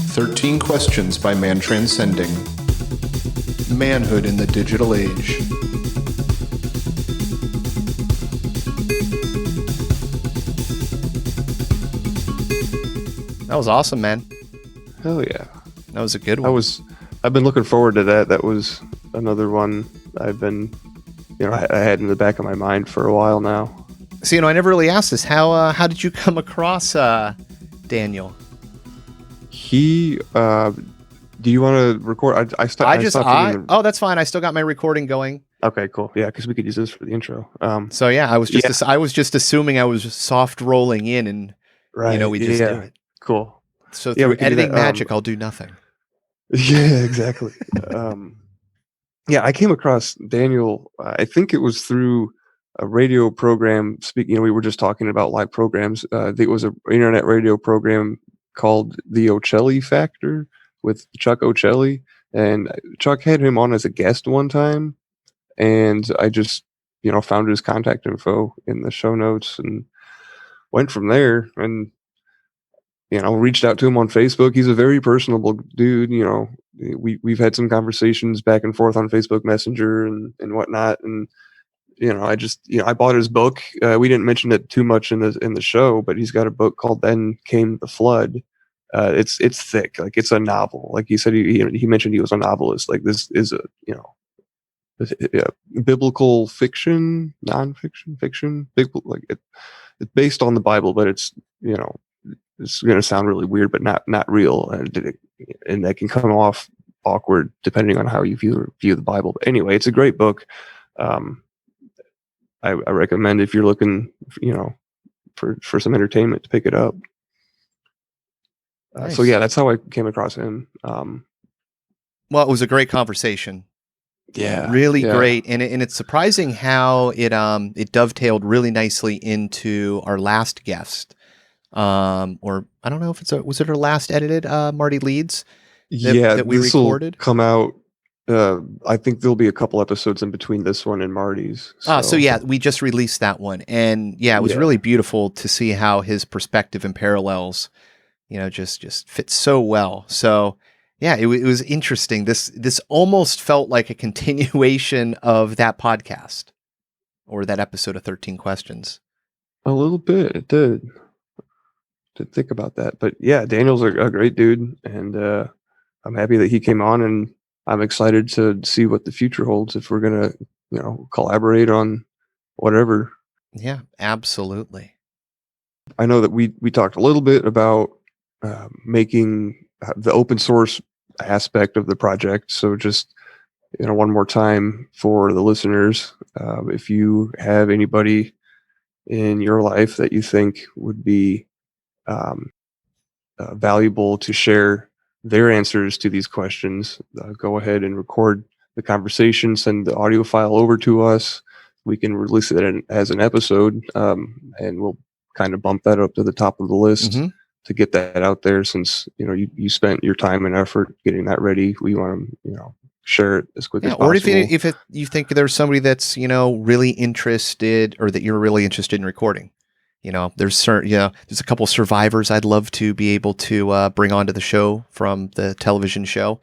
13 Questions by Man Transcending. Manhood in the Digital Age. That was awesome, man. Hell yeah. That was a good one. I've been looking forward to that. That was another one I've been, I had in the back of my mind for a while now. So, I never really asked this. How did you come across Daniel? He, do you want to record? That's fine. I still got my recording going. Okay, cool. Yeah, because we could use this for the intro. I was just assuming I was soft rolling in, and right. We just do it. Cool. So through editing magic, I'll do nothing. Yeah, exactly. I came across Daniel. I think it was through a radio program. Speaking, we were just talking about live programs. I think it was an internet radio program called The Ocelli Factor with Chuck Ocelli, and Chuck had him on as a guest one time, and I just found his contact info in the show notes and went from there, and reached out to him on Facebook. He's a very personable dude. We've had some conversations back and forth on Facebook Messenger and whatnot, and I bought his book. We didn't mention it too much in the show, but he's got a book called Then Came the Flood. It's thick, like it's a novel. Like he said, he mentioned he was a novelist. Like this is a biblical fiction, nonfiction, fiction. It's based on the Bible, but it's it's going to sound really weird, but not real, and that can come off awkward depending on how you view the Bible. But anyway, it's a great book. I recommend if you're looking, for some entertainment to pick it up. Nice. So yeah, that's how I came across him. Well, it was a great conversation. Yeah, really great, and it's surprising how it dovetailed really nicely into our last guest. Or I don't know if was it our last edited Marty Leeds? That we recorded. Come out. I think there'll be a couple episodes in between this one and Marty's. So we just released that one, and it was really beautiful to see how his perspective and parallels, just fit so well. So yeah, it was interesting. This almost felt like a continuation of that podcast or that episode of 13 Questions. A little bit, it did. To think about that, but yeah, Daniel's a great dude, and I'm happy that he came on, and I'm excited to see what the future holds if we're gonna collaborate on whatever. Yeah, absolutely. I know that we talked a little bit about making the open source aspect of the project, so just one more time for the listeners, if you have anybody in your life that you think would be valuable to share their answers to these questions, go ahead and record the conversation, send the audio file over to us. We can release it as an episode, and we'll kind of bump that up to the top of the list to get that out there, since you spent your time and effort getting that ready. We want to share it as quick as possible. Or if you think there's somebody that's really interested, or that you're really interested in recording. There's a couple survivors I'd love to be able to bring onto the show from the television show.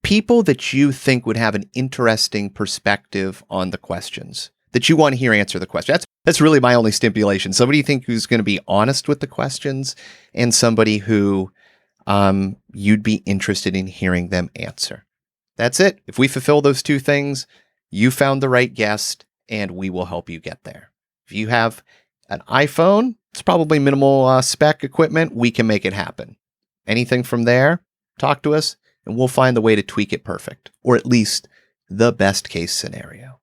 People that you think would have an interesting perspective on the questions that you want to hear answer the question. That's really my only stipulation. Somebody you think who's going to be honest with the questions, and somebody who you'd be interested in hearing them answer. That's it. If we fulfill those two things, you found the right guest, and we will help you get there. If you have an iPhone, it's probably minimal spec equipment. We can make it happen. Anything from there, talk to us, and we'll find the way to tweak it perfect, or at least the best case scenario.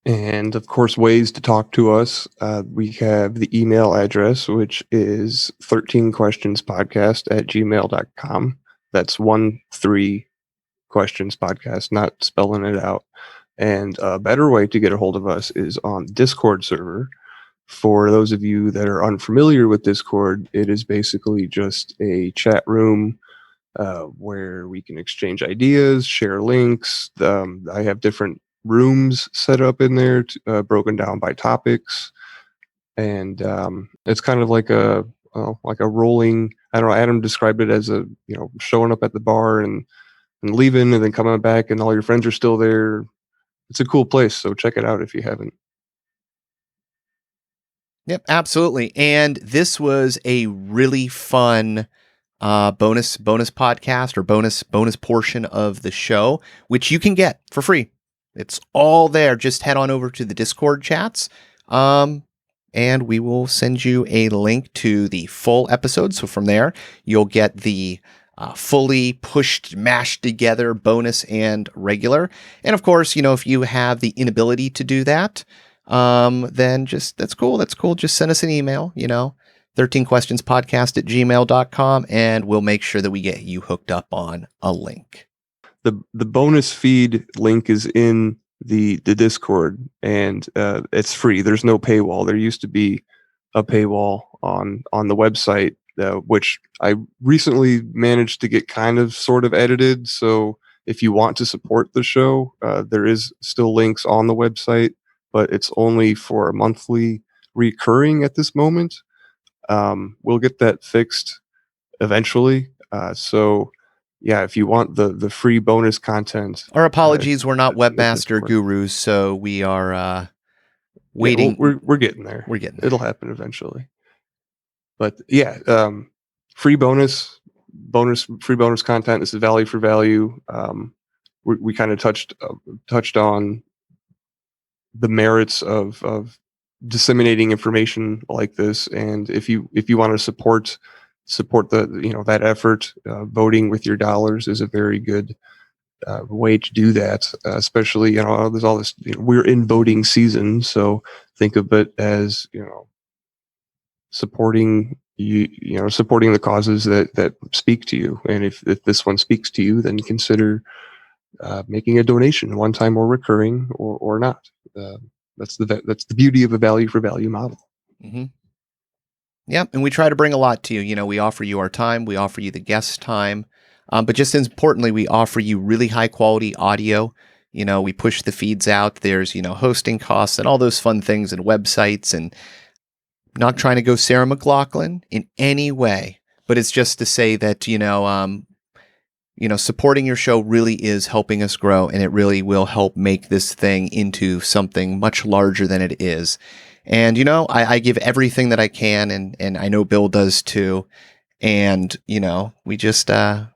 And of course, ways to talk to us. We have the email address, which is 13questionspodcast@gmail.com. That's 13 questions podcast, not spelling it out. And a better way to get a hold of us is on Discord server. For those of you that are unfamiliar with Discord, it is basically just a chat room where we can exchange ideas, share links. I have different rooms set up in there, broken down by topics. and it's kind of like a rolling. I don't know. Adam described it as showing up at the bar and leaving and then coming back and all your friends are still there. It's a cool place, so check it out if you haven't. Yep, absolutely. And this was a really fun bonus podcast or bonus portion of the show, which you can get for free. It's all there. Just head on over to the Discord chats, and we will send you a link to the full episode. So from there, you'll get the fully pushed, mashed together bonus and regular. And of course, if you have the inability to do that, then that's cool. That's cool. Just send us an email, 13questionspodcast@gmail.com, and we'll make sure that we get you hooked up on a link. The bonus feed link is in the Discord, and it's free. There's no paywall. There used to be a paywall on the website, which I recently managed to get kind of sort of edited. So if you want to support the show, there is still links on the website, but it's only for a monthly recurring at this moment. We'll get that fixed eventually. So yeah, if you want the free bonus content. Our apologies, we're not webmaster gurus, so we are waiting. Yeah, we're getting there. We're getting there. It'll happen eventually. But yeah, free bonus content. This is value for value. We kind of touched on the merits of disseminating information like this, and if you want to support the that effort, voting with your dollars is a very good way to do that. Especially there's all this. We're in voting season, so think of it as supporting supporting the causes that speak to you. And if this one speaks to you, then consider making a donation, one time or recurring, or not. That's the beauty of a value for value model. Mm-hmm. Yeah, and we try to bring a lot to you. We offer you our time, we offer you the guest time, but just as importantly, we offer you really high quality audio. We push the feeds out. There's hosting costs and all those fun things and websites, and not trying to go Sarah McLachlan in any way, but it's just to say that supporting your show really is helping us grow, and it really will help make this thing into something much larger than it is. And, I give everything that I can, and I know Bill does too. And, we just,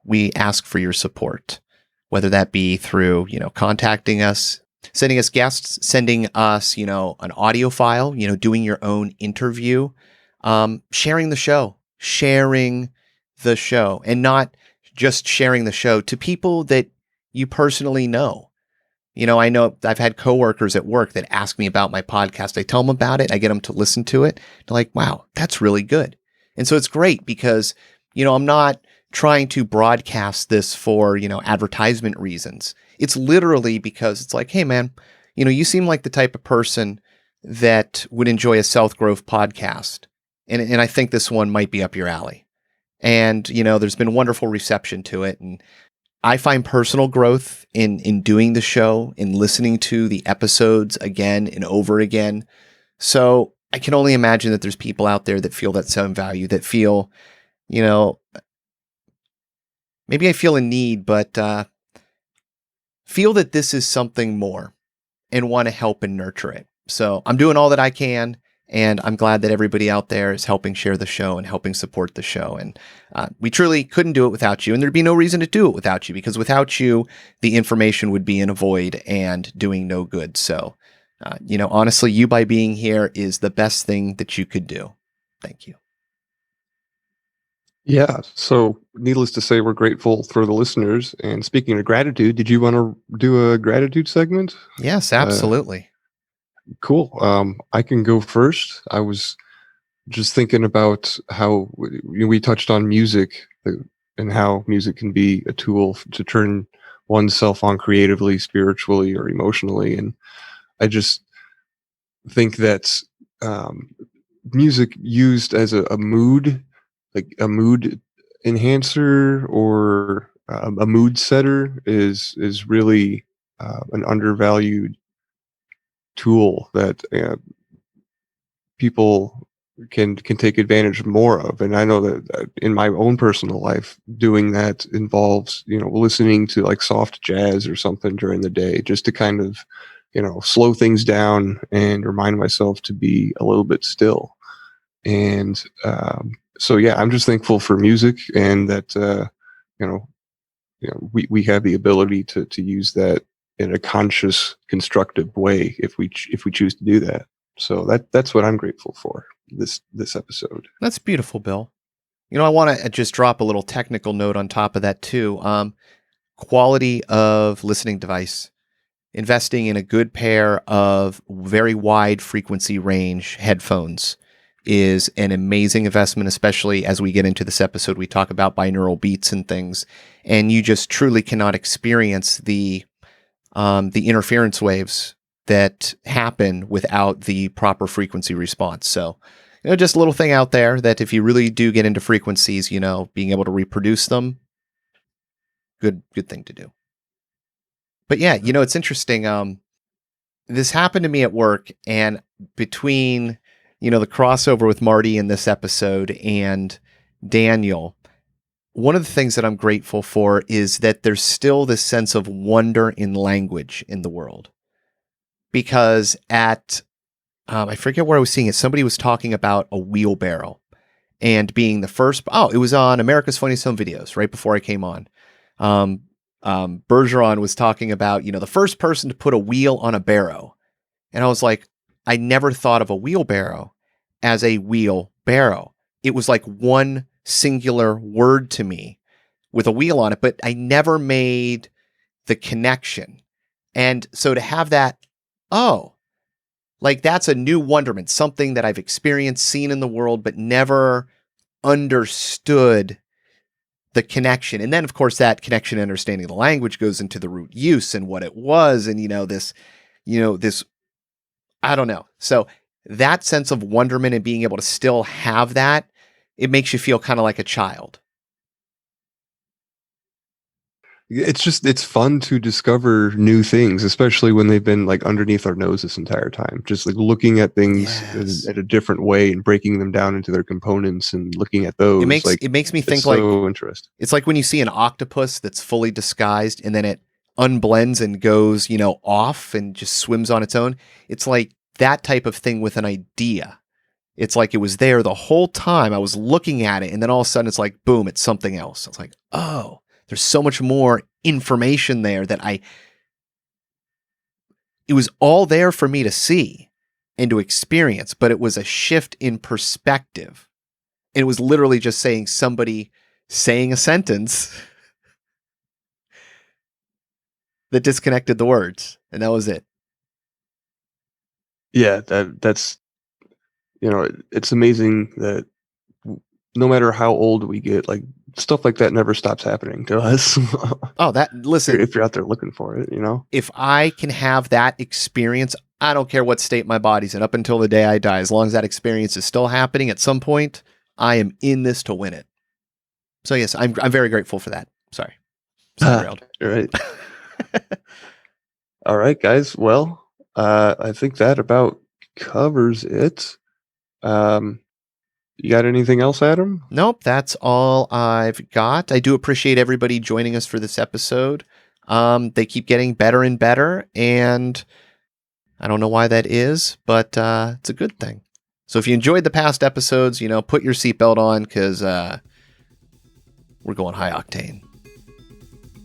we ask for your support, whether that be through, contacting us, sending us guests, sending us, an audio file, doing your own interview, sharing the show, and not just sharing the show to people that you personally know. I know I've had coworkers at work that ask me about my podcast. I tell them about it. I get them to listen to it. They're like, wow, that's really good. And so it's great because, I'm not trying to broadcast this for, advertisement reasons. It's literally because it's like, hey man, you seem like the type of person that would enjoy a South Grove podcast. And I think this one might be up your alley. And, there's been wonderful reception to it. And I find personal growth in doing the show, in listening to the episodes again and over again. So I can only imagine that there's people out there that feel that same value, that feel, maybe I feel a need, but feel that this is something more and want to help and nurture it. So I'm doing all that I can. And I'm glad that everybody out there is helping share the show and helping support the show. And we truly couldn't do it without you. And there'd be no reason to do it without you, because without you, the information would be in a void and doing no good. So, honestly, you by being here is the best thing that you could do. Thank you. Yeah. So needless to say, we're grateful for the listeners. And speaking of gratitude, did you want to do a gratitude segment? Yes, absolutely. Cool. I can go first. I was just thinking about how we touched on music and how music can be a tool to turn oneself on creatively, spiritually, or emotionally. And I just think that music used as a mood, like a mood enhancer or a mood setter, is really an undervalued tool that people can take advantage more of. And I know that in my own personal life, doing that involves, listening to like soft jazz or something during the day, just to kind of, slow things down and remind myself to be a little bit still. And so, yeah, I'm just thankful for music, and that, we have the ability to use that in a conscious, constructive way if we choose to do that. So that's what I'm grateful for this episode. That's beautiful, Bill. I want to just drop a little technical note on top of that too. Quality of listening device. Investing in a good pair of very wide frequency range headphones is an amazing investment, especially as we get into this episode. We talk about binaural beats and things, and you just truly cannot experience the interference waves that happen without the proper frequency response. So, just a little thing out there that if you really do get into frequencies, being able to reproduce them, good thing to do. But yeah, it's interesting. This happened to me at work, and between, the crossover with Marty in this episode and Daniel, one of the things that I'm grateful for is that there's still this sense of wonder in language in the world. Because I forget where I was seeing it, somebody was talking about a wheelbarrow and being the first, it was on America's Funniest Home Videos right before I came on. Bergeron was talking about, the first person to put a wheel on a barrow. And I was like, I never thought of a wheelbarrow as a wheelbarrow. It was like one singular word to me with a wheel on it, but I never made the connection. And so to have that, like that's a new wonderment, something that I've experienced, seen in the world, but never understood the connection. And then, of course, that connection, understanding of the language goes into the root use and what it was. And, this, I don't know. So that sense of wonderment and being able to still have that, it makes you feel kind of like a child. It's fun to discover new things, especially when they've been like underneath our nose this entire time. Just like looking at things at a different way and breaking them down into their components and looking at those. It makes me think so interesting. It's like when you see an octopus that's fully disguised and then it unblends and goes, off and just swims on its own. It's like that type of thing with an idea. It's like it was there the whole time. I was looking at it, and then all of a sudden it's like, boom, it's something else. It's like, oh, there's so much more information there that it was all there for me to see and to experience, but it was a shift in perspective. And it was literally just somebody saying a sentence that disconnected the words, and that was it. Yeah, that's, it's amazing that no matter how old we get, like stuff like that never stops happening to us. Listen, if you're out there looking for it, if I can have that experience, I don't care what state my body's in up until the day I die. As long as that experience is still happening at some point, I am in this to win it. So yes, I'm very grateful for that. Sorry. All right. All right, guys. Well, I think that about covers it. You got anything else, Adam? Nope, that's all I've got. I do appreciate everybody joining us for this episode. They keep getting better and better, and I don't know why that is, but it's a good thing. So if you enjoyed the past episodes, put your seatbelt on, because we're going high octane.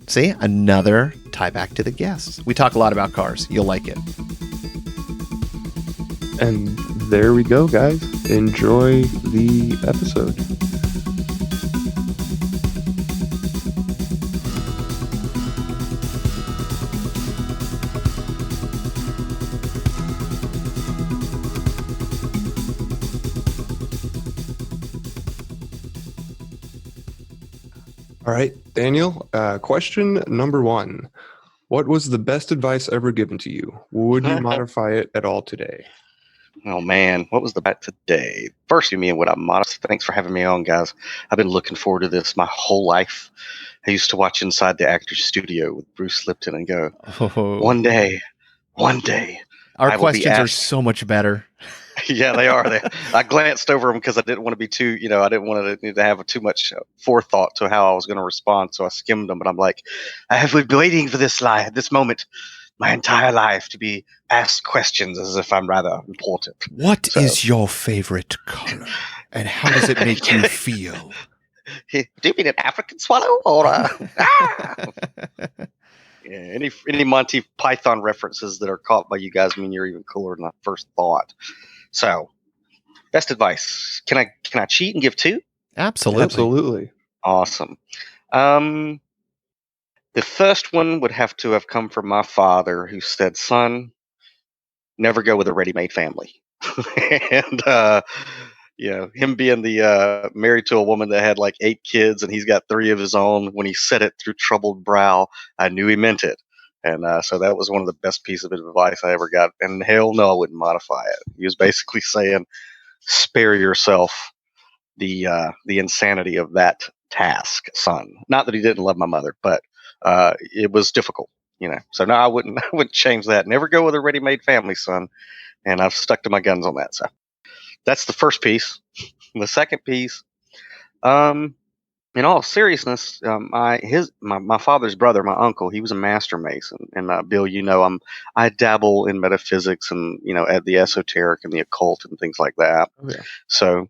See, another tie back to the guests. We talk a lot about cars. You'll like it. And there we go, guys. Enjoy the episode. All right, Daniel, question number 1. What was the best advice ever given to you? Would you modify it at all today? Oh man, what was the bet today? First, you mean what I'm modest. Thanks for having me on, guys. I've been looking forward to this my whole life. I used to watch Inside the Actors Studio with Bruce Lipton and go, one day, our questions are so much better. Yeah, they are. I glanced over them because I didn't want to be too, I didn't want to have too much forethought to how I was going to respond. So I skimmed them, but I'm like, I have been waiting for this moment my entire life to be asked questions as if I'm rather important. What is your favorite color, and how does it make you feel? Do you mean an African swallow or Yeah, any Monty Python references that are caught by you guys mean you're even cooler than I first thought. So, best advice. Can I cheat and give two? Absolutely. Absolutely. Awesome. The first one would have to have come from my father, who said, "Son, never go with a ready-made family." And him being the married to a woman that had like 8 kids and he's got 3 of his own, when he said it through troubled brow, I knew he meant it. And so that was one of the best pieces of advice I ever got. And hell no, I wouldn't modify it. He was basically saying, spare yourself the insanity of that task, son. Not that he didn't love my mother, but it was difficult, So no, I wouldn't change that. Never go with a ready-made family, son. And I've stuck to my guns on that. So that's the first piece. The second piece, in all seriousness, my father's brother, my uncle, he was a master mason. And Bill, I dabble in metaphysics and at the esoteric and the occult and things like that. Oh, yeah. So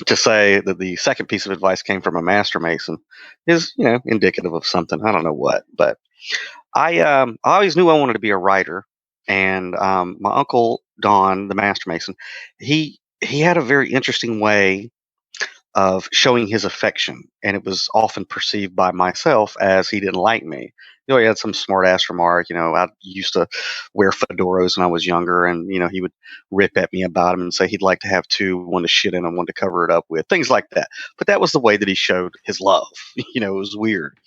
to say that the second piece of advice came from a master mason is indicative of something. I don't know what, but I always knew I wanted to be a writer. And my uncle Don, the master mason, he had a very interesting way of showing his affection, and it was often perceived by myself as he didn't like me. He had some smart ass remark. I used to wear fedoras when I was younger, and he would rip at me about them and say he'd like to have 2, one to shit in and one to cover it up with, things like that. But that was the way that he showed his love. It was weird.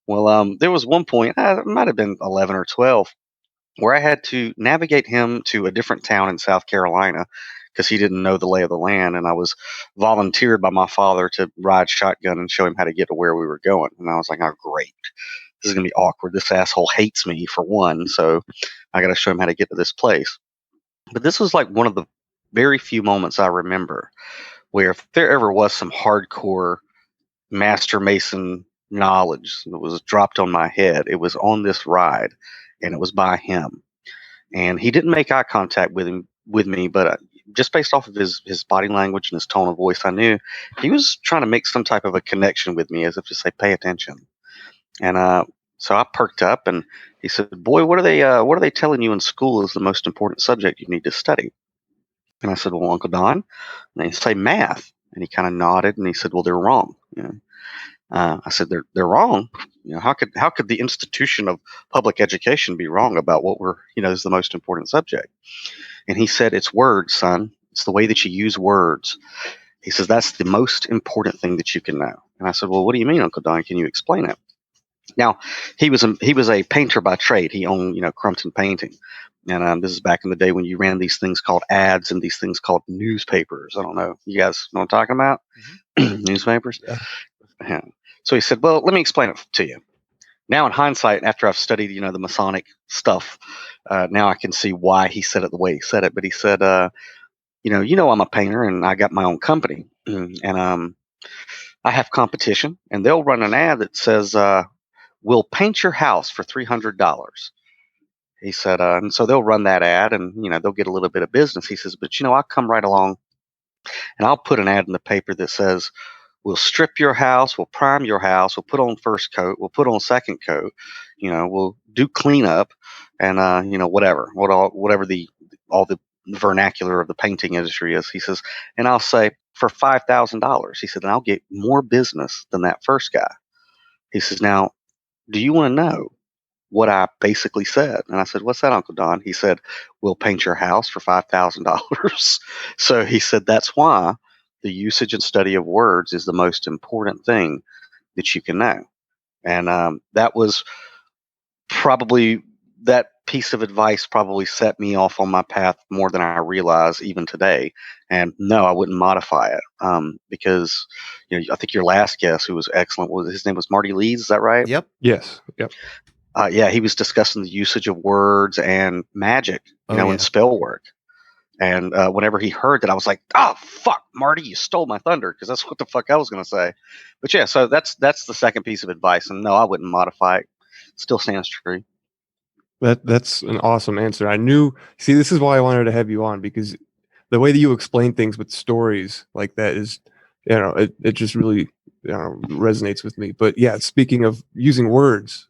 Well, there was one point, it might have been 11 or 12, where I had to navigate him to a different town in South Carolina because he didn't know the lay of the land. And I was volunteered by my father to ride shotgun and show him how to get to where we were going. And I was like, oh, great. This is going to be awkward. This asshole hates me, for one. So I got to show him how to get to this place. But this was like one of the very few moments I remember where if there ever was some hardcore master mason knowledge that was dropped on my head, it was on this ride, and it was by him. And he didn't make eye contact with me, but just based off of his body language and his tone of voice, I knew he was trying to make some type of a connection with me, as if to say, pay attention. And so I perked up, and he said, boy, what are they telling you in school is the most important subject you need to study? And I said, well, Uncle Don, and they say math. And he kind of nodded, and he said, well, they're wrong. I said, they're wrong. How could the institution of public education be wrong about what is the most important subject? And he said, it's words, son. It's the way that you use words. He says, that's the most important thing that you can know. And I said, well, what do you mean, Uncle Don? Can you explain it? Now, he was a painter by trade. He owned, Crumpton Painting. And this is back in the day when you ran these things called ads and these things called newspapers. I don't know. You guys know what I'm talking about? Mm-hmm. Newspapers? Yeah. So he said, well, let me explain it to you. Now, in hindsight, after I've studied, the Masonic stuff, now I can see why he said it the way he said it. But he said, I'm a painter and I got my own company. And I have competition, and they'll run an ad that says, we'll paint your house for $300. He said, and so they'll run that ad and, they'll get a little bit of business. He says, but, I'll come right along and I'll put an ad in the paper that says, we'll strip your house, we'll prime your house, we'll put on first coat, we'll put on second coat, we'll do cleanup and, whatever all the vernacular of the painting industry is. He says, and I'll say for $5,000, he said, and I'll get more business than that first guy. He says, now, do you want to know what I basically said? And I said, what's that, Uncle Don? He said, we'll paint your house for $5,000. So he said, that's why the usage and study of words is the most important thing that you can know. And that was probably, that piece of advice probably set me off on my path more than I realize even today. And no, I wouldn't modify it because, I think your last guest, who was excellent, his name was Marty Leeds. Is that right? Yep. Yes. Yep. Yeah, he was discussing the usage of words and magic, and spell work. And whenever he heard that, I was like, "Oh fuck, Marty, you stole my thunder," because that's what the fuck I was going to say. But yeah, so that's the second piece of advice, and no, I wouldn't modify it. Still stands true. That's an awesome answer. I knew. See, this is why I wanted to have you on, because the way that you explain things with stories like that is, it just really resonates with me. But yeah, speaking of using words,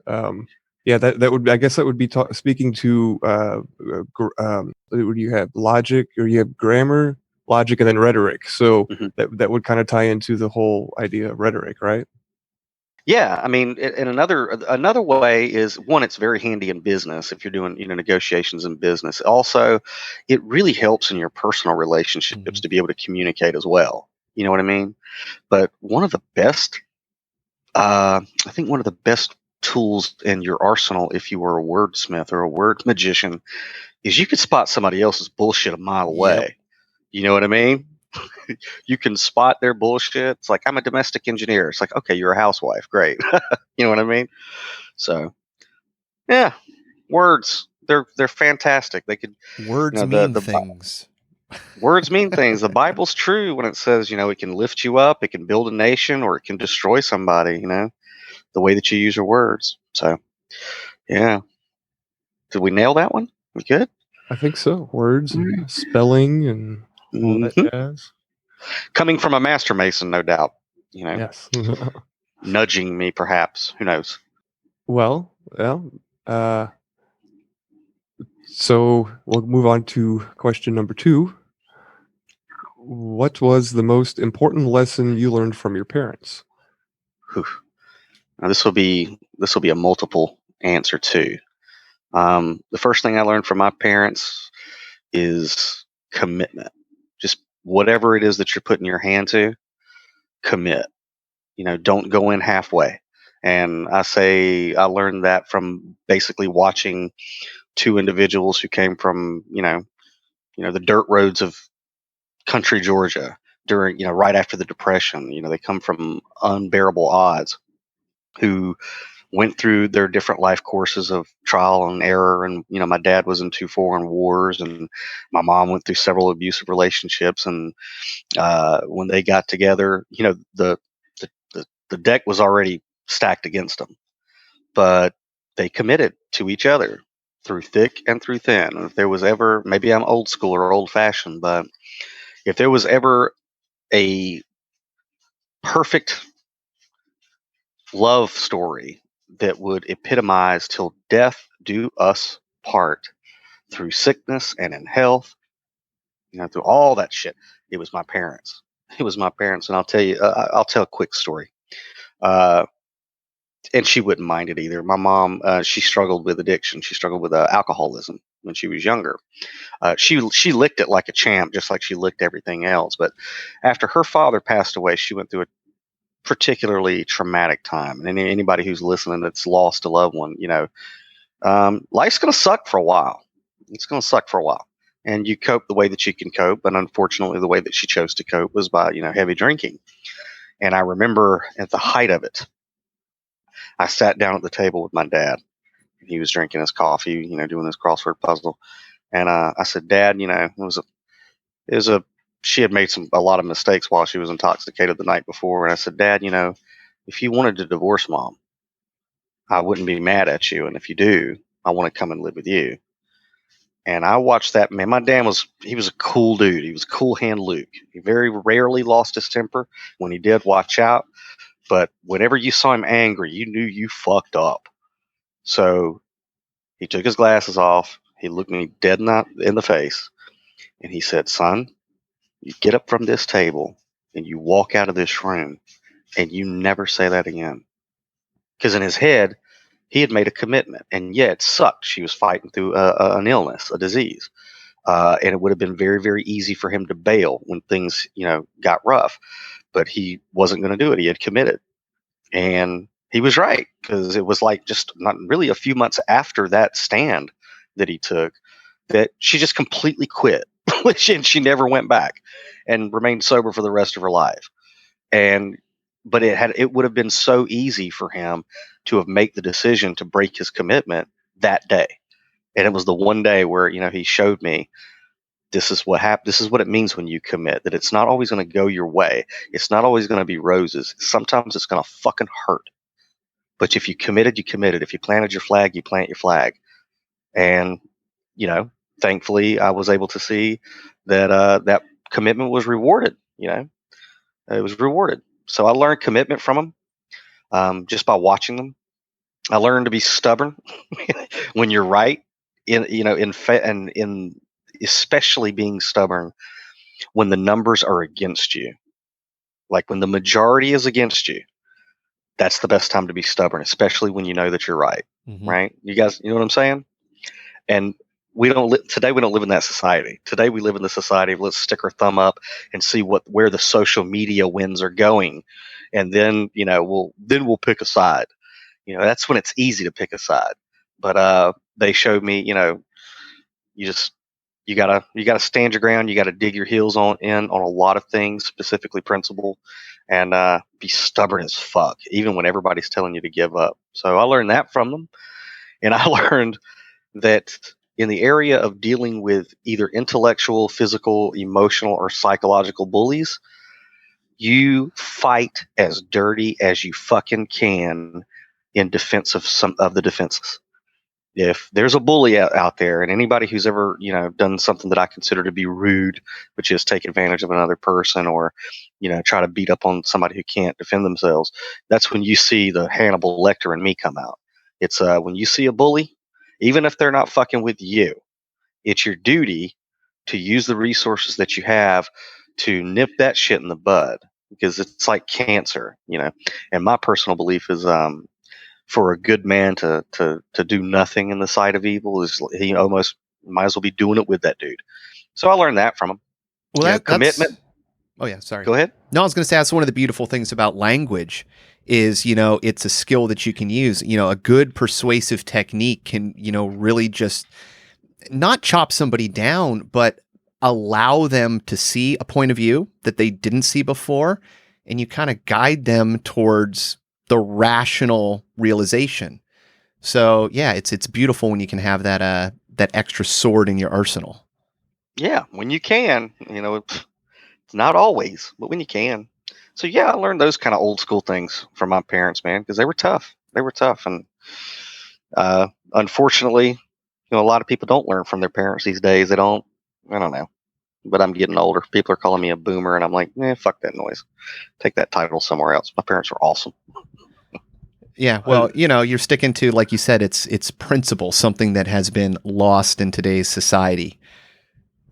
yeah, that would, I guess that would be speaking to what do you have, logic, or you have grammar, logic, and then rhetoric. So hmm that would kind of tie into the whole idea of rhetoric, right? Yeah, I mean, and another way is, one, it's very handy in business if you're doing negotiations in business. Also, it really helps in your personal relationships Mhm. to be able to communicate as well. You know what I mean? But one of the best, I think one of the best tools in your arsenal, if you were a wordsmith or a word magician, is you could spot somebody else's bullshit a mile Yep. away. You know what I mean? You can spot their bullshit. It's like, I'm a domestic engineer. It's like, okay, you're a housewife. Great. You know what I mean? So yeah, words. They're fantastic. They could, Words the mean things. words mean things. The Bible's true when it says, it can lift you up, it can build a nation, or it can destroy somebody. The way that you use your words. So yeah, did we nail that one? We good? I think so. Words and spelling and all that Mm-hmm. jazz. Coming from a master mason, no doubt. Yes. Nudging me, perhaps. Who knows? Well, uh, so we'll move on to question number 2. What was the most important lesson you learned from your parents? Whew. Now this will be a multiple answer too. The first thing I learned from my parents is commitment. Just whatever it is that you're putting your hand to, commit. Don't go in halfway. And I learned that from basically watching two individuals who came from, the dirt roads of country Georgia during, right after the Depression. They come from unbearable odds, who went through their different life courses of trial and error. And, my dad was in 2 foreign wars, and my mom went through several abusive relationships. And when they got together, the deck was already stacked against them, but they committed to each other through thick and through thin. And if there was ever, maybe I'm old school or old fashioned, but if there was ever a perfect love story that would epitomize till death do us part, through sickness and in health, through all that shit, it was my parents. It was my parents. And I'll tell you, I'll tell a quick story. Uh, and she wouldn't mind it either. My mom, she struggled with addiction. She struggled with alcoholism when she was younger. She licked it like a champ, just like she licked everything else. But after her father passed away, she went through a particularly traumatic time. And anybody who's listening that's lost a loved one, life's going to suck for a while. It's going to suck for a while. And you cope the way that you can cope. And unfortunately, the way that she chose to cope was by, heavy drinking. And I remember at the height of it, I sat down at the table with my dad. He was drinking his coffee, doing his crossword puzzle. And I said, Dad, she had made a lot of mistakes while she was intoxicated the night before. And I said, Dad, if you wanted to divorce Mom, I wouldn't be mad at you. And if you do, I want to come and live with you. And I watched that man. My dad he was a cool dude. He was cool hand Luke. He very rarely lost his temper. When he did, watch out. But whenever you saw him angry, you knew you fucked up. So he took his glasses off. He looked me dead in the face. And he said, Son, you get up from this table and you walk out of this room and you never say that again. Because in his head, he had made a commitment. And yeah, it sucked. She was fighting through an illness, a disease. And it would have been very, very easy for him to bail when things, got rough. But he wasn't going to do it. He had committed. And he was right, because it was like just not really a few months after that stand that he took that she just completely quit, and she never went back and remained sober for the rest of her life. But it would have been so easy for him to have made the decision to break his commitment that day. And it was the one day where, he showed me this is what this is what it means when you commit, that it's not always going to go your way. It's not always going to be roses. Sometimes it's going to fucking hurt. But if you committed, you committed. If you planted your flag, you plant your flag. And, you know, thankfully I was able to see that that commitment was rewarded. You know, it was rewarded. So I learned commitment from them just by watching them. I learned to be stubborn when you're right. In especially being stubborn when the numbers are against you. Like when the majority is against you, that's the best time to be stubborn, especially when you know that you're right. Mhm. Right? You guys, you know what I'm saying? And today we don't live in that society. Today we live in the society of let's stick our thumb up and see where the social media winds are going, and then we'll pick a side. You know, that's when it's easy to pick a side. But they showed me, you just you gotta stand your ground. You gotta dig your heels on a lot of things, specifically principle, and be stubborn as fuck, even when everybody's telling you to give up. So I learned that from them, and I learned that in the area of dealing with either intellectual, physical, emotional, or psychological bullies, you fight as dirty as you fucking can in defense of some of the defenses. If there's a bully out there, and anybody who's ever done something that I consider to be rude, which is take advantage of another person, or try to beat up on somebody who can't defend themselves, that's when you see the Hannibal Lecter in me come out. It's when you see a bully, even if they're not fucking with you, it's your duty to use the resources that you have to nip that shit in the bud, because it's like cancer. And my personal belief is for a good man to do nothing in the sight of evil, is he almost might as well be doing it with that dude. So I learned that from him. Well, Commitment. Oh yeah, sorry. Go ahead. No, I was going to say that's one of the beautiful things about language is, it's a skill that you can use. A good persuasive technique can, really just not chop somebody down, but allow them to see a point of view that they didn't see before, and you kind of guide them towards the rational realization. So yeah, it's beautiful when you can have that extra sword in your arsenal. Yeah, when you can, it's not always, but when you can. So yeah, I learned those kind of old school things from my parents, man, because they were tough. They were tough, and unfortunately, a lot of people don't learn from their parents these days. They don't. I don't know, but I'm getting older. People are calling me a boomer, and I'm like, fuck that noise. Take that title somewhere else. My parents were awesome. Yeah, well, you're sticking to, like you said, it's principle, something that has been lost in today's society.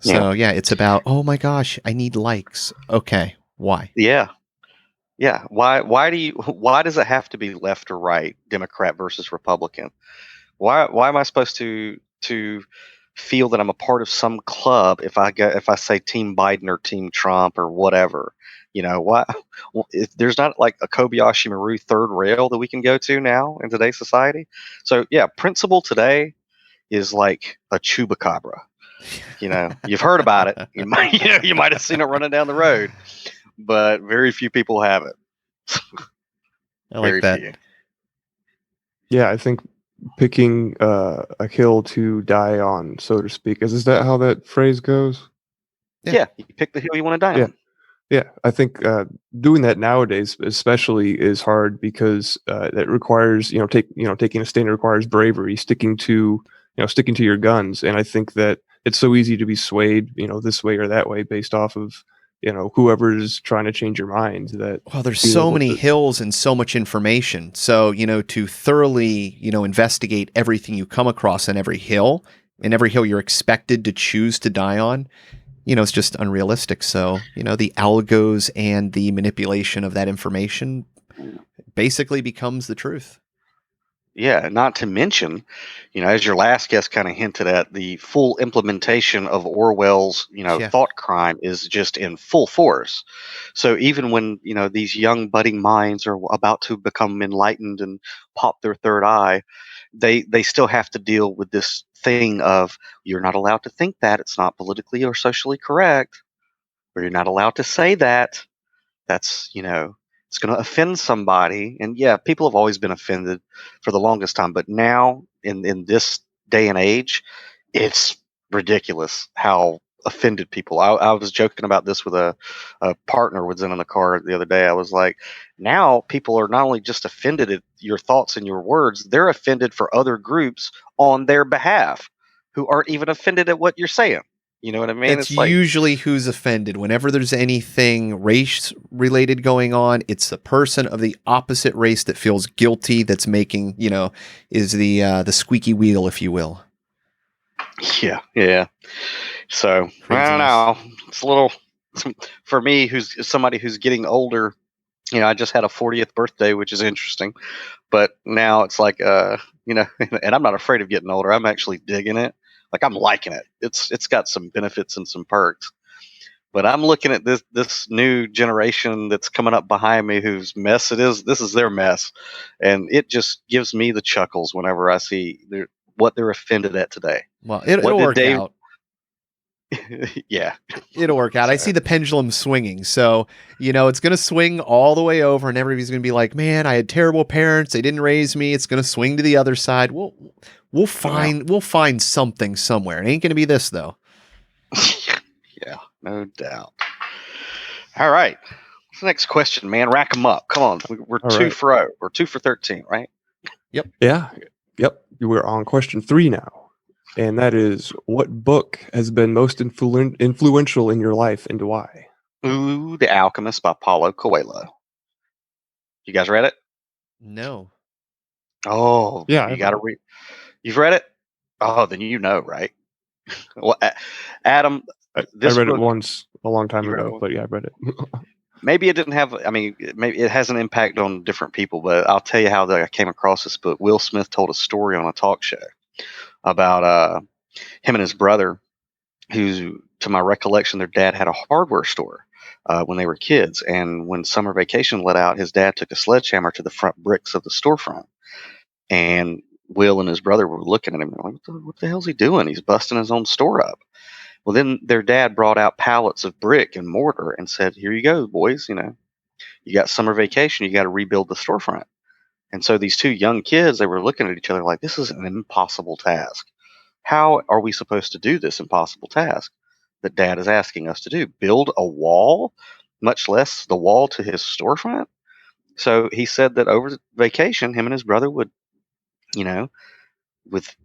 So yeah, it's about, oh my gosh, I need likes. Okay, why? Yeah. Yeah. Why does it have to be left or right, Democrat versus Republican? Why am I supposed to feel that I'm a part of some club if I say Team Biden or Team Trump or whatever? Why? Well, there's not like a Kobayashi Maru third rail that we can go to now in today's society. So yeah, principle today is like a chupacabra. You've heard about it. You might have seen it running down the road, but very few people have it. I like that. Few. Yeah, I think picking a hill to die on, so to speak. Is that how that phrase goes? Yeah, you pick the hill you want to die on. Yeah, I think doing that nowadays, especially, is hard because that requires taking a stand requires bravery, sticking to your guns, and I think that it's so easy to be swayed, this way or that way based off of whoever's trying to change your mind. That there's so many hills and so much information. So to thoroughly investigate everything you come across on every hill, and every hill you're expected to choose to die on, it's just unrealistic. So, the algos and the manipulation of that information basically becomes the truth. Yeah, not to mention, as your last guest kind of hinted at, the full implementation of Orwell's, thought crime is just in full force. So even when, these young budding minds are about to become enlightened and pop their third eye, they still have to deal with this thing of, you're not allowed to think that, it's not politically or socially correct, or you're not allowed to say that. That's, it's going to offend somebody. And yeah, people have always been offended for the longest time, but now in this day and age, it's ridiculous how offended people. I was joking about this with a partner was in the car the other day. I was like, now people are not only just offended at your thoughts and your words, they're offended for other groups on their behalf who aren't even offended at what you're saying. You know what I mean? That's It's like, usually who's offended. Whenever there's anything race related going on, it's the person of the opposite race that feels guilty, that's making, is the squeaky wheel, if you will. yeah. So I don't know. It's a little, for me, who's somebody who's getting older. I just had a 40th birthday, which is interesting. But now it's like, and I'm not afraid of getting older. I'm actually digging it. Like, I'm liking it. It's got some benefits and some perks. But I'm looking at this new generation that's coming up behind me, whose mess it is. This is their mess, and it just gives me the chuckles whenever I see what they're offended at today. Well, it'll work out. Yeah, it'll work out. I see the pendulum swinging, so it's going to swing all the way over, and everybody's going to be like, "Man, I had terrible parents. They didn't raise me." It's going to swing to the other side. We'll find something somewhere. It ain't going to be this though. Yeah, no doubt. All right, what's the next question, man? Rack them up. Come on, we're all 2 for 0. We're 2 for 13, right? Yep. Yeah. Yep. We're on question 3 now. And that is, what book has been most influential in your life, and why? Ooh, The Alchemist by Paulo Coelho. You guys read it? No. Oh, yeah. You got to read. You've read it? Oh, then right? Well, Adam, I read it once a long time ago, but yeah, I read it. Maybe it didn't have. I mean, maybe it has an impact on different people, but I'll tell you how I came across this book. Will Smith told a story on a talk show about him and his brother, who, to my recollection, their dad had a hardware store when they were kids. And when summer vacation let out, his dad took a sledgehammer to the front bricks of the storefront. And Will and his brother were looking at him like, what the hell's he doing? He's busting his own store up. Well, then their dad brought out pallets of brick and mortar and said, here you go, boys. You got summer vacation. You got to rebuild the storefront. And so these 2 young kids, they were looking at each other like, this is an impossible task. How are we supposed to do this impossible task that Dad is asking us to do? Build a wall, much less the wall to his storefront? So he said that over vacation, him and his brother would, with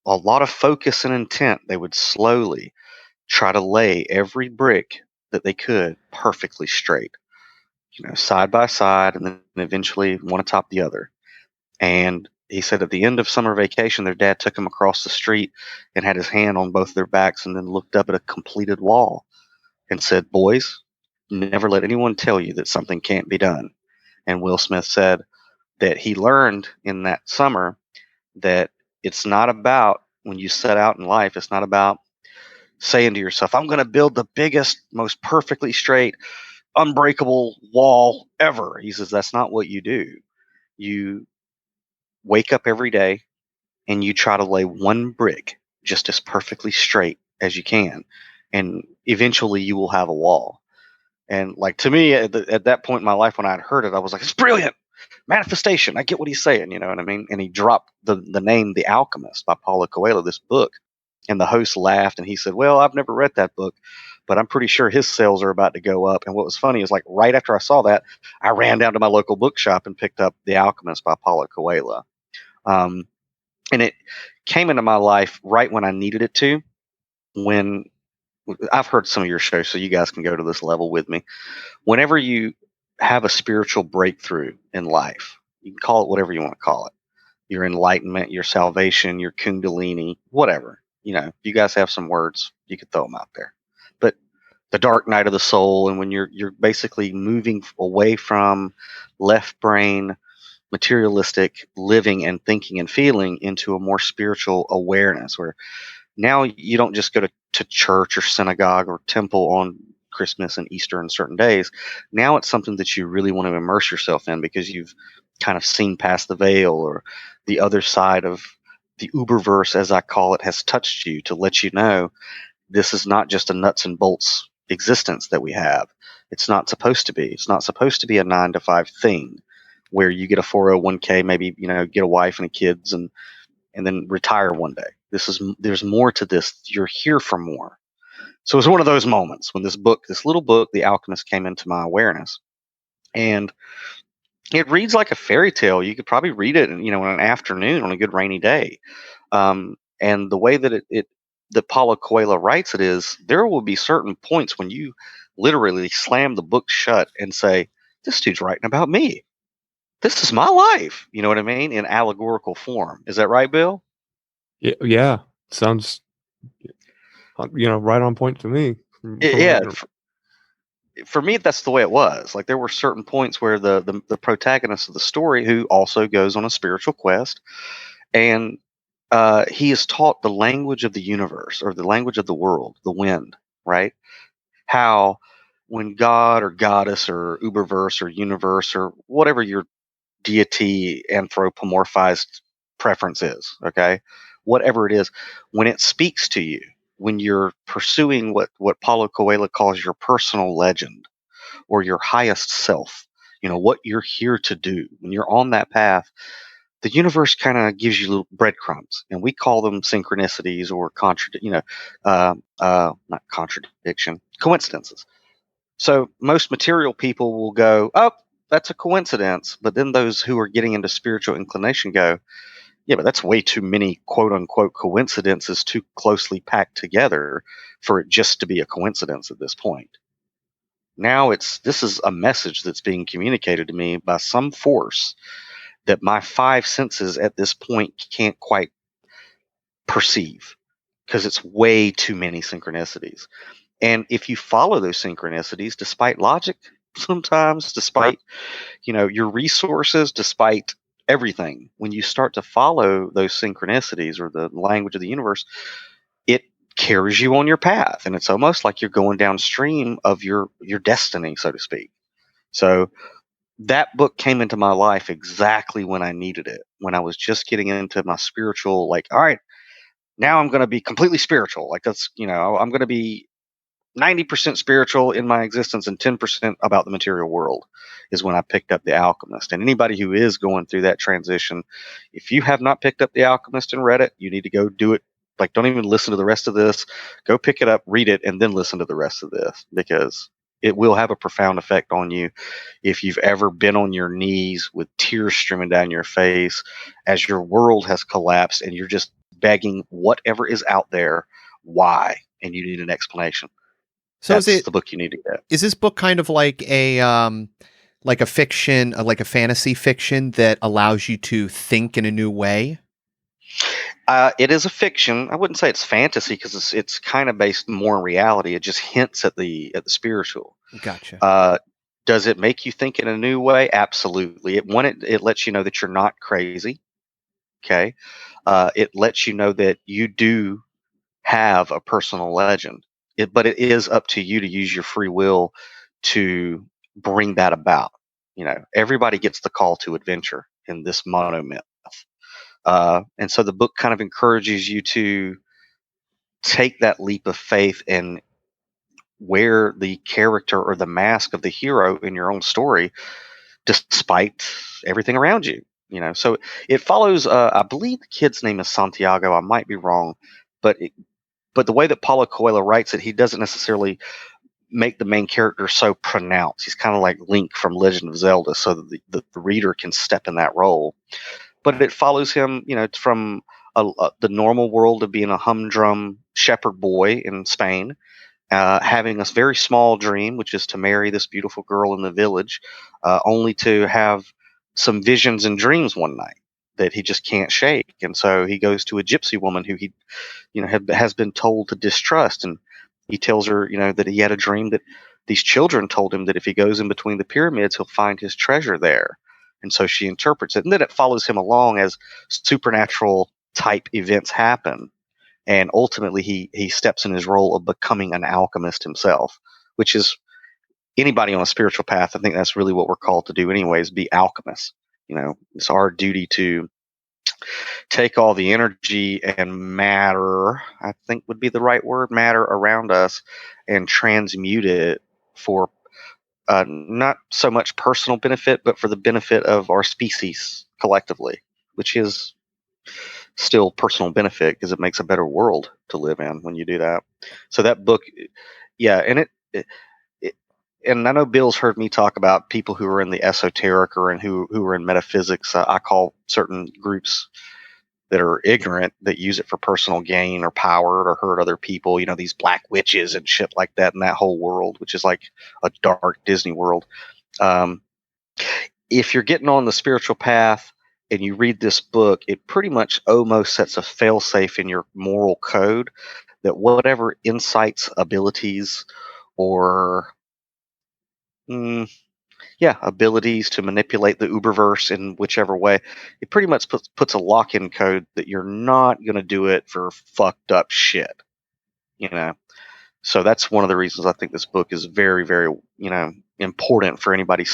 a lot of focus and intent, they would slowly try to lay every brick that they could perfectly straight, side by side, and then eventually one atop the other. And he said at the end of summer vacation, their dad took them across the street and had his hand on both their backs and then looked up at a completed wall and said, boys, never let anyone tell you that something can't be done. And Will Smith said that he learned in that summer that it's not about, when you set out in life, it's not about saying to yourself, I'm going to build the biggest, most perfectly straight, unbreakable wall ever. He says that's not what you do. You wake up every day and you try to lay one brick just as perfectly straight as you can, and eventually you will have a wall. And like, to me, at that point in my life when I had heard it, I was like, it's brilliant. Manifestation. I get what he's saying, you know what I mean? And he dropped the name The Alchemist by Paulo Coelho, this book. And the host laughed and he said, well, I've never read that book, but I'm pretty sure his sales are about to go up. And what was funny is, like, right after I saw that, I ran down to my local bookshop and picked up The Alchemist by Paulo Coelho. And it came into my life right when I needed it to. When I've heard some of your shows, so you guys can go to this level with me. Whenever you have a spiritual breakthrough in life, you can call it whatever you want to call it. Your enlightenment, your salvation, your kundalini, whatever. You guys have some words, you could throw them out there. But the dark night of the soul, and when you're basically moving away from left brain materialistic living and thinking and feeling into a more spiritual awareness, where now you don't just go to church or synagogue or temple on Christmas and Easter and certain days. Now it's something that you really want to immerse yourself in, because you've kind of seen past the veil, or the other side of the Uberverse, as I call it, has touched you to let you know this is not just a nuts and bolts existence that we have. It's not supposed to be. It's not supposed to be a 9-to-5 thing where you get a 401k, maybe, get a wife and kids and then retire one day. There's more to this. You're here for more. So it was one of those moments when this little book, The Alchemist, came into my awareness. And it reads like a fairy tale. You could probably read it, in an afternoon on a good rainy day. And the way that that Paulo Coelho writes it is, there will be certain points when you literally slam the book shut and say, "This dude's writing about me. This is my life." You know what I mean? In allegorical form. Is that right, Bill? Yeah. Sounds, right on point to me. Yeah. For me, that's the way it was. Like, there were certain points where the protagonist of the story, who also goes on a spiritual quest, and he is taught the language of the universe, or the language of the world, the wind, right? How when God or goddess or uberverse or universe or whatever your deity anthropomorphized preference is, okay, whatever it is, when it speaks to you, when you're pursuing what Paulo Coelho calls your personal legend or your highest self, what you're here to do, when you're on that path, the universe kind of gives you little breadcrumbs, and we call them synchronicities or not contradiction, coincidences. So most material people will go, "Oh, that's a coincidence," but then those who are getting into spiritual inclination go, "Yeah, but that's way too many quote unquote coincidences too closely packed together for it just to be a coincidence at this point." Now this is a message that's being communicated to me by some force that my five senses at this point can't quite perceive, because it's way too many synchronicities. And if you follow those synchronicities, despite logic, sometimes, despite your resources, despite everything, when you start to follow those synchronicities or the language of the universe, it carries you on your path, and it's almost like you're going downstream of your destiny, so to speak. So that book came into my life exactly when I needed it, when I was just getting into my spiritual, like, all right, now I'm going to be completely spiritual. Like, that's, I'm going to be 90% spiritual in my existence and 10% about the material world, is when I picked up The Alchemist. And anybody who is going through that transition, if you have not picked up The Alchemist and read it, you need to go do it. Like, don't even listen to the rest of this. Go pick it up, read it, and then listen to the rest of this, because it will have a profound effect on you. If you've ever been on your knees with tears streaming down your face as your world has collapsed and you're just begging whatever is out there, why? And you need an explanation. So That's the book you need to get. is this book kind of like a fiction, like a fantasy fiction that allows you to think in a new way? It is a fiction. I wouldn't say it's fantasy, because it's kind of based more in reality. It just hints at the spiritual. Gotcha. Does it make you think in a new way? Absolutely. It lets you know that you're not crazy. Okay. It lets you know that you do have a personal legend. But it is up to you to use your free will to bring that about. Everybody gets the call to adventure in this monomyth. And so the book kind of encourages you to take that leap of faith and wear the character or the mask of the hero in your own story, despite everything around you. So it follows. I believe the kid's name is Santiago. I might be wrong, but the way that Paulo Coelho writes it, he doesn't necessarily make the main character so pronounced. He's kind of like Link from Legend of Zelda, so that the reader can step in that role. But it follows him, from the normal world of being a humdrum shepherd boy in Spain, having a very small dream, which is to marry this beautiful girl in the village, only to have some visions and dreams one night that he just can't shake. And so he goes to a gypsy woman who he, has been told to distrust. And he tells her, that he had a dream that these children told him that if he goes in between the pyramids, he'll find his treasure there. And so she interprets it. And then it follows him along as supernatural type events happen. And ultimately, he steps in his role of becoming an alchemist himself, which is anybody on a spiritual path. I think that's really what we're called to do, anyways, be alchemists. It's our duty to take all the energy and matter, I think would be the right word, matter around us, and transmute it for not so much personal benefit, but for the benefit of our species collectively, which is still personal benefit because it makes a better world to live in when you do that. So that book, yeah, and it and I know Bill's heard me talk about people who are in the esoteric or who are in metaphysics. I call certain groups that are ignorant that use it for personal gain or power or hurt other people. You know, these black witches and shit like that in that whole world, which is like a dark Disney world. Um, if you're getting on the spiritual path and you read this book, it pretty much almost sets a failsafe in your moral code that whatever insights, abilities, or abilities to manipulate the Uberverse in whichever way, it pretty much puts a lock-in code that you're not going to do it for fucked up shit. You know, so that's one of the reasons I think this book is very, very, important for anybody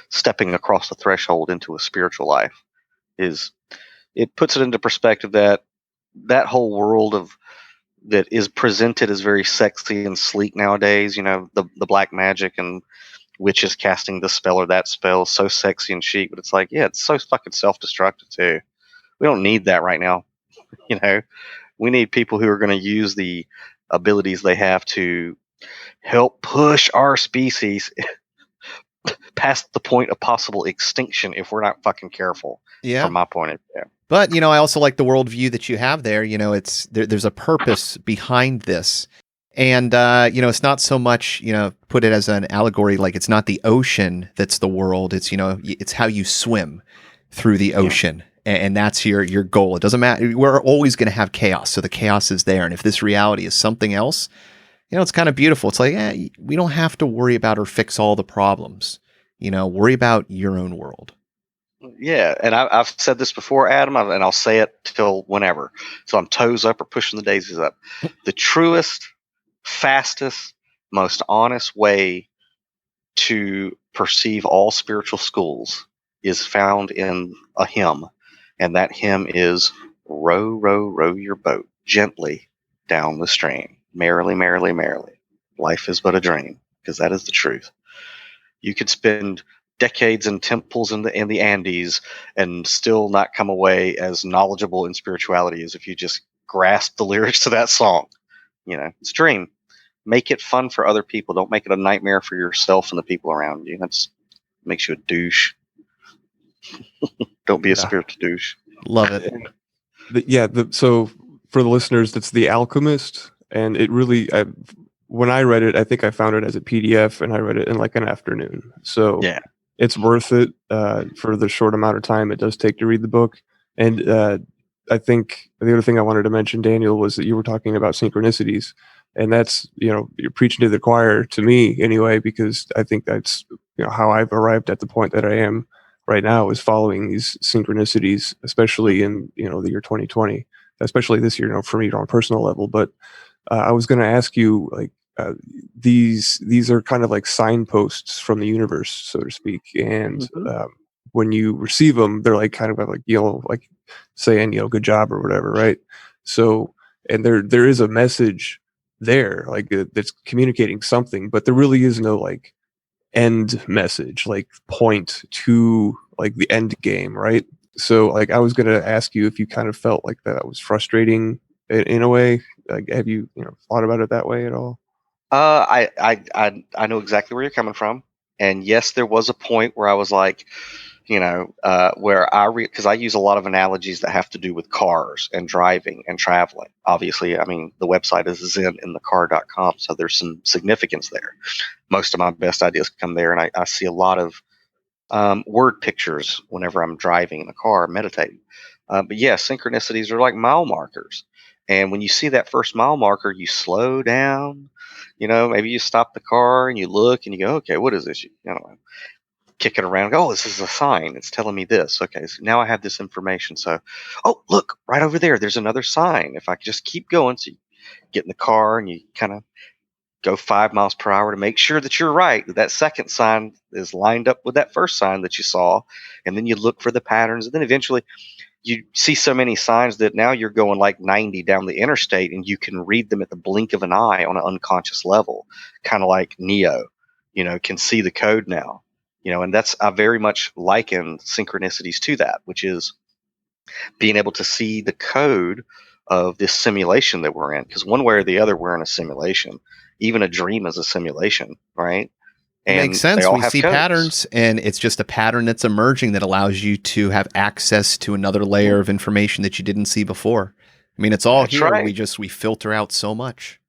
stepping across the threshold into a spiritual life. Is it puts it into perspective that that whole world of that is presented as very sexy and sleek nowadays. You know, the black magic and witches casting this spell or that spell, so sexy and chic, but it's like, yeah, it's so fucking self-destructive too. We don't need that right now. You know, we need people who are going to use the abilities they have to help push our species past the point of possible extinction if we're not fucking careful. Yeah. From my point of view. But, I also like the worldview that you have there. It's there's a purpose behind this. And, it's not so much, put it as an allegory, like it's not the ocean that's the world. It's, it's how you swim through the ocean. And that's your goal. It doesn't matter. We're always going to have chaos. So the chaos is there. And if this reality is something else, it's kind of beautiful. It's like, we don't have to worry about or fix all the problems. Worry about your own world. Yeah, and I've said this before, Adam, and I'll say it till whenever. So I'm toes up or pushing the daisies up. The truest, fastest, most honest way to perceive all spiritual schools is found in a hymn, and that hymn is "Row, row, row your boat gently down the stream, merrily, merrily, merrily. Life is but a dream," because that is the truth. You could spend decades in temples in the Andes and still not come away as knowledgeable in spirituality as if you just grasp the lyrics to that song. It's a dream. Make it fun for other people. Don't make it a nightmare for yourself and the people around you. That makes you a douche. Don't be a spiritual douche. Love it. So for the listeners, that's The Alchemist, and it really, when I read it, I think I found it as a PDF, and I read it in like an afternoon. So yeah, it's worth it for the short amount of time it does take to read the book. And I think the other thing I wanted to mention, Daniel, was that you were talking about synchronicities, and that's, you're preaching to the choir to me anyway, because I think that's, how I've arrived at the point that I am right now, is following these synchronicities, especially in, the year 2020, especially this year, for me on a personal level. But I was going to ask you, like, these are kind of like signposts from the universe, so to speak. And when you receive them, they're like kind of like, like saying, good job or whatever. Right. So, and there is a message there, like that's communicating something, but there really is no like end message, like point to like the end game. Right. So like, I was going to ask you if you kind of felt like that was frustrating in a way. Like, have you, thought about it that way at all? I know exactly where you're coming from, and yes, there was a point where I was like, where because I use a lot of analogies that have to do with cars and driving and traveling. Obviously, I mean, the website is zeninthecar.com, so there's some significance there. Most of my best ideas come there, and I see a lot of word pictures whenever I'm driving in a car, meditating. But yeah, synchronicities are like mile markers. And when you see that first mile marker, you slow down. Maybe you stop the car and you look and you go, okay, what is this? Kick it around. Go, oh, this is a sign. It's telling me this. Okay, so now I have this information. So, oh, look, right over there, there's another sign. If I just keep going, so you get in the car and you kind of go 5 miles per hour to make sure that you're right, that second sign is lined up with that first sign that you saw. And then you look for the patterns. And then eventually you see so many signs that now you're going like 90 down the interstate and you can read them at the blink of an eye on an unconscious level, kind of like Neo, can see the code now, and I very much liken synchronicities to that, which is being able to see the code of this simulation that we're in. Because one way or the other, we're in a simulation. Even a dream is a simulation, right? It makes And they sense. all We have see codes. patterns, and it's just a pattern that's emerging that allows you to have access to another layer of information that you didn't see before. I mean, it's all That's here. right. We filter out so much.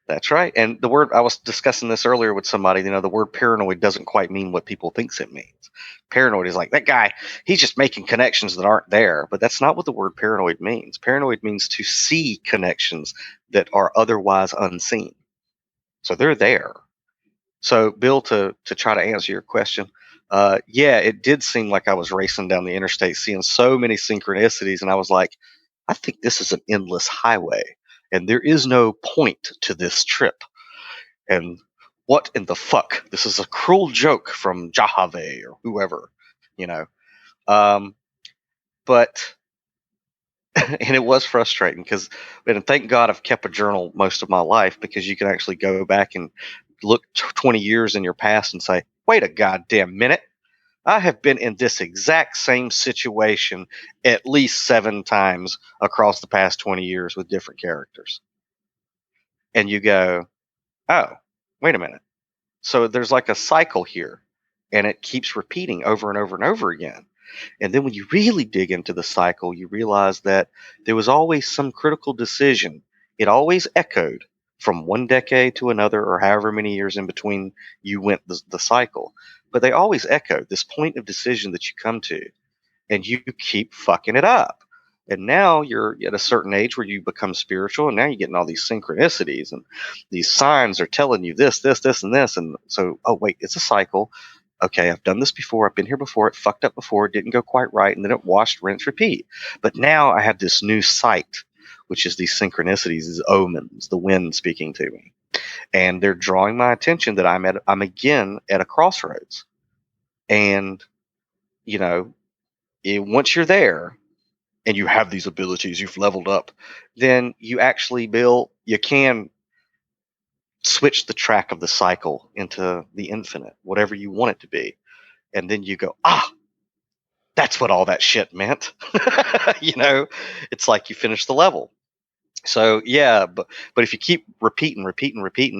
That's right. And the word, I was discussing this earlier with somebody, the word paranoid doesn't quite mean what people thinks it means. Paranoid is like, that guy, he's just making connections that aren't there. But that's not what the word paranoid means. Paranoid means to see connections that are otherwise unseen. So they're there. So, Bill, to try to answer your question, yeah, it did seem like I was racing down the interstate, seeing so many synchronicities, and I was like, I think this is an endless highway, and there is no point to this trip. And what in the fuck? This is a cruel joke from Jahave or whoever, you know. But and it was frustrating because, and thank God I've kept a journal most of my life, because you can actually go back and look 20 years in your past and say, wait a goddamn minute. I have been in this exact same situation at least 7 times across the past 20 years with different characters. And you go, oh, wait a minute. So there's like a cycle here, and it keeps repeating over and over and over again. And then when you really dig into the cycle, you realize that there was always some critical decision. It always echoed from one decade to another, or however many years in between you went the cycle. But they always echoed this point of decision that you come to, and you keep fucking it up. And now you're at a certain age where you become spiritual, and now you're getting all these synchronicities, and these signs are telling you this, this, this, and this. And so, oh, wait, it's a cycle. Okay, I've done this before. I've been here before. It fucked up before. It didn't go quite right. And then it washed, rinse, repeat. But now I have this new sight, which is these synchronicities, these omens, the wind speaking to me. And they're drawing my attention that I'm again at a crossroads. And, you know, once you're there and you have these abilities, you've leveled up, then you actually, Bill, you can switch the track of the cycle into the infinite, whatever you want it to be. And then you go, that's what all that shit meant. It's like you finish the level. So yeah, but if you keep repeating,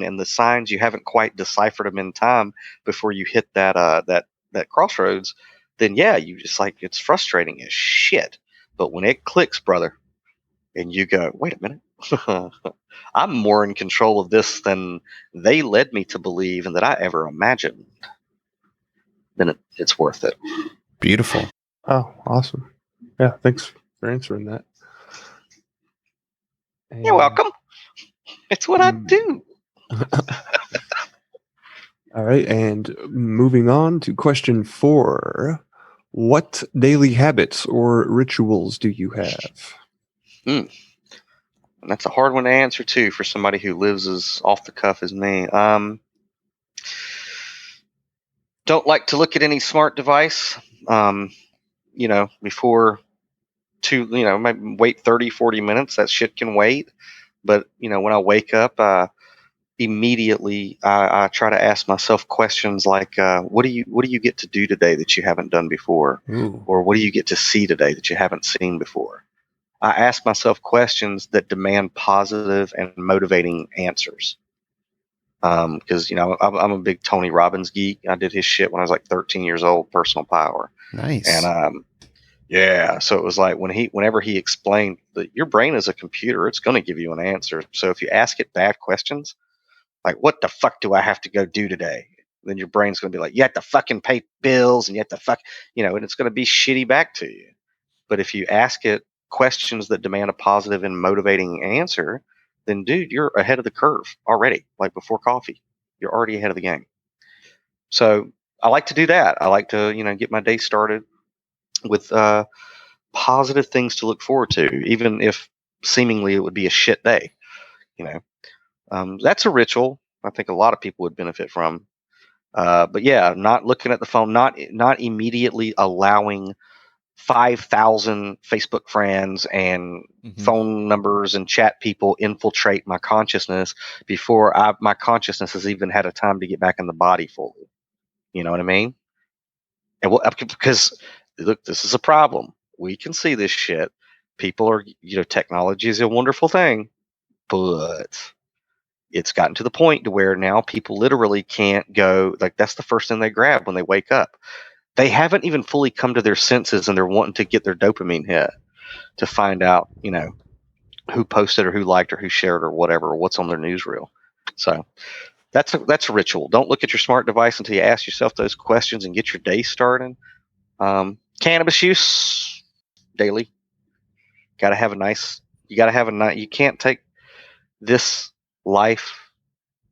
and the signs you haven't quite deciphered them in time before you hit that crossroads, then yeah, you just like, it's frustrating as shit. But when it clicks, brother, and you go, wait a minute, I'm more in control of this than they led me to believe and that I ever imagined, then it's worth it. Beautiful. Oh, awesome. Yeah, thanks for answering that. You're welcome. It's what I do. All right, and moving on to question 4. What daily habits or rituals do you have? And that's a hard one to answer too for somebody who lives as off the cuff as me. Don't like to look at any smart device. Before maybe wait 30, 40 minutes. That shit can wait. But when I wake up, immediately I try to ask myself questions like, what do you get to do today that you haven't done before? Ooh. Or what do you get to see today that you haven't seen before? I ask myself questions that demand positive and motivating answers. Because I'm a big Tony Robbins geek. I did his shit when I was like 13 years old, Personal Power. Nice. And yeah, so it was like whenever he explained that your brain is a computer, it's going to give you an answer. So if you ask it bad questions, like, what the fuck do I have to go do today? Then your brain's going to be like, you have to fucking pay bills, and you have to and it's going to be shitty back to you. But if you ask it questions that demand a positive and motivating answer, then dude, you're ahead of the curve already. Like before coffee, you're already ahead of the game. So I like to do that. I like to, get my day started with positive things to look forward to, even if seemingly it would be a shit day. That's a ritual I think a lot of people would benefit from. But yeah, not looking at the phone, not immediately allowing 5,000 Facebook friends and phone numbers and chat people infiltrate my consciousness before my consciousness has even had a time to get back in the body fully. You know what I mean? And because look, this is a problem. we can see this shit. People are, technology is a wonderful thing, but it's gotten to the point to where now people literally can't go, like, that's the first thing they grab when they wake up. They haven't even fully come to their senses, and they're wanting to get their dopamine hit to find out, who posted or who liked or who shared or whatever, or what's on their newsreel. So that's a ritual. Don't look at your smart device until you ask yourself those questions and get your day started. Cannabis use daily. Got to have a nice. You got to have a nice. You can't take this life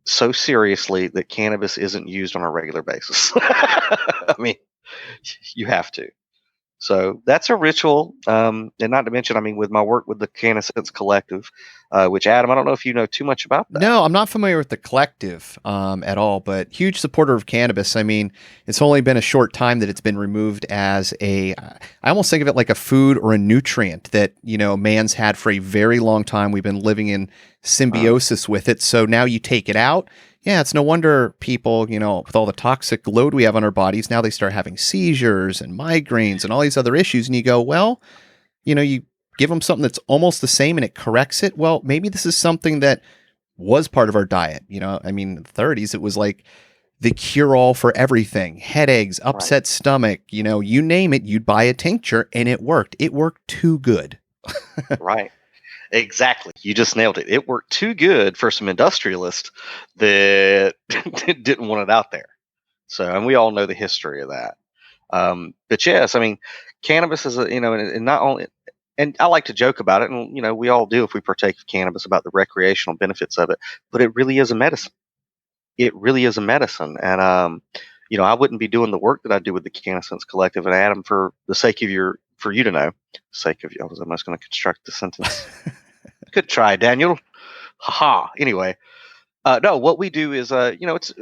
so seriously that cannabis isn't used on a regular basis. I mean, you have to. So that's a ritual, and not to mention, with my work with the Cannasense Collective, which, Adam, I don't know if you know too much about that. No, I'm not familiar with the collective at all, but huge supporter of cannabis. I mean, it's only been a short time that it's been removed as I almost think of it like a food or a nutrient that, man's had for a very long time. We've been living in symbiosis with it. So now you take it out. Yeah, it's no wonder people, with all the toxic load we have on our bodies, now they start having seizures and migraines and all these other issues. And you go, well, you give them something that's almost the same and it corrects it. Well, maybe this is something that was part of our diet. In the 30s, it was like the cure-all for everything. Headaches, upset stomach, you name it, you'd buy a tincture and it worked. It worked too good. Right. Exactly. You just nailed it. It worked too good for some industrialists that didn't want it out there. So, and we all know the history of that. But yes, cannabis is and not only, and I like to joke about it, and we all do if we partake of cannabis, about the recreational benefits of it. But it really is a medicine. It really is a medicine, and I wouldn't be doing the work that I do with the Cannasense Collective. And Adam, for the sake of for you to know, sake of you, I was almost going to construct the sentence. Good try, Daniel. Ha. Anyway, no, what we do is, it's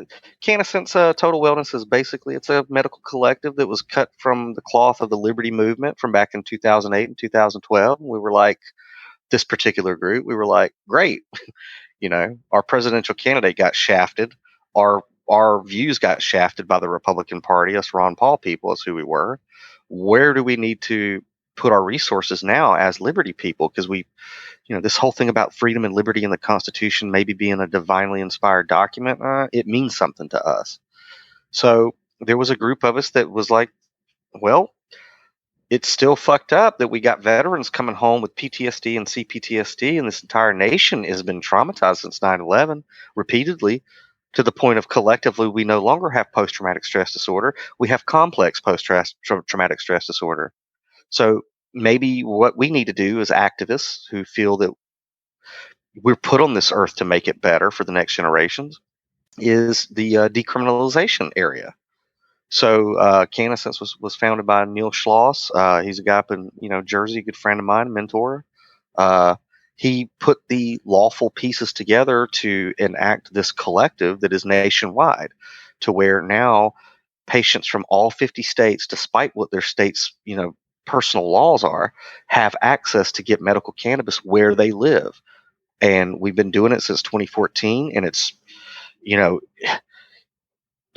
Cannasense Total Wellness is basically, it's a medical collective that was cut from the cloth of the Liberty Movement from back in 2008 and 2012. We were like, this particular group, we were like, great. Our presidential candidate got shafted. Our views got shafted by the Republican Party. Us Ron Paul people is who we were. Where do we need to put our resources now as Liberty people? Because this whole thing about freedom and liberty in the Constitution maybe being a divinely inspired document, it means something to us. So there was a group of us that was like, well, it's still fucked up that we got veterans coming home with PTSD and CPTSD, and this entire nation has been traumatized since 9/11 repeatedly, to the point of collectively we no longer have post-traumatic stress disorder. We have complex post-traumatic stress disorder. So maybe what we need to do as activists who feel that we're put on this earth to make it better for the next generations is the decriminalization area. So Cannasense was founded by Neil Schloss. He's a guy up in Jersey, a good friend of mine, mentor. He put the lawful pieces together to enact this collective that is nationwide, to where now patients from all 50 states, despite what their states, personal laws are, have access to get medical cannabis where they live. And we've been doing it since 2014. And it's,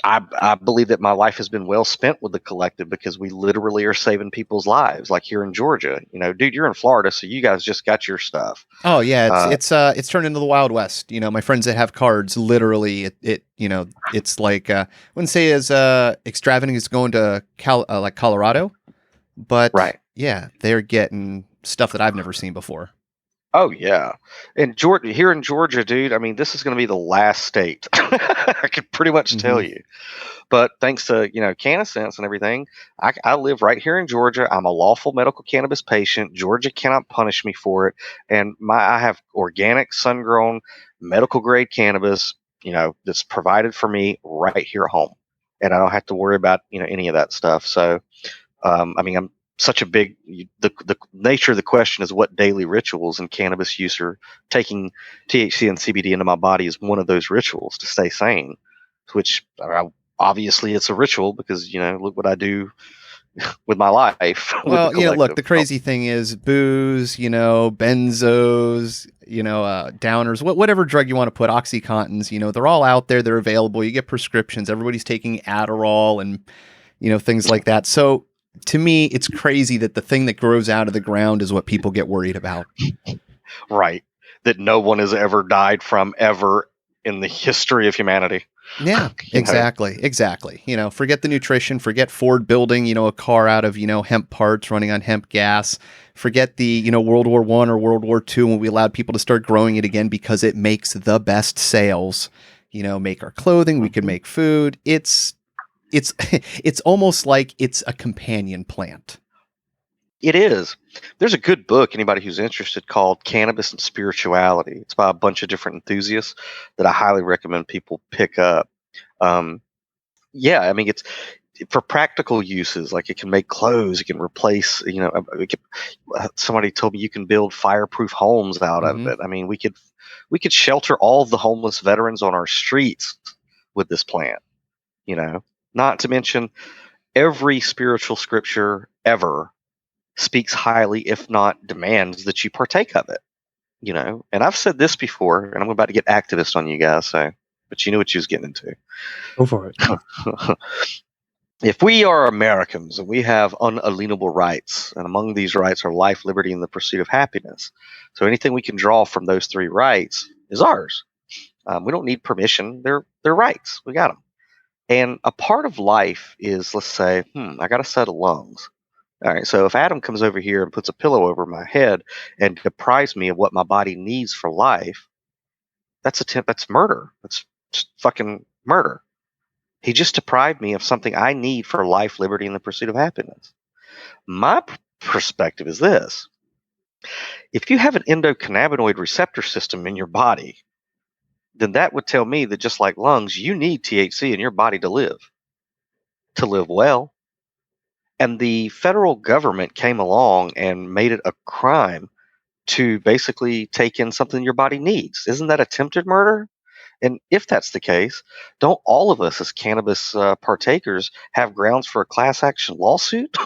I believe that my life has been well spent with the collective, because we literally are saving people's lives. Like here in Georgia, dude, you're in Florida, so you guys just got your stuff. Oh yeah, it's turned into the Wild West. My friends that have cards, literally, it's like I wouldn't say as extravagant as going to like Colorado, but right, yeah, they're getting stuff that I've never seen before. Oh yeah, and here in Georgia, dude. This is going to be the last state. I could pretty much tell you. But thanks to Cannasense and everything, I live right here in Georgia. I'm a lawful medical cannabis patient. Georgia cannot punish me for it, and I have organic, sun-grown, medical grade cannabis. That's provided for me right here at home, and I don't have to worry about any of that stuff. So, I'm such a big, the nature of the question is what daily rituals, and cannabis use or taking THC and CBD into my body is one of those rituals to stay sane, which obviously it's a ritual because, look what I do with my life. Well, look, the crazy thing is booze, benzos, downers, whatever drug you want to put, OxyContins, they're all out there. They're available. You get prescriptions. Everybody's taking Adderall and, things like that. So To me, it's crazy that the thing that grows out of the ground is what people get worried about. Right. That no one has ever died from ever in the history of humanity. Yeah, You know? exactly. Forget the nutrition, forget Ford building, a car out of, hemp parts running on hemp gas. Forget the, World War I or World War II when we allowed people to start growing it again because it makes the best sales. Make our clothing, we can make food. It's it's almost like it's a companion plant. It is. There's a good book, anybody who's interested, called Cannabis and Spirituality. It's by a bunch of different enthusiasts that I highly recommend people pick up. Yeah, I mean, it's for practical uses. Like it can make clothes, it can replace, somebody told me you can build fireproof homes out of it. I mean, we could shelter all the homeless veterans on our streets with this plant, not to mention every spiritual scripture ever speaks highly, if not demands, that you partake of it. And I've said this before, and I'm about to get activist on you guys, but you knew what you was getting into. Go for it. If we are Americans and we have unalienable rights, and among these rights are life, liberty, and the pursuit of happiness, so anything we can draw from those three rights is ours. We don't need permission; they're rights. We got them. And a part of life is, let's say, I got a set of lungs. All right, so if Adam comes over here and puts a pillow over my head and deprives me of what my body needs for life, that's murder. That's just fucking murder. He just deprived me of something I need for life, liberty, and the pursuit of happiness. My perspective is this. If you have an endocannabinoid receptor system in your body, then that would tell me that just like lungs, you need THC in your body to live well. And the federal government came along and made it a crime to basically take in something your body needs. Isn't that attempted murder? And if that's the case, don't all of us as cannabis partakers have grounds for a class action lawsuit,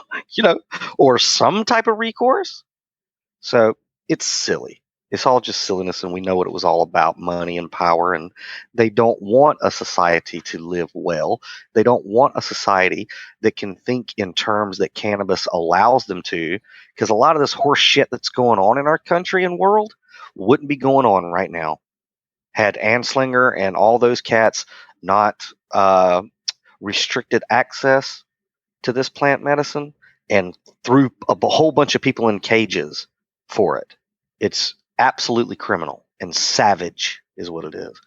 or some type of recourse? So it's silly. It's all just silliness, and we know what it was all about, money and power. And they don't want a society to live well. They don't want a society that can think in terms that cannabis allows them to, because a lot of this horse shit that's going on in our country and world wouldn't be going on right now had Anslinger and all those cats not restricted access to this plant medicine and threw a whole bunch of people in cages for it. It's absolutely criminal and savage is what it is.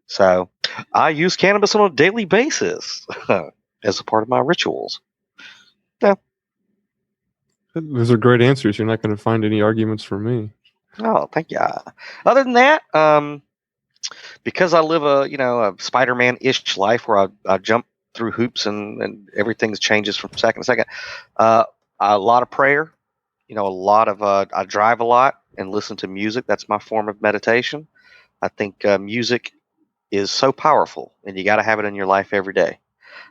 So I use cannabis on a daily basis as a part of my rituals. Yeah. Those are great answers. You're not going to find any arguments from me. Oh, thank you. Other than that, because I live a Spider-Man-ish life where I jump through hoops and everything changes from second to second. A lot of prayer, a lot of I drive a lot and listen to music. That's my form of meditation. I think music is so powerful, and you got to have it in your life every day.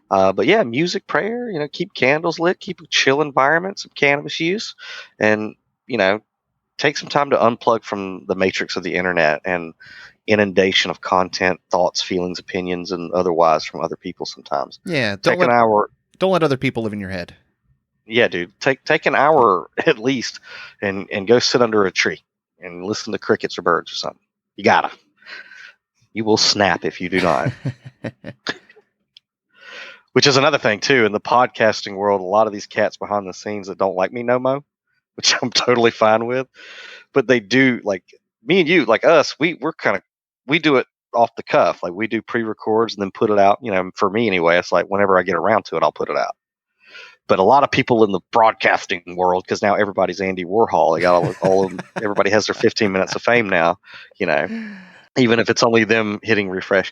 But yeah, music, prayer, keep candles lit, keep a chill environment, some cannabis use, and take some time to unplug from the matrix of the internet and inundation of content, thoughts, feelings, opinions, and otherwise from other people sometimes. Yeah, take an hour. Don't let other people live in your head. Yeah, dude. Take an hour at least and go sit under a tree and listen to crickets or birds or something. You gotta. You will snap if you do not. Which is another thing too, in the podcasting world, a lot of these cats behind the scenes that don't like me no mo, which I'm totally fine with. But they do, like me and you, like us, we do it off the cuff. Like we do pre-records and then put it out. For me anyway, it's like whenever I get around to it, I'll put it out. But a lot of people in the broadcasting world, because now everybody's Andy Warhol, they got all of them, everybody has their 15 minutes of fame now, even if it's only them hitting refresh.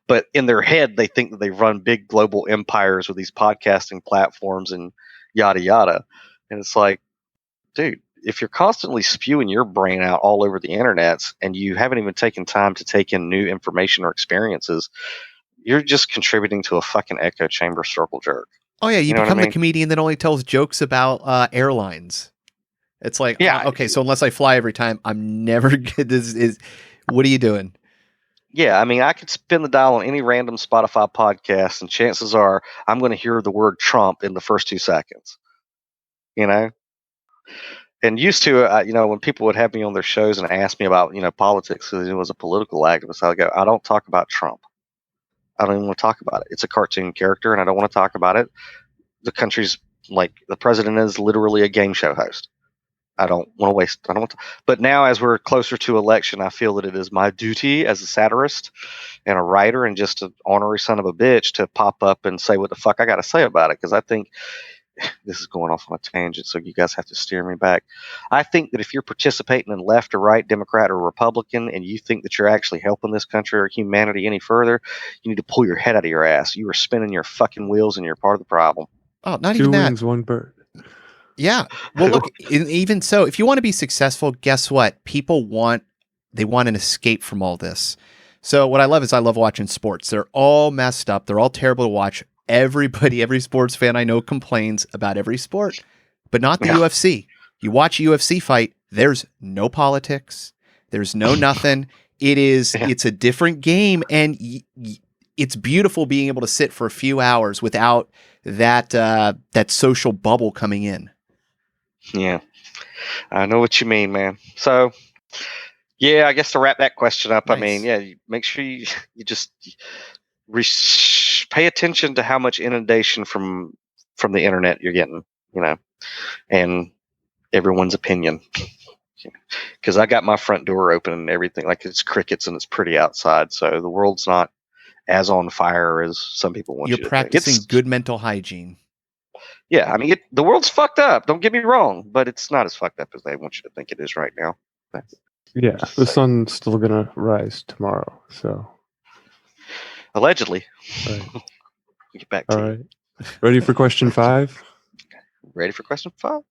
But in their head, they think that they run big global empires with these podcasting platforms and yada yada. And it's like, dude, if you're constantly spewing your brain out all over the internets and you haven't even taken time to take in new information or experiences, you're just contributing to a fucking echo chamber circle jerk. Oh yeah, you become the comedian that only tells jokes about airlines. It's like, yeah, okay, so unless I fly every time, I'm never good. What are you doing? Yeah, I mean, I could spin the dial on any random Spotify podcast, and chances are I'm going to hear the word Trump in the first 2 seconds. you know. And used to, when people would have me on their shows and ask me about, politics, because it was a political activist, I would go, I don't talk about Trump. I don't even want to talk about it. It's a cartoon character, and I don't want to talk about it. The country's like the president is literally a game show host. I don't want to waste. I don't want to. But now, as we're closer to election, I feel that it is my duty as a satirist and a writer and just an ornery son of a bitch to pop up and say what the fuck I got to say about it. Because I think this is going off on a tangent, so you guys have to steer me back. I think that if you're participating in left or right, Democrat or Republican, and you think that you're actually helping this country or humanity any further, you need to pull your head out of your ass. You are spinning your fucking wheels, and you're part of the problem. Oh, not Two even that. wings, one bird. Yeah. Well, look, even so, if you want to be successful, guess what? People want an escape from all this. So what I love watching sports. They're all messed up. They're all terrible to watch. Every sports fan I know complains about every sport, but not the UFC. You watch a UFC fight, there's no politics. There's no nothing. It's a different game, and it's beautiful being able to sit for a few hours without that social bubble coming in. Yeah, I know what you mean, man. So, yeah, I guess to wrap that question up, Nice. make sure you just pay attention to how much inundation from the internet you're getting, and everyone's opinion. Because I got my front door open and everything, like it's crickets and it's pretty outside, so the world's not as on fire as some people want you to think. You're practicing good mental hygiene. Yeah, I mean, the world's fucked up. Don't get me wrong, but it's not as fucked up as they want you to think it is right now. Yeah, the sun's still gonna rise tomorrow. So allegedly. Right. Get back All to right. Ready for question 5? Ready for question 5?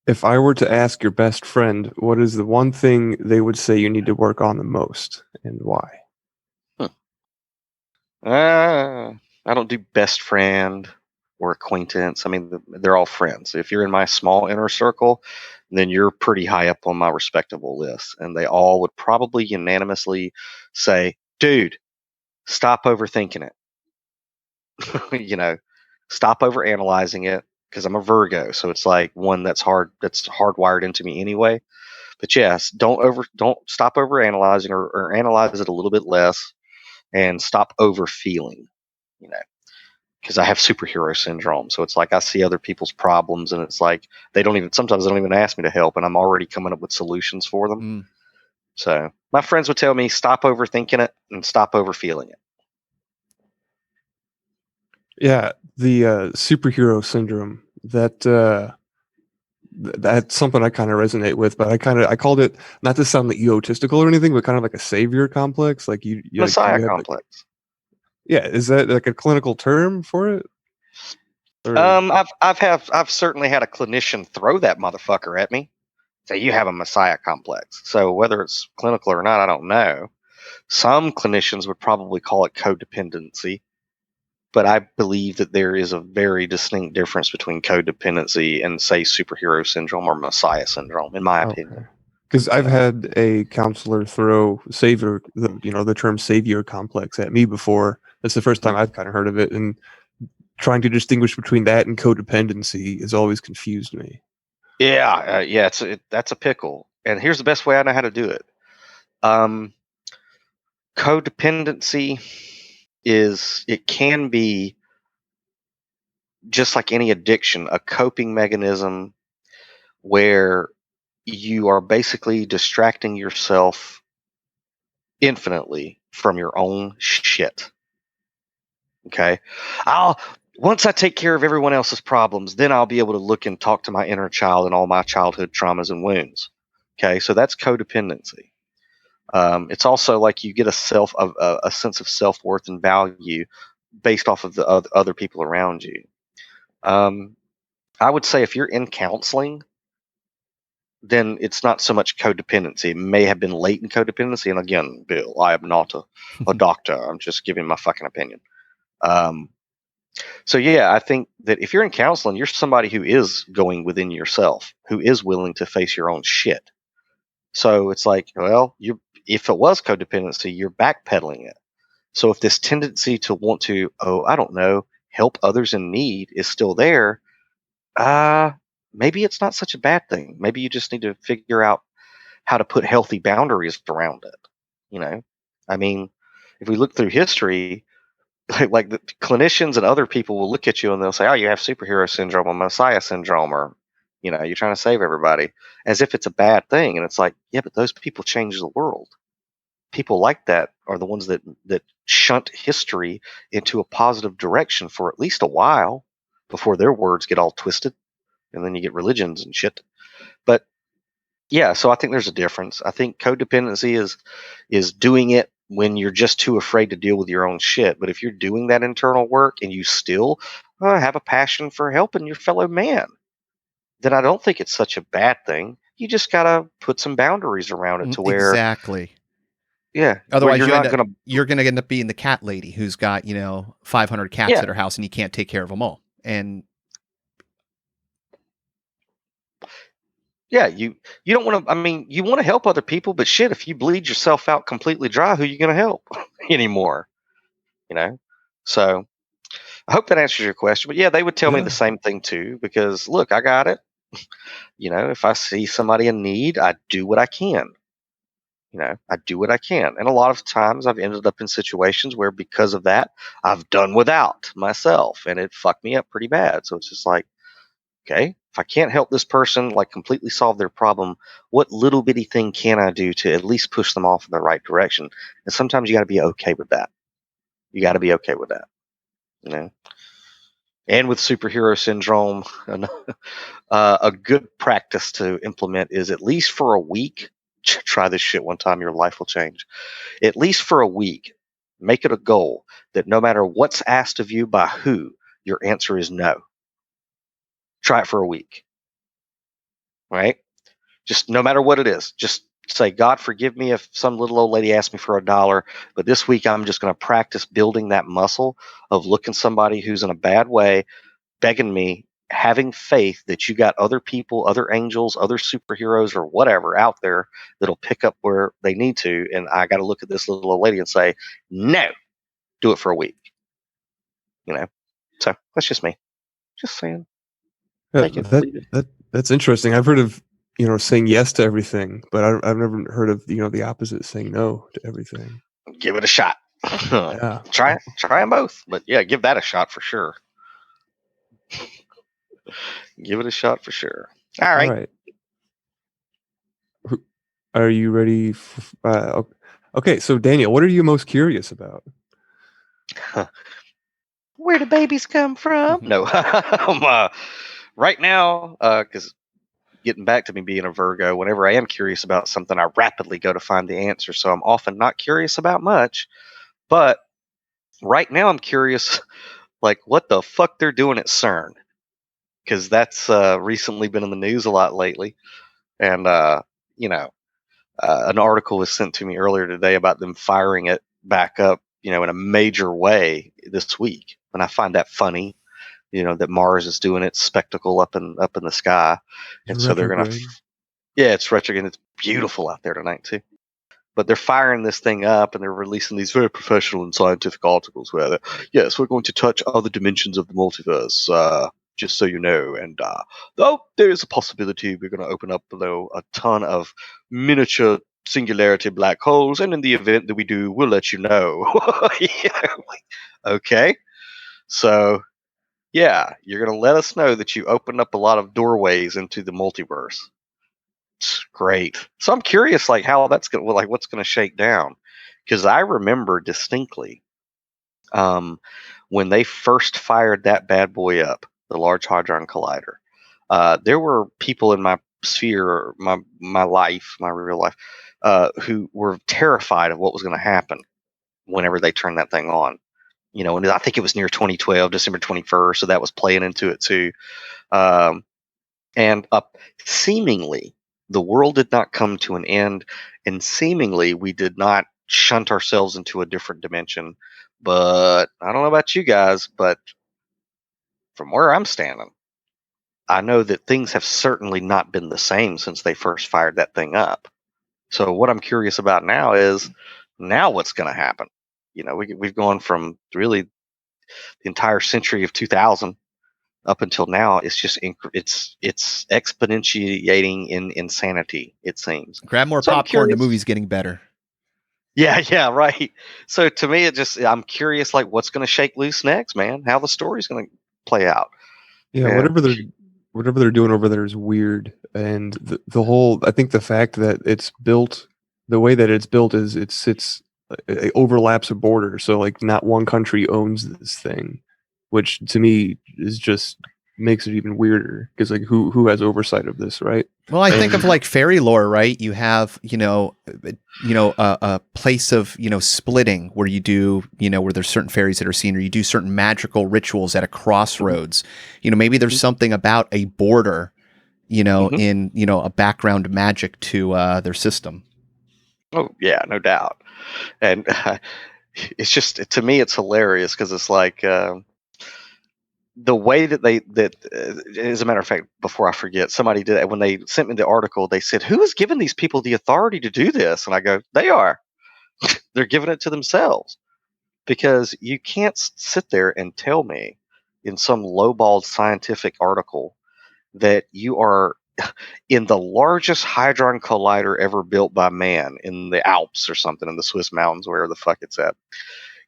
If I were to ask your best friend, what is the one thing they would say you need to work on the most, and why? I don't do best friend or acquaintance. I mean, they're all friends. If you're in my small inner circle, then you're pretty high up on my respectable list. And they all would probably unanimously say, dude, stop overthinking it. Stop overanalyzing it, because I'm a Virgo. So it's like one that's hardwired into me anyway. But yes, don't stop overanalyzing or analyze it a little bit less, and stop over feeling, because I have superhero syndrome. So it's like I see other people's problems, and it's like sometimes they don't even ask me to help, and I'm already coming up with solutions for them. So my friends would tell me, stop overthinking it and stop over feeling it. Yeah, the superhero syndrome, that's something I kind of resonate with, but I called it, not to sound like egotistical or anything, but kind of like a savior complex. Like you Messiah complex. Yeah, is that like a clinical term for it? Or? I've certainly had a clinician throw that motherfucker at me. Say, you have a Messiah complex. So whether it's clinical or not, I don't know. Some clinicians would probably call it codependency, but I believe that there is a very distinct difference between codependency and, say, superhero syndrome or Messiah syndrome, in my opinion. Because I've had a counselor throw the term savior complex at me before. That's the first time I've kind of heard of it, and trying to distinguish between that and codependency has always confused me. Yeah, that's a pickle. And here's the best way I know how to do it. Codependency it can be, just like any addiction, a coping mechanism where you are basically distracting yourself infinitely from your own shit. Okay? Once I take care of everyone else's problems, then I'll be able to look and talk to my inner child and all my childhood traumas and wounds. Okay? So that's codependency. It's also like you get a sense of self-worth and value based off of the other people around you. I would say if you're in counseling, then it's not so much codependency. It may have been latent codependency. And again, Bill, I am not a doctor. I'm just giving my fucking opinion. So yeah, I think that if you're in counseling, you're somebody who is going within yourself, who is willing to face your own shit. So it's like, well, if it was codependency, you're backpedaling it. So if this tendency to want to, I don't know, help others in need is still there, maybe it's not such a bad thing. Maybe you just need to figure out how to put healthy boundaries around it. You know, I mean, if we look through history, like the clinicians and other people will look at you and they'll say, "Oh, you have superhero syndrome or Messiah syndrome, or you're trying to save everybody," as if it's a bad thing. And it's like, yeah, but those people change the world. People like that are the ones that shunt history into a positive direction for at least a while before their words get all twisted, and then you get religions and shit. But yeah, so I think there's a difference. I think codependency is doing it when you're just too afraid to deal with your own shit. But if you're doing that internal work and you still have a passion for helping your fellow man, then I don't think it's such a bad thing. You just gotta put some boundaries around it to where, Exactly. yeah, where Otherwise, you're you're gonna end up being the cat lady who's got 500 cats yeah, at her house and you can't take care of them all. And yeah, you don't want to. I mean, you want to help other people, but shit, if you bleed yourself out completely dry, who are you gonna help anymore? You know. So I hope that answers your question. But yeah, they would tell me Yeah. the same thing too, because look, I got it. If I see somebody in need, I do what I can. I do what I can. And a lot of times I've ended up in situations where because of that, I've done without myself and it fucked me up pretty bad. So it's just like, okay, if I can't help this person like completely solve their problem, what little bitty thing can I do to at least push them off in the right direction? And sometimes you got to be okay with that. You got to be okay with that, you know? And with superhero syndrome, a good practice to implement is at least for a week. Try this shit one time, your life will change. At least for a week, make it a goal that no matter what's asked of you by who, your answer is no. Try it for a week, right? Just no matter what it is, just say, God, forgive me if some little old lady asked me for $1, but this week I'm just going to practice building that muscle of looking somebody who's in a bad way begging me, having faith that you got other people, other angels, other superheroes, or whatever out there that'll pick up where they need to. And I got to look at this little old lady and say, no, do it for a week. So that's just me. Just saying. Take it, leave it. That's interesting. I've heard of saying yes to everything, but I've never heard of the opposite, saying no to everything. Give it a shot. Yeah. Try them both. But yeah, give that a shot for sure. Give it a shot for sure. All right. All right. Are you ready? Okay, so Daniel, what are you most curious about? Where do babies come from? No. Right now, because getting back to me being a Virgo, whenever I am curious about something, I rapidly go to find the answer. So I'm often not curious about much. But right now, I'm curious, like, what the fuck they're doing at CERN? Because that's recently been in the news a lot lately. And, an article was sent to me earlier today about them firing it back up, in a major way this week. And I find that funny, that Mars is doing its spectacle up in the sky. And so they're going to, yeah, it's retrograde. It's beautiful out there tonight too. But they're firing this thing up and they're releasing these very professional and scientific articles where, yes, we're going to touch other dimensions of the multiverse, just so you know. And though there is a possibility we're going to open up a ton of miniature singularity black holes. And in the event that we do, we'll let you know. Okay. So, yeah, you're going to let us know that you opened up a lot of doorways into the multiverse. Great. So I'm curious, like how that's going, what's going to shake down, because I remember distinctly, when they first fired that bad boy up, the Large Hadron Collider. There were people in my sphere, my life, my real life, who were terrified of what was going to happen whenever they turned that thing on. And I think it was near 2012, December 21st, so that was playing into it too. And seemingly, the world did not come to an end, and seemingly, we did not shunt ourselves into a different dimension. But I don't know about you guys, but from where I'm standing, I know that things have certainly not been the same since they first fired that thing up. So what I'm curious about now is, now what's going to happen? We've gone from really the entire century of 2000 up until now, it's just it's exponentiating in insanity. It seems. Grab more So I'm popcorn. The curious. movie's getting better. Yeah, right. So to me, I'm curious, like what's going to shake loose next, man? How the story's going to play out. Yeah, Yeah. whatever they're doing over there is weird, and the whole, I think the fact that it's built the way that it's built is it overlaps a border, so like not one country owns this thing, which to me is just makes it even weirder because like who has oversight of this, right? Well, I think of And like fairy lore, right? You have, a place of, splitting where you do, where there's certain fairies that are seen, or you do certain magical rituals at a crossroads. Maybe there's something about a border, Mhm. in, a background magic to their system. Oh yeah, no doubt. And it's just to me, it's hilarious because it's like. The way that as a matter of fact, before I forget, somebody did it when they sent me the article. They said, "Who has given these people the authority to do this?" And I go, "They are. They're giving it to themselves because you can't sit there and tell me in some lowballed scientific article that you are in the largest hadron collider ever built by man in the Alps or something in the Swiss mountains, wherever the fuck it's at.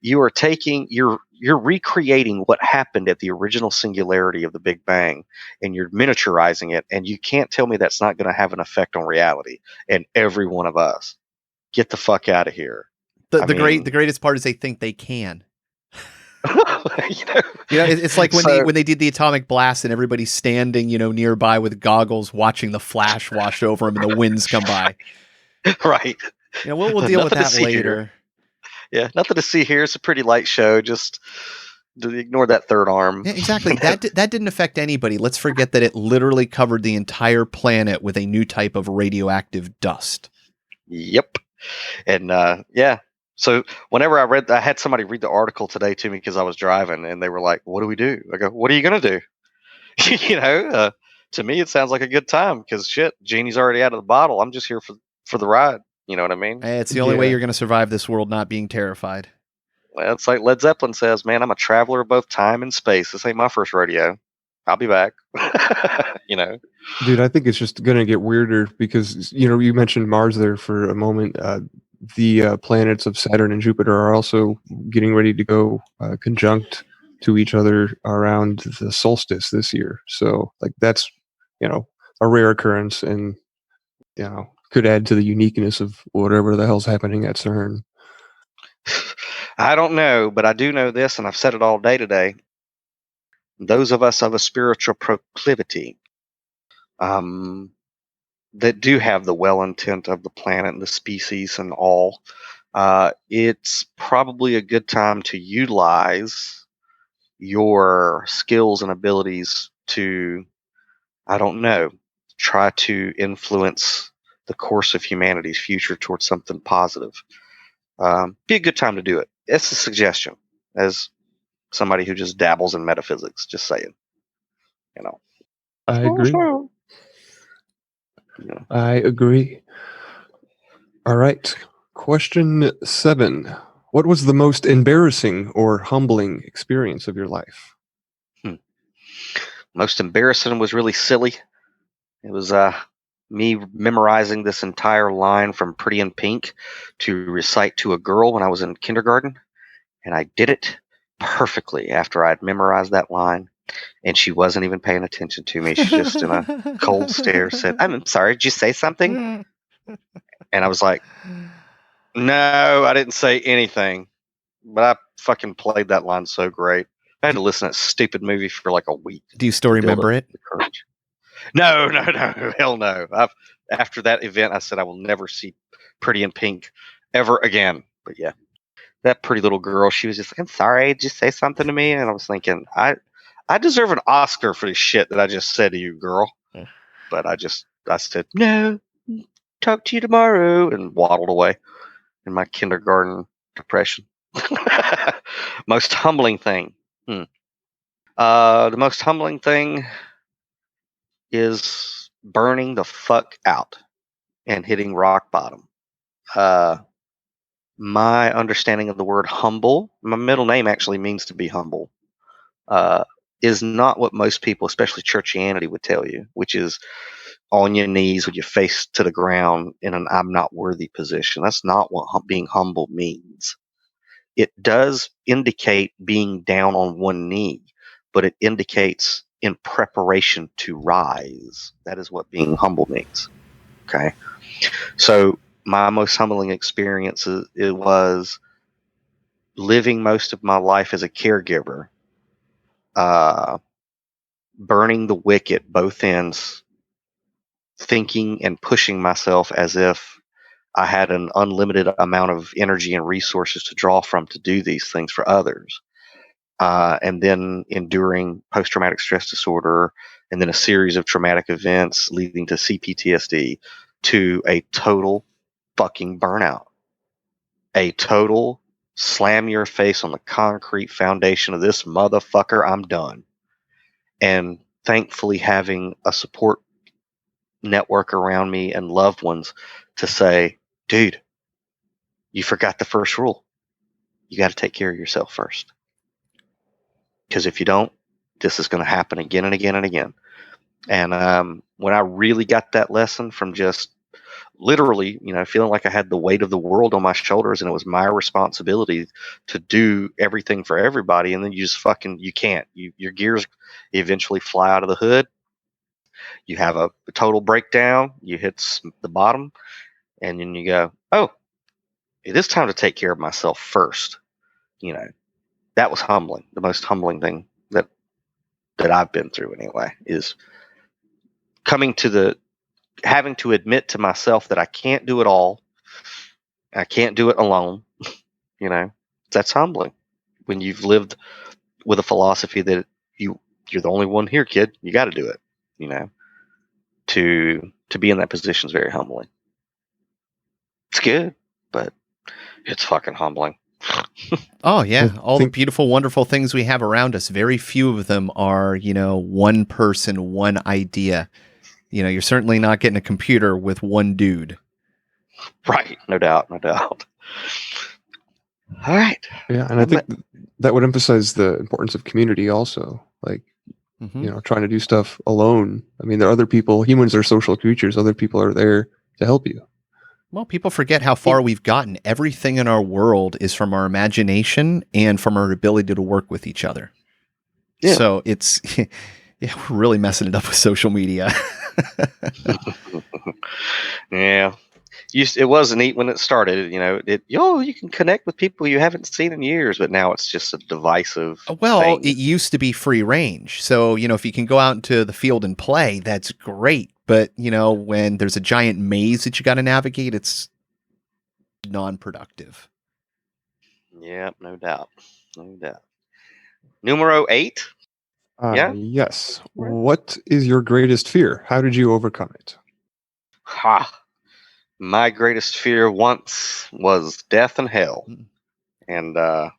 You are taking you're recreating what happened at the original singularity of the Big Bang, and you're miniaturizing it, and you can't tell me that's not going to have an effect on reality and every one of us. Get the fuck out of here. The I the great mean, the greatest part is they think they can. you know, It's like when so they did the atomic blast and everybody's standing, nearby with goggles watching the flash wash over them and the winds come by. right. We'll deal with Nothing to that see here. later. Yeah, nothing to see here. It's a pretty light show. Just ignore that third arm. Yeah, exactly. That didn't affect anybody. Let's forget that it literally covered the entire planet with a new type of radioactive dust. Yep. And yeah. So whenever I had somebody read the article today to me because I was driving, and they were like, "What do we do?" I go, "What are you gonna do?" To me, it sounds like a good time because shit, genie's already out of the bottle. I'm just here for the ride. You know what I mean? It's the only way you're going to survive this world not being terrified. Well, it's like Led Zeppelin says, "Man, I'm a traveler of both time and space. This ain't my first rodeo. I'll be back." you know. dude, I think it's just gonna get weirder because you mentioned Mars there for a moment. The planets of Saturn and Jupiter are also getting ready to go conjunct to each other around the solstice this year. So like that's a rare occurrence, and could add to the uniqueness of whatever the hell's happening at CERN. I don't know, but I do know this, and I've said it all day today. Those of us of a spiritual proclivity, that do have the well intent of the planet and the species and all, it's probably a good time to utilize your skills and abilities to, I don't know, try to influence the course of humanity's future towards something positive. Be a good time to do it. It's a suggestion as somebody who just dabbles in metaphysics, just saying, you know. I agree. Yeah. I agree. All right. Question 7. What was the most embarrassing or humbling experience of your life? Most embarrassing was really silly. It was me memorizing this entire line from Pretty in Pink to recite to a girl when I was in kindergarten, and I did it perfectly after I'd memorized that line, and she wasn't even paying attention to me. She just in a cold stare said, "I'm sorry, did you say something?" And I was like, "No, I didn't say anything." But I fucking played that line so great. I had to listen to that stupid movie for like a week Do you still to build up remember it? the courage. No, hell no. After that event, I said I will never see Pretty in Pink ever again. But yeah, that pretty little girl, she was just like, "I'm sorry, just say something to me." And I was thinking, I deserve an Oscar for the shit that I just said to you, girl. But I said, "No, talk to you tomorrow," and waddled away in my kindergarten depression. Most humbling thing. The most humbling thing is burning the fuck out and hitting rock bottom. Uh, my understanding of the word humble, my middle name actually means to be humble. Uh, is not what most people, especially churchianity, would tell you, which is on your knees with your face to the ground in an I'm not worthy position. That's not what being humble means. It does indicate being down on one knee, but it indicates in preparation to rise. That is what being humble means. Okay. So my most humbling experience it was living most of my life as a caregiver, uh, burning the wick at both ends, thinking and pushing myself as if I had an unlimited amount of energy and resources to draw from to do these things for others. And then enduring post traumatic stress disorder, and then a series of traumatic events leading to CPTSD, to a total fucking burnout, a total slam your face on the concrete foundation of this motherfucker, I'm done. And thankfully having a support network around me and loved ones to say, dude, you forgot the first rule. You got to take care of yourself first. Because if you don't, this is going to happen again and again and again. And when I really got that lesson from just literally, feeling like I had the weight of the world on my shoulders and it was my responsibility to do everything for everybody, and then you just you can't. Your gears eventually fly out of the hood. You have a total breakdown. You hit the bottom, and then you go, oh, it is time to take care of myself first. That was humbling. The most humbling thing that I've been through anyway is having to admit to myself that I can't do it all. I can't do it alone. That's humbling when you've lived with a philosophy that you're the only one here, kid. You got to do it. To be in that position is very humbling. It's good, but it's fucking humbling. Oh, yeah. All the beautiful, wonderful things we have around us. Very few of them are, one person, one idea. You're certainly not getting a computer with one dude. Right. No doubt. No doubt. All right. Yeah. And I think that would emphasize the importance of community also. Like, trying to do stuff alone. I mean, there are other people. Humans are social creatures. Other people are there to help you. Well, people forget how far we've gotten. Everything in our world is from our imagination and from our ability to work with each other. Yeah. So it's, we're really messing it up with social media. Yeah. It was neat when it started. You can connect with people you haven't seen in years, but now it's just a divisive thing. It used to be free range. So, if you can go out into the field and play, that's great. But, when there's a giant maze that you got to navigate, it's non-productive. Yeah, no doubt. No doubt. Numero 8? Yeah? Yes. What is your greatest fear? How did you overcome it? My greatest fear once was death and hell. And the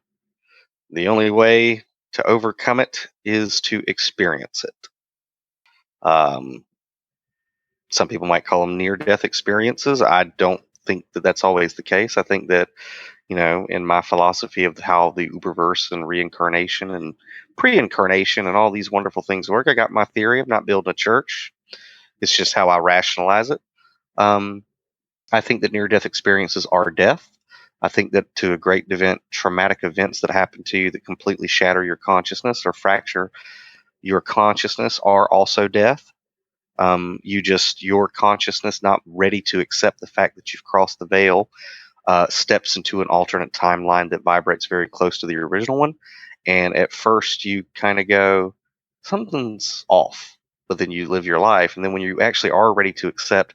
only way to overcome it is to experience it. Some people might call them near-death experiences. I don't think that that's always the case. I think that, in my philosophy of how the Uberverse and reincarnation and pre-incarnation and all these wonderful things work, I got my theory. I'm not building a church. It's just how I rationalize it. I think that near-death experiences are death. I think that to a great event, traumatic events that happen to you that completely shatter your consciousness or fracture your consciousness are also death. Your consciousness not ready to accept the fact that you've crossed the veil, steps into an alternate timeline that vibrates very close to the original one. And at first you kind of go, something's off, but then you live your life. And then when you actually are ready to accept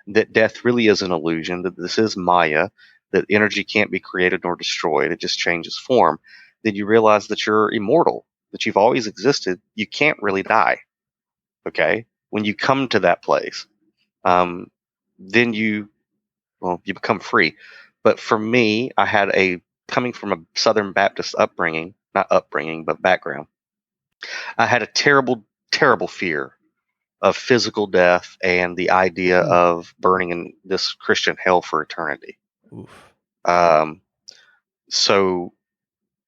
that death really is an illusion, that this is Maya, that energy can't be created nor destroyed, it just changes form, then you realize that you're immortal, that you've always existed. You can't really die. Okay? When you come to that place, then you become free. But for me, I had coming from a Southern Baptist not upbringing, but background, I had a terrible, terrible fear of physical death and the idea of burning in this Christian hell for eternity. So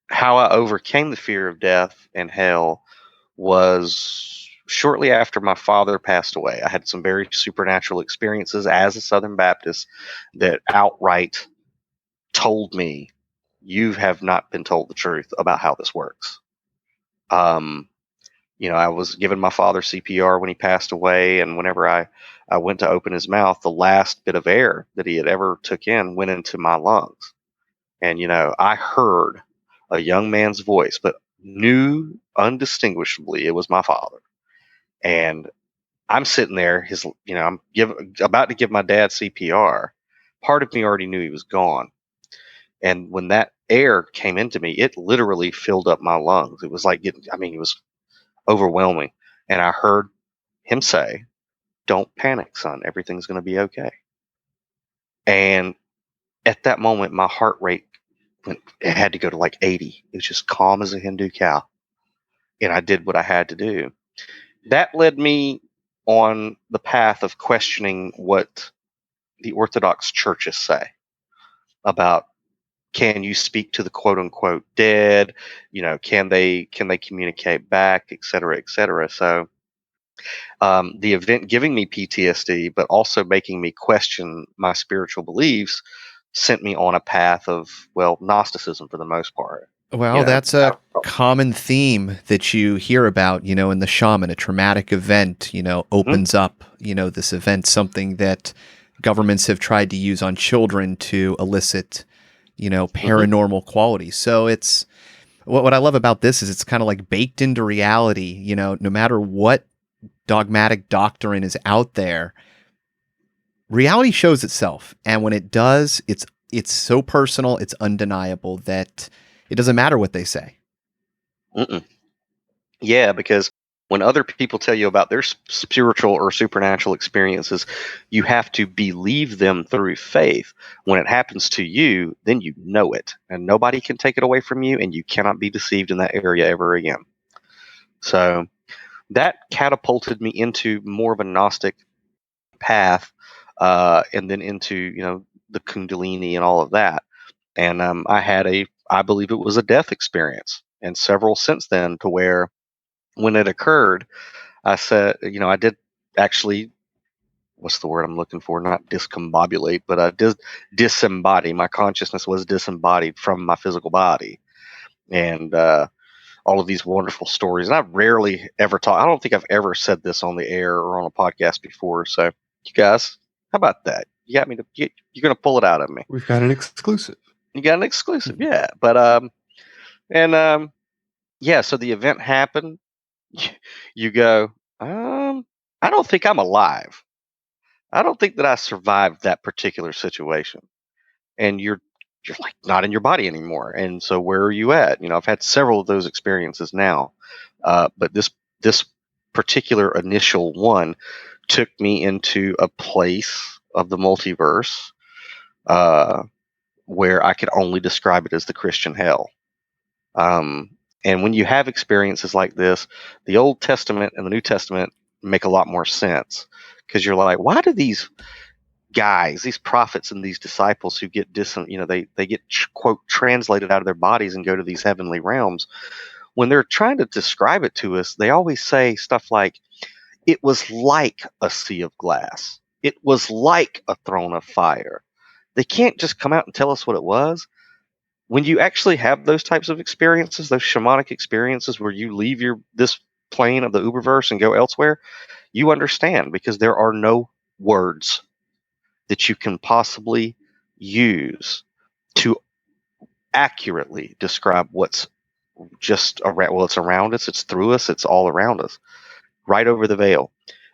how I overcame the fear of death and hell was shortly after my father passed away. I had some very supernatural experiences as a Southern Baptist that outright told me, you have not been told the truth about how this works. I was giving my father CPR when he passed away, and whenever I went to open his mouth, the last bit of air that he had ever took in went into my lungs. And, I heard a young man's voice, but knew undistinguishably it was my father. And I'm sitting there, I'm about to give my dad CPR. Part of me already knew he was gone. And when that air came into me, it literally filled up my lungs. It was like it was overwhelming. And I heard him say, "Don't panic, son. Everything's going to be okay." And at that moment, my heart rate it had to go to like 80. It was just calm as a Hindu cow. And I did what I had to do. That led me on the path of questioning what the Orthodox churches say about, can you speak to the quote unquote dead? Can they communicate back, et cetera, et cetera. So the event giving me PTSD, but also making me question my spiritual beliefs, sent me on a path of, Gnosticism for the most part. Well, that's a common theme that you hear about, in the shaman. A traumatic event, opens up, this event, something that governments have tried to use on children to elicit, paranormal qualities. So it's what I love about this is it's kind of like baked into reality, no matter what dogmatic doctrine is out there, reality shows itself. And when it does, it's so personal, it's undeniable that it doesn't matter what they say. Mm-mm. Yeah, because when other people tell you about their spiritual or supernatural experiences, you have to believe them through faith. When it happens to you, then you know it, and nobody can take it away from you, and you cannot be deceived in that area ever again. So that catapulted me into more of a Gnostic path, and then into the Kundalini and all of that. And I had I believe it was a death experience, and several since then, to where when it occurred, I said, I did actually, what's the word I'm looking for? Not discombobulate, but I did disembody. My consciousness was disembodied from my physical body. And all of these wonderful stories. And I've rarely ever I don't think I've ever said this on the air or on a podcast before. So, you guys, how about that? You got me you're going to pull it out of me. We've got an exclusive. You got an exclusive, yeah. But yeah. So the event happened. You go, I don't think I'm alive. I don't think that I survived that particular situation. And you're like not in your body anymore. And so where are you at? I've had several of those experiences now, but this particular initial one took me into a place of the multiverse where I could only describe it as the Christian hell. And when you have experiences like this, the Old Testament and the New Testament make a lot more sense, because you're like, why do these guys, these prophets and these disciples who get they get quote translated out of their bodies and go to these heavenly realms, when they're trying to describe it to us, they always say stuff like, it was like a sea of glass, it was like a throne of fire. They can't just come out and tell us what it was. When you actually have those types of experiences, those shamanic experiences where you leave this plane of the Uberverse and go elsewhere, you understand, because there are no words that you can possibly use to accurately describe what's just around. Well, it's around us, it's through us, it's all around us, right over the veil.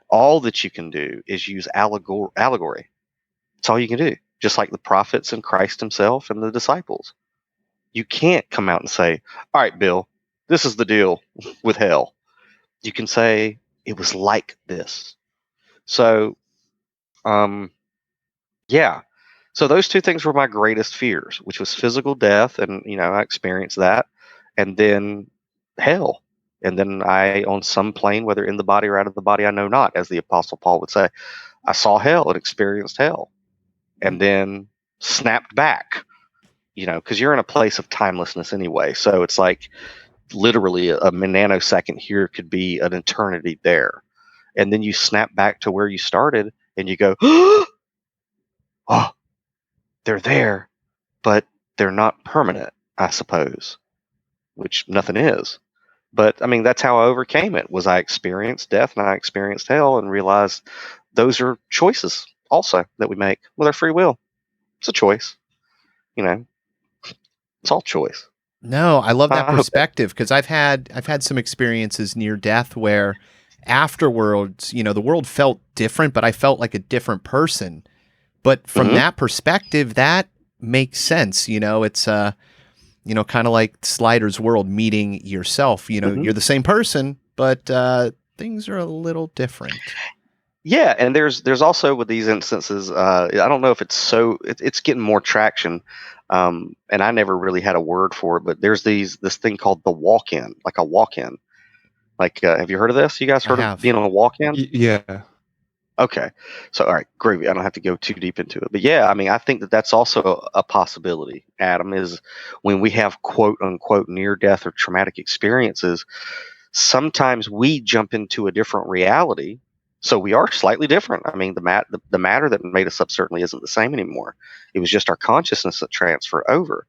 All that you can do is use allegory. That's all you can do. Just like the prophets and Christ himself and the disciples. You can't come out and say, all right, Bill, this is the deal with hell. You can say, it was like this. So, yeah. So those two things were my greatest fears, which was physical death, and I experienced that, and then hell. And then I, on some plane, whether in the body or out of the body, I know not, as the Apostle Paul would say, I saw hell and experienced hell, and then snapped back, because you're in a place of timelessness anyway. So it's like literally a nanosecond here could be an eternity there. And then you snap back to where you started and you go, oh, they're there, but they're not permanent, I suppose, which nothing is. But I mean, that's how I overcame it. Was I experienced death and I experienced hell and realized those are choices also that we make with our free will. It's a choice, you know. It's all choice. No, I love that I hope perspective because I've had some experiences near death where afterwards, the world felt different, but I felt like a different person. But from Mhm. that perspective, that makes sense. It's kind of like Slider's world meeting yourself. Mhm. You're the same person, but things are a little different. Yeah, and there's also with these instances, I don't know if it's getting more traction, and I never really had a word for it, but there's this thing called the walk-in, like a walk-in. Like, have you heard of this? You guys I heard of have. being on a walk-in? Yeah. Okay, so all right, groovy. I don't have to go too deep into it, but yeah, I mean, I think that that's also a possibility. Adam, is when we have quote unquote near death or traumatic experiences, sometimes we jump into a different reality. So we are slightly different. I mean, the matter that made us up certainly isn't the same anymore. It was just our consciousness that transferred over.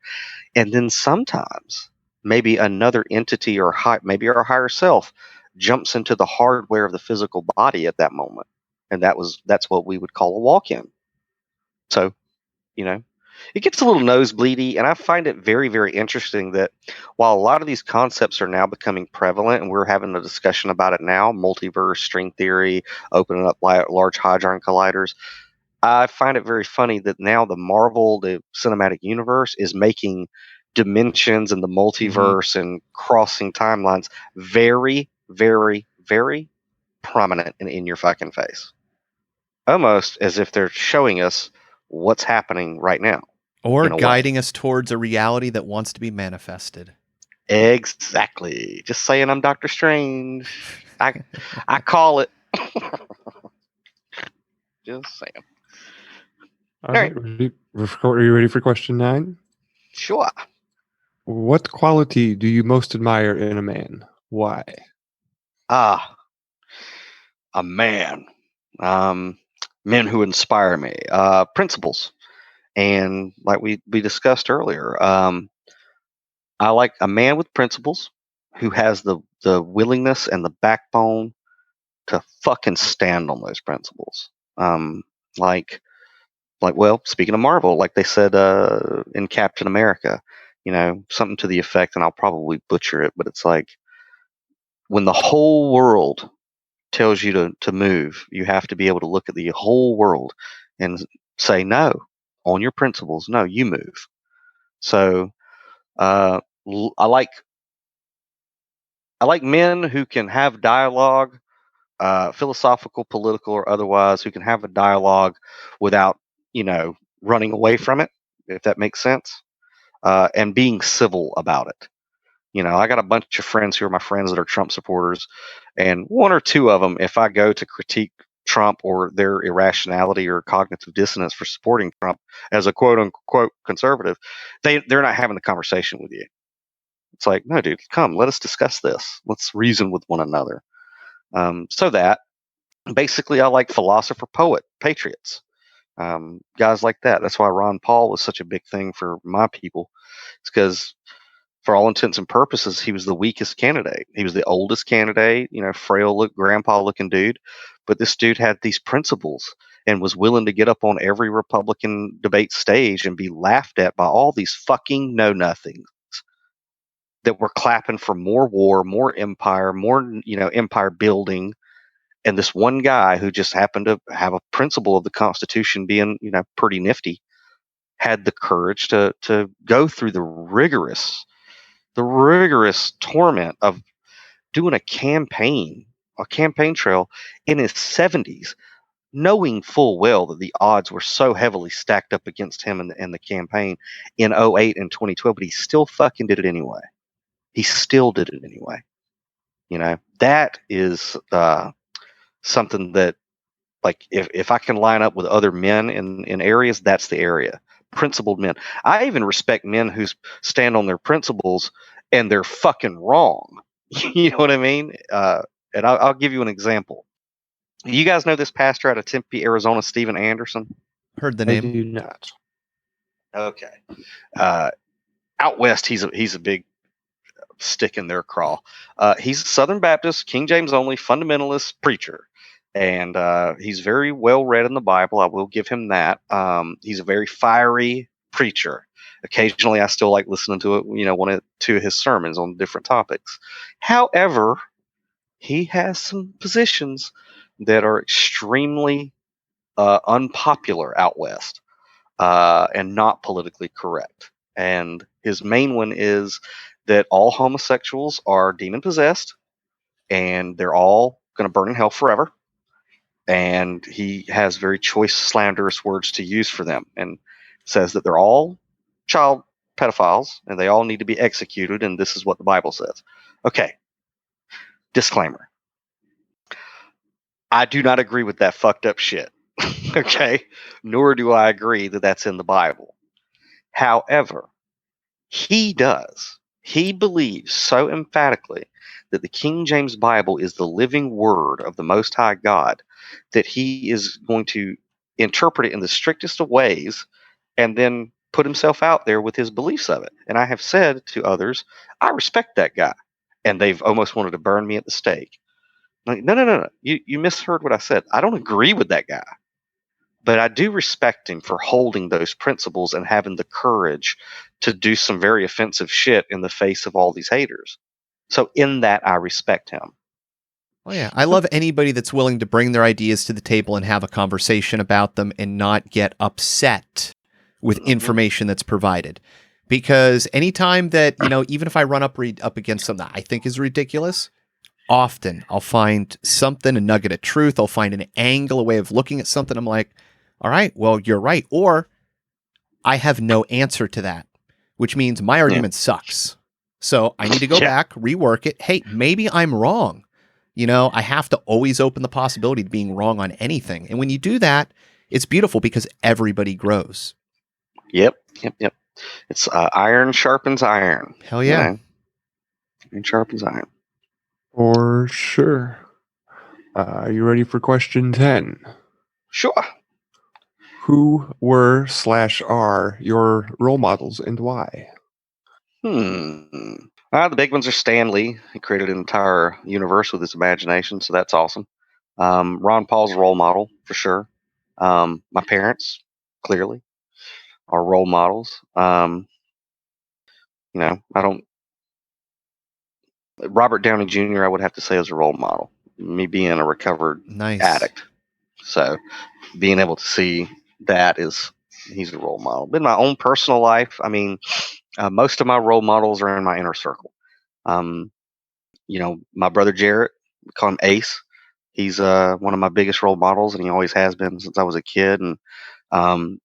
And then sometimes maybe another entity or maybe our higher self jumps into the hardware of the physical body at that moment. And that's what we would call a walk-in. So, you know, it gets a little nosebleedy, and I find it very, very interesting that while a lot of these concepts are now becoming prevalent, and we're having a discussion about it now, multiverse, string theory, opening up large hadron colliders, I find it very funny that now the cinematic universe, is making dimensions and the multiverse and crossing timelines very, very, very prominent and in your fucking face. Almost as if they're showing us what's happening right now. Or In a way. guiding us towards a reality that wants to be manifested. Exactly. Just saying I'm Doctor Strange. I call it. Just saying. All All right. right. Are you ready for question 9? Sure. What quality do you most admire in a man? Why? Ah, a man. Um, Men who inspire me. Principles. And like we discussed earlier, I like a man with principles who has the willingness and the backbone to fucking stand on those principles. Um, like well, speaking of Marvel, like they said in Captain America, something to the effect, and I'll probably butcher it, but it's like when the whole world tells you to move, you have to be able to look at the whole world and say no on your principles. No, you move. So uh, I like men who can have dialogue, philosophical, political, or otherwise, who can have a dialogue without running away from it, if that makes sense. And being civil about it. I got a bunch of friends who are my friends that are Trump supporters, and one or two of them, if I go to critique Trump or their irrationality or cognitive dissonance for supporting Trump as a quote unquote conservative, they're not having the conversation with you. It's like, no, dude, come, let us discuss this. Let's reason with one another. So that basically, I like philosopher, poet, patriots, guys like that. That's why Ron Paul was such a big thing for my people. It's because, for all intents and purposes, he was the weakest candidate. He was the oldest candidate, frail grandpa looking dude. But this dude had these principles and was willing to get up on every Republican debate stage and be laughed at by all these fucking know nothings that were clapping for more war, more empire, more, empire building. And this one guy who just happened to have a principle of the Constitution being, pretty nifty, had the courage to go through the rigorous torment of doing a campaign trail in his 70s, knowing full well that the odds were so heavily stacked up against him in the campaign in '08 and 2012, but he still fucking did it anyway. He still did it anyway. That is something that, like, if I can line up with other men in areas, that's the area. Principled men. I even respect men who stand on their principles and they're fucking wrong. You know what I mean? And I'll give you an example. You guys know this pastor out of Tempe, Arizona, Stephen Anderson? Heard the I name. do not. Okay. Out west, he's a big stick in their craw. He's a Southern Baptist, King James only, fundamentalist preacher, and he's very well read in the Bible. I will give him that. He's a very fiery preacher. Occasionally, I still like listening to it. One or two of his sermons on different topics. However, he has some positions that are extremely unpopular out west and not politically correct. And his main one is that all homosexuals are demon possessed and they're all going to burn in hell forever. And he has very choice, slanderous words to use for them and says that they're all child pedophiles and they all need to be executed. And this is what the Bible says. Okay. Disclaimer. I do not agree with that fucked up shit. Okay. Nor do I agree that that's in the Bible. However, he does. He believes so emphatically that the King James Bible is the living word of the Most High God that he is going to interpret it in the strictest of ways and then put himself out there with his beliefs of it. And I have said to others, I respect that guy. And they've almost wanted to burn me at the stake. Like, no. You misheard what I said. I don't agree with that guy. But I do respect him for holding those principles and having the courage to do some very offensive shit in the face of all these haters. So in that, I respect him. Oh yeah, I love anybody that's willing to bring their ideas to the table and have a conversation about them and not get upset with information that's provided. Because anytime that, even if I run up against something that I think is ridiculous, often I'll find something, a nugget of truth. I'll find an angle, a way of looking at something. I'm like, all right, well, you're right. Or I have no answer to that, which means my argument sucks. So I need to go back, rework it. Hey, maybe I'm wrong. I have to always open the possibility of being wrong on anything. And when you do that, it's beautiful because everybody grows. Yep. It's iron sharpens iron. Hell yeah. Iron sharpens iron. For sure. Are you ready for question 10? Sure. Who were / are your role models and why? The big ones are Stan Lee. He created an entire universe with his imagination, so that's awesome. Ron Paul's a role model for sure. My parents, clearly, are role models. I don't. Robert Downey Jr. I would have to say is a role model. Me being a recovered addict, so being able to see that he's a role model. But in my own personal life, I mean, most of my role models are in my inner circle. My brother Jarrett, we call him Ace. He's one of my biggest role models, and he always has been since I was a kid. And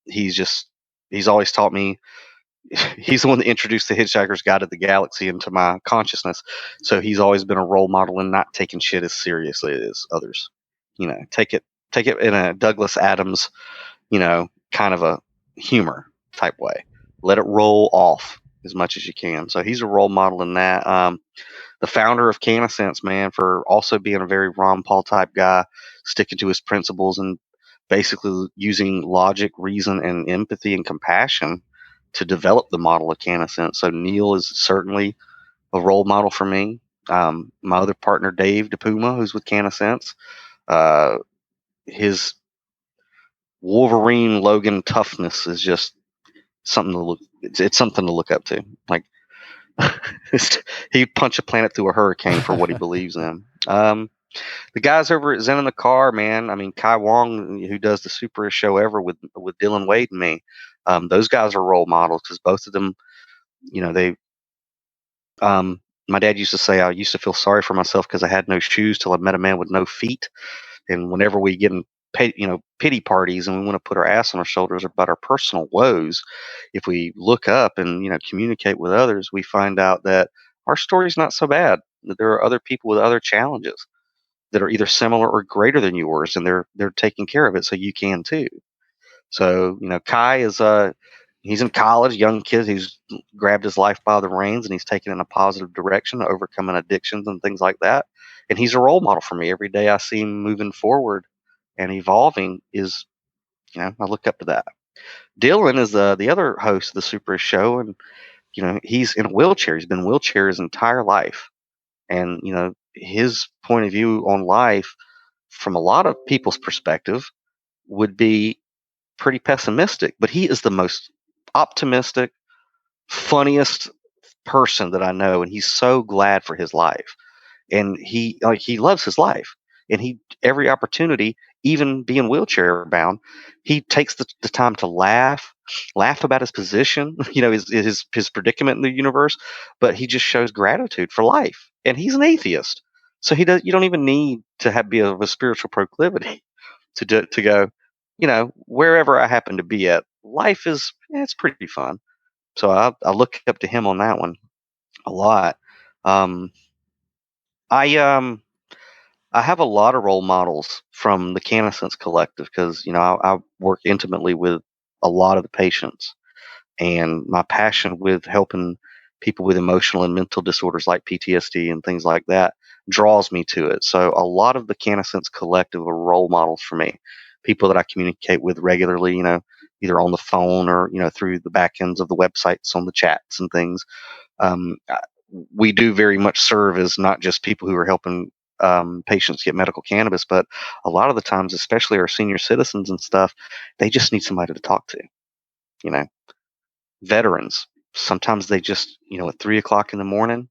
he's always taught me. He's the one that introduced the Hitchhiker's Guide to the Galaxy into my consciousness. So he's always been a role model and not taking shit as seriously as others. Take it in a Douglas Adams, kind of a humor type way. Let it roll off as much as you can. So he's a role model in that. The founder of CanaSense, man, for also being a very Ron Paul type guy, sticking to his principles and basically using logic, reason, and empathy and compassion to develop the model of CanaSense. So Neil is certainly a role model for me. My other partner, Dave DePuma, who's with CanaSense, his Wolverine Logan toughness is just something to look. It's something to look up to. Like he'd punch a planet through a hurricane for what he believes in. The guys over at Zen in the Car, man. I mean, Kai Wong, who does the superest show ever with Dylan Wade and me. Those guys are role models because both of them, they. My dad used to say I used to feel sorry for myself because I had no shoes till I met a man with no feet. And whenever we get in pity parties and we want to put our ass on our shoulders about our personal woes, if we look up and communicate with others, we find out that our story's not so bad. That there are other people with other challenges that are either similar or greater than yours, and they're taking care of it, so you can too. So Kai is he's in college, young kid. He's grabbed his life by the reins and he's taken in a positive direction, overcoming addictions and things like that. And he's a role model for me. Every day I see him moving forward and evolving is, I look up to that. Dylan is the other host of the Super Show, and he's in a wheelchair. He's been in a wheelchair his entire life, and his point of view on life, from a lot of people's perspective, would be pretty pessimistic. But he is the most optimistic, funniest person that I know, and he's so glad for his life, and he loves his life, and he every opportunity, even being wheelchair bound, he takes the time to laugh about his position, his predicament in the universe, but he just shows gratitude for life, and he's an atheist, so you don't even need to be of a spiritual proclivity to go, wherever I happen to be at, life is it's pretty fun. So I look up to him on that one a lot. Um, I have a lot of role models from the Canasense Collective because I work intimately with a lot of the patients, and my passion with helping people with emotional and mental disorders like PTSD and things like that draws me to it. So a lot of the Canasense Collective are role models for me, people that I communicate with regularly, either on the phone or through the back ends of the websites on the chats and things. Um, we do very much serve as not just people who are helping patients get medical cannabis, but a lot of the times, especially our senior citizens and stuff, they just need somebody to talk to. Veterans, sometimes they just, at 3 o'clock in the morning,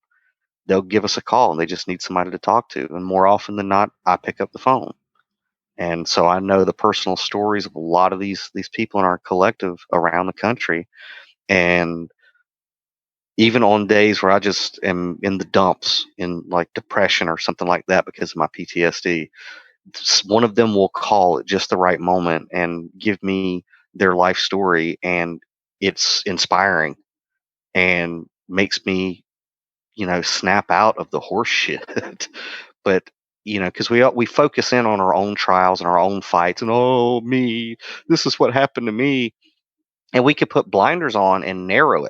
they'll give us a call and they just need somebody to talk to. And more often than not, I pick up the phone. And so I know the personal stories of a lot of these people in our collective around the country. And even on days where I just am in the dumps in like depression or something like that because of my PTSD, one of them will call at just the right moment and give me their life story, and it's inspiring and makes me, snap out of the horse shit. But because we focus in on our own trials and our own fights, and oh me, this is what happened to me, and we could put blinders on and narrow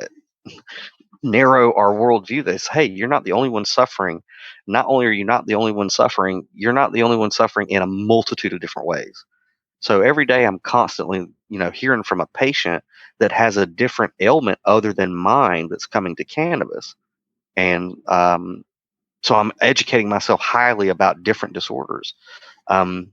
our worldview. That hey, you're not the only one suffering. Not only are you not the only one suffering, you're not the only one suffering in a multitude of different ways. So every day I'm constantly, hearing from a patient that has a different ailment other than mine that's coming to cannabis. And so I'm educating myself highly about different disorders. Um,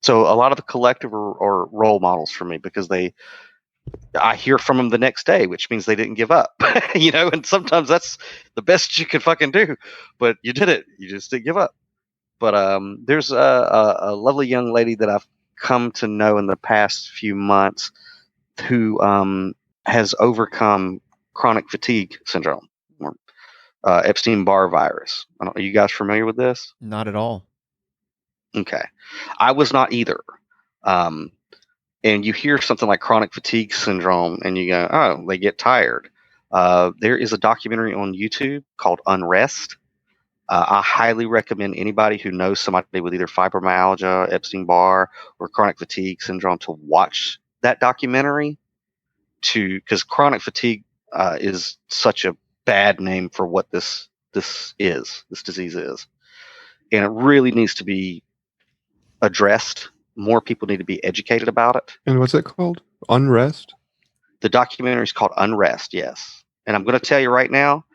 so a lot of the collective are role models for me because I hear from them the next day, which means they didn't give up, and sometimes that's the best you can fucking do, but you did it. You just didn't give up. But there's a lovely young lady that I've come to know in the past few months who has overcome chronic fatigue syndrome, or Epstein-Barr virus. Are you guys familiar with this? Not at all. Okay. I was not either. And you hear something like chronic fatigue syndrome and you go, oh, they get tired. There is a documentary on YouTube called Unrest. I highly recommend anybody who knows somebody with either fibromyalgia, Epstein-Barr, or chronic fatigue syndrome to watch that documentary, because chronic fatigue is such a bad name for what this disease is. And it really needs to be addressed. More people need to be educated about it. And what's it called? Unrest? The documentary is called Unrest, yes. And I'm going to tell you right now,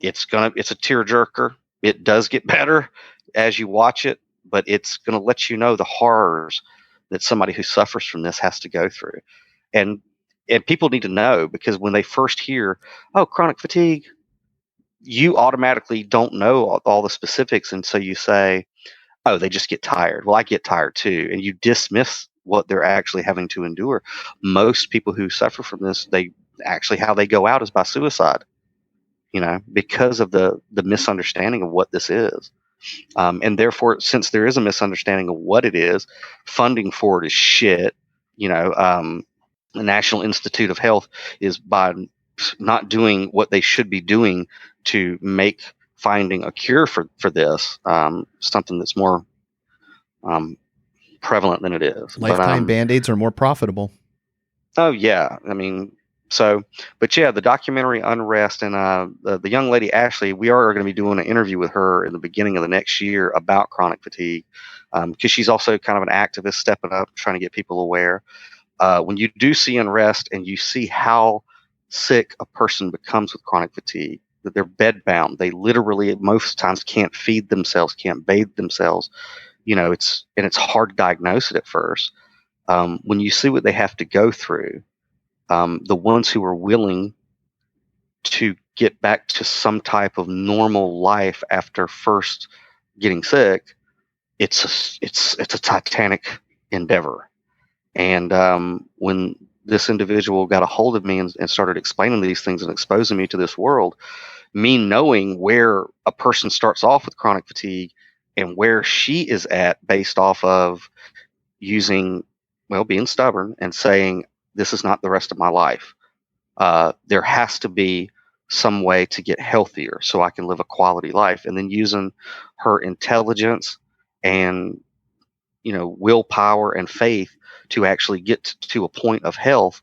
it's a tearjerker. It does get better as you watch it, but it's going to let you know the horrors that somebody who suffers from this has to go through. And people need to know, because when they first hear, oh, chronic fatigue, you automatically don't know all the specifics. And so you say, oh, they just get tired. Well, I get tired too. And you dismiss what they're actually having to endure. Most people who suffer from this, how they go out is by suicide, because of the misunderstanding of what this is. And therefore, since there is a misunderstanding of what it is, funding for it is shit. The National Institute of Health is by not doing what they should be doing to make finding a cure for this something that's more prevalent than it is. Lifetime Band-Aids are more profitable. Oh yeah, I mean, So, but yeah, the documentary Unrest, and the young lady Ashley, we are going to be doing an interview with her in the beginning of the next year about chronic fatigue, because she's also kind of an activist stepping up, trying to get people aware. When you do see unrest and you see how sick a person becomes with chronic fatigue, that they're bedbound, they literally most times can't feed themselves, can't bathe themselves. It's hard to diagnose it at first. When you see what they have to go through, the ones who are willing to get back to some type of normal life after first getting sick, it's a titanic endeavor. And when this individual got a hold of me and started explaining these things and exposing me to this world, me knowing where a person starts off with chronic fatigue and where she is at based off of being stubborn and saying, this is not the rest of my life. There has to be some way to get healthier so I can live a quality life. And then using her intelligence and willpower and faith to actually get to a point of health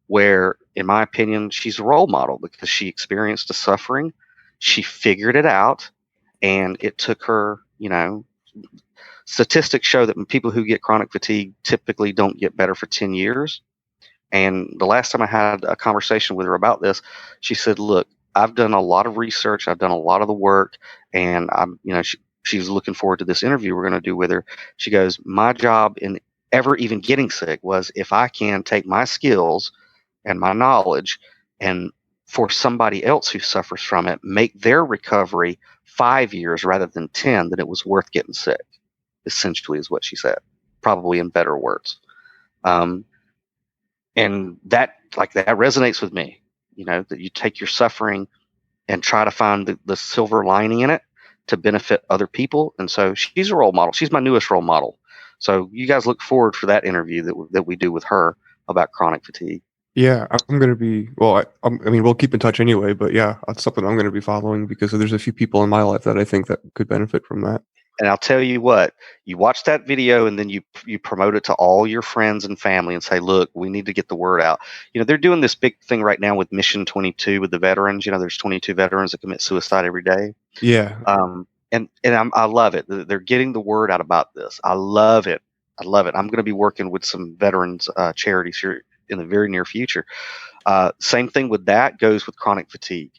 where, in my opinion, she's a role model because she experienced the suffering, she figured it out, and it took her, statistics show that people who get chronic fatigue typically don't get better for 10 years. And the last time I had a conversation with her about this, she said, look, I've done a lot of research, I've done a lot of the work, and she was looking forward to this interview we're going to do with her. She goes, my job in ever even getting sick was if I can take my skills and my knowledge and for somebody else who suffers from it, make their recovery 5 years rather than 10, then it was worth getting sick, essentially is what she said, probably in better words. And that resonates with me, that you take your suffering and try to find the silver lining in it to benefit other people. And so she's a role model. She's my newest role model. So you guys look forward for that interview that we do with her about chronic fatigue. Yeah, I'm going to be, well, I mean, we'll keep in touch anyway, but yeah, that's something I'm going to be following because there's a few people in my life that I think that could benefit from that. And I'll tell you what, you watch that video and then you promote it to all your friends and family and say, look, we need to get the word out. They're doing this big thing right now with Mission 22 with the veterans. There's 22 veterans that commit suicide every day. Yeah. And I love it. They're getting the word out about this. I love it. I'm going to be working with some veterans charities here in the very near future. Same thing with that goes with chronic fatigue.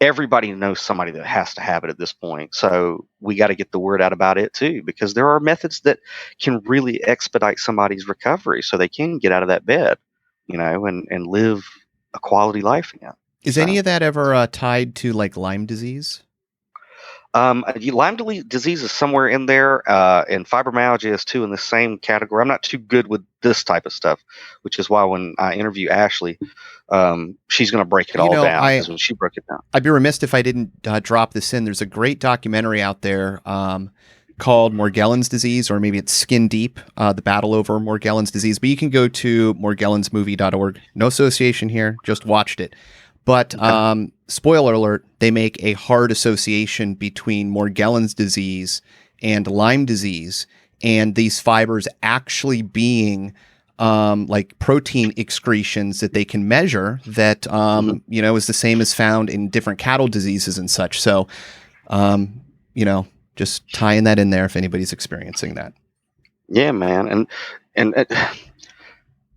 Everybody knows somebody that has to have it at this point. So we got to get the word out about it too, because there are methods that can really expedite somebody's recovery so they can get out of that bed, and live a quality life again. Is any of that ever tied to like Lyme disease? Lyme disease is somewhere in there, and fibromyalgia is too in the same category. I'm not too good with this type of stuff, which is why when I interview Ashley, she's going to break it all down. Because when she broke it down, I'd be remiss if I didn't drop this in. There's a great documentary out there called Morgellons disease, or maybe it's Skin Deep, the battle over Morgellons disease. But you can go to morgellonsmovie.org. No association here, just watched it. But spoiler alert, they make a hard association between Morgellons disease and Lyme disease, and these fibers actually being like protein excretions that they can measure that, is the same as found in different cattle diseases and such. So, just tying that in there if anybody's experiencing that. Yeah, man. And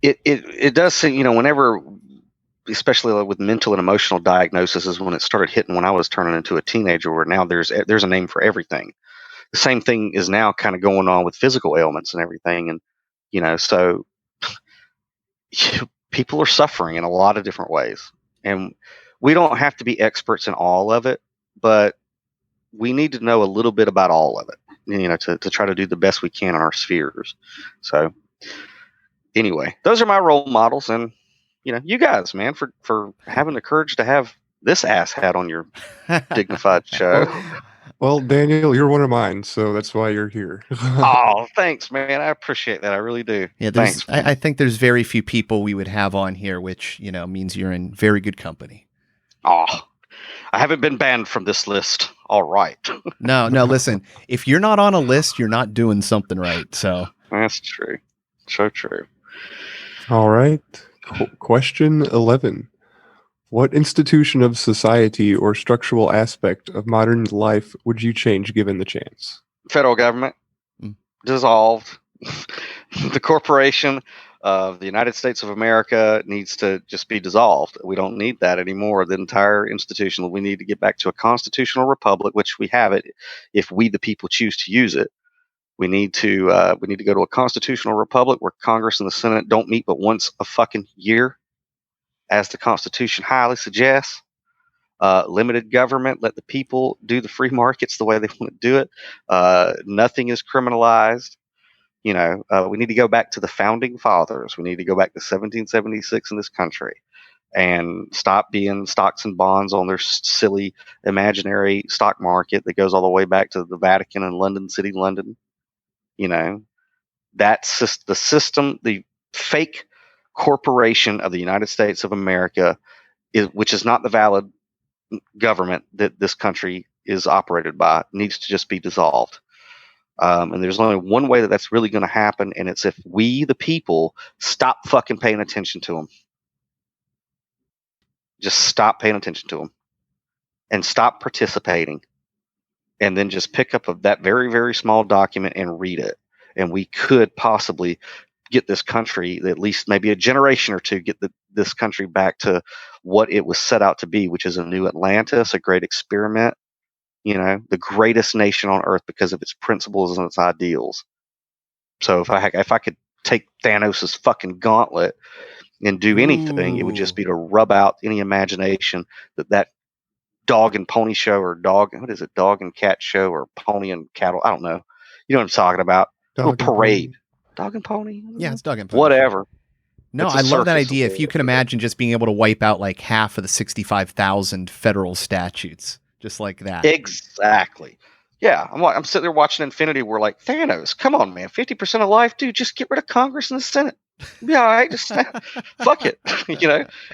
it does seem, whenever, especially with mental and emotional diagnosis, is when it started hitting when I was turning into a teenager, where now there's a name for everything. The same thing is now kind of going on with physical ailments and everything. And, so people are suffering in a lot of different ways, and we don't have to be experts in all of it, but we need to know a little bit about all of it, to try to do the best we can in our spheres. So anyway, those are my role models. And you guys, man, for having the courage to have this ass hat on your dignified show. Well, Daniel, you're one of mine, so that's why you're here. Oh, thanks, man. I appreciate that. I really do. Yeah, thanks. I think there's very few people we would have on here, which, means you're in very good company. Oh, I haven't been banned from this list. All right. No, listen, if you're not on a list, you're not doing something right. So that's true. So true. All right. Question 11. What institution of society or structural aspect of modern life would you change given the chance? Federal government dissolved. The corporation of the United States of America needs to just be dissolved. We don't need that anymore. The entire institution. We need to get back to a constitutional republic, which we have it if we the people choose to use it. We need to go to a constitutional republic where Congress and the Senate don't meet but once a fucking year, as the Constitution highly suggests. Limited government, let the people do the free markets the way they want to do it. Nothing is criminalized. We need to go back to the founding fathers. We need to go back to 1776 in this country and stop being stocks and bonds on their silly imaginary stock market that goes all the way back to the Vatican and London City, London. That's just the system, the fake corporation of the United States of America, which is not the valid government that this country is operated by, needs to just be dissolved. And there's only one way that that's really going to happen, and it's if we, the people, stop fucking paying attention to them. Just stop paying attention to them and stop participating, and then just pick up that very, very small document and read it. And we could possibly get this country, at least maybe a generation or two, get this country back to what it was set out to be, which is a new Atlantis, a great experiment. The greatest nation on earth because of its principles and its ideals. So if I could take Thanos' fucking gauntlet and do anything, it would just be to rub out any imagination that dog and pony show or dog and cat show or pony and cattle. I don't know. You know what I'm talking about? A little parade. Dog and pony? Yeah, it's dog and pony. Whatever. No, I love that idea. If you can imagine just being able to wipe out like half of the 65,000 federal statutes. Just like that. Exactly. Yeah, I'm sitting there watching Infinity War like, Thanos, come on, man. 50% of life, dude, just get rid of Congress and the Senate. Yeah, all right, just fuck it.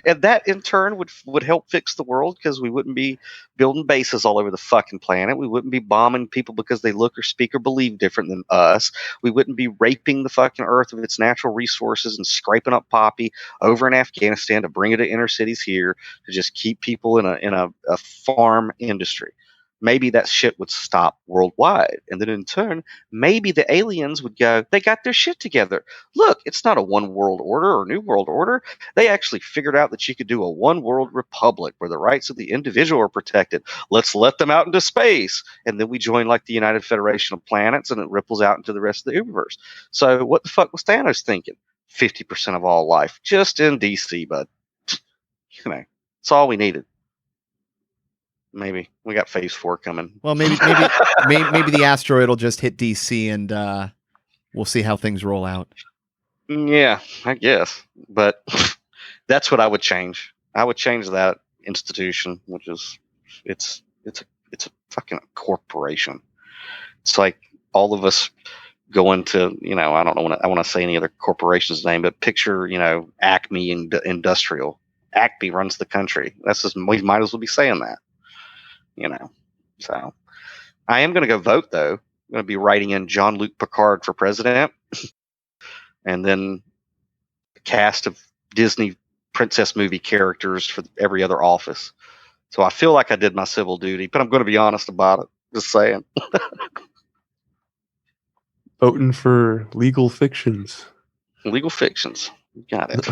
And that in turn would help fix the world because we wouldn't be building bases all over the fucking planet. We wouldn't be bombing people because they look or speak or believe different than us. We wouldn't be raping the fucking earth of its natural resources and scraping up poppy over in Afghanistan to bring it to inner cities here to just keep people in a farm industry. Maybe that shit would stop worldwide. And then in turn, maybe the aliens would go, they got their shit together. Look, it's not a one world order or new world order. They actually figured out that you could do a one world republic where the rights of the individual are protected. Let's let them out into space. And then we join like the United Federation of Planets and it ripples out into the rest of the universe. So what the fuck was Thanos thinking? 50% of all life just in DC, bud. It's all we needed. Maybe we got phase 4 coming. Well, maybe the asteroid will just hit DC and we'll see how things roll out. Yeah, I guess. But that's what I would change. I would change that institution, which is it's a fucking corporation. It's like all of us going to, I don't know, I want to say any other corporation's name, but picture, Acme Industrial. Acme runs the country. We might as well be saying that. So I am going to go vote, though. I'm going to be writing in Jean-Luc Picard for president and then a cast of Disney princess movie characters for every other office. So I feel like I did my civil duty, but I'm going to be honest about it. Just saying. Voting for legal fictions. Legal fictions. Got it.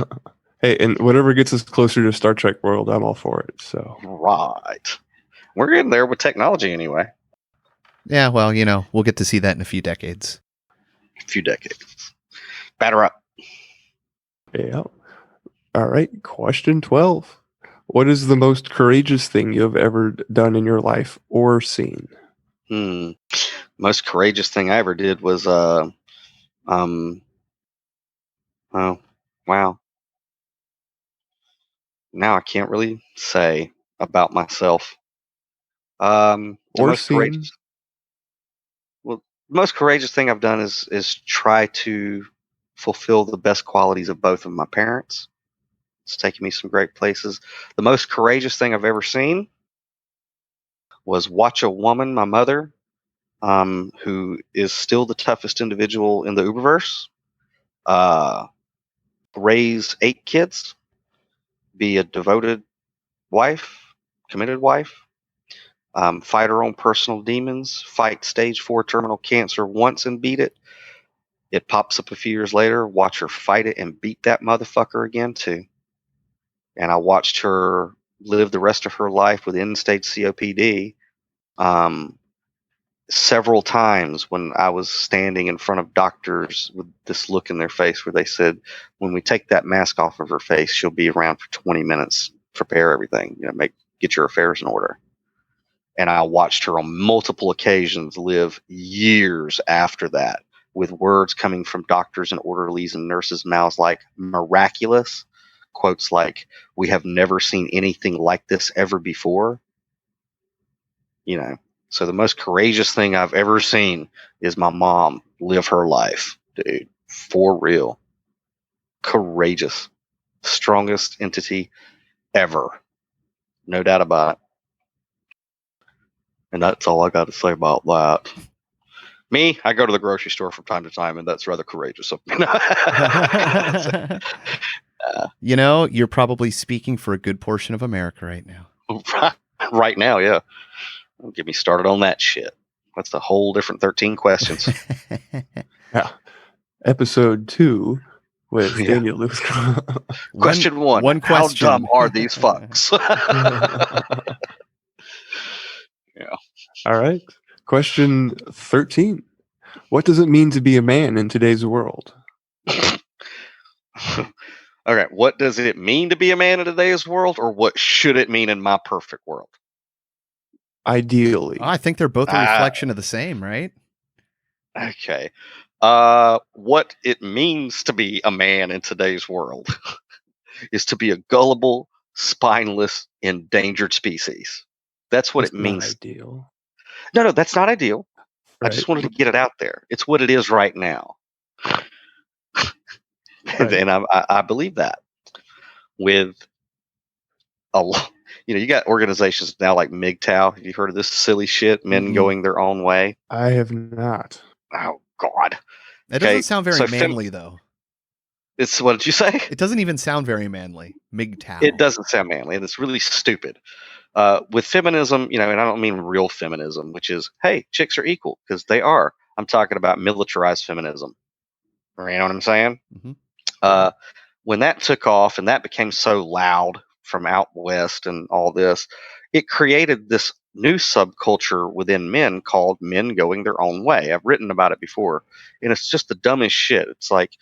Hey, and whatever gets us closer to Star Trek world, I'm all for it. So right. We're in there with technology anyway. Yeah, well, we'll get to see that in a few decades. Batter up. Yeah. All right. Question 12. What is the most courageous thing you have ever done in your life or seen? Most courageous thing I ever did was, oh, wow. Now I can't really say about myself. Or seen. The most courageous thing I've done is try to fulfill the best qualities of both of my parents. It's taken me some great places. The most courageous thing I've ever seen was watch a woman, my mother, who is still the toughest individual in the Uberverse, raise 8 kids, be a devoted wife, committed wife, fight her own personal demons, fight stage 4 terminal cancer once and beat it. It pops up a few years later, watch her fight it and beat that motherfucker again too. And I watched her live the rest of her life with end-stage COPD. Several times when I was standing in front of doctors with this look in their face where they said, when we take that mask off of her face, she'll be around for 20 minutes, prepare everything, get your affairs in order. And I watched her on multiple occasions live years after that with words coming from doctors and orderlies and nurses' mouths like miraculous, quotes like, we have never seen anything like this ever before. So the most courageous thing I've ever seen is my mom live her life, dude. For real. Courageous. Strongest entity ever. No doubt about it. And that's all I got to say about that. Me, I go to the grocery store from time to time, and that's rather courageous of me. You're probably speaking for a good portion of America right now. Right now, yeah. Don't get me started on that shit. That's a whole different 13 questions. Yeah. Episode 2 with Daniel Lewis. Question 1. One question. How dumb are these fucks? Yeah. All right. Question 13. What does it mean to be a man in today's world? Okay. What does it mean to be a man in today's world, or what should it mean in my perfect world? Ideally. I think they're both a reflection of the same, right? Okay. What it means to be a man in today's world is to be a gullible, spineless, endangered species. That's what it means. Not ideal. No, that's not ideal. Right. I just wanted to get it out there. It's what it is right now. Right. And I believe that. With a lot, you got organizations now like MGTOW. Have you heard of this silly shit? Men going their own way. I have not. Oh God. That doesn't sound very manly, though. It's what did you say? It doesn't even sound very manly. MGTOW. It doesn't sound manly, and it's really stupid. With feminism, and I don't mean real feminism, which is, hey, chicks are equal, because they are. I'm talking about militarized feminism. You know what I'm saying? Mm-hmm. When that took off and that became so loud from out west and all this, it created this new subculture within men called men going their own way. I've written about it before, and it's just the dumbest shit. It's like,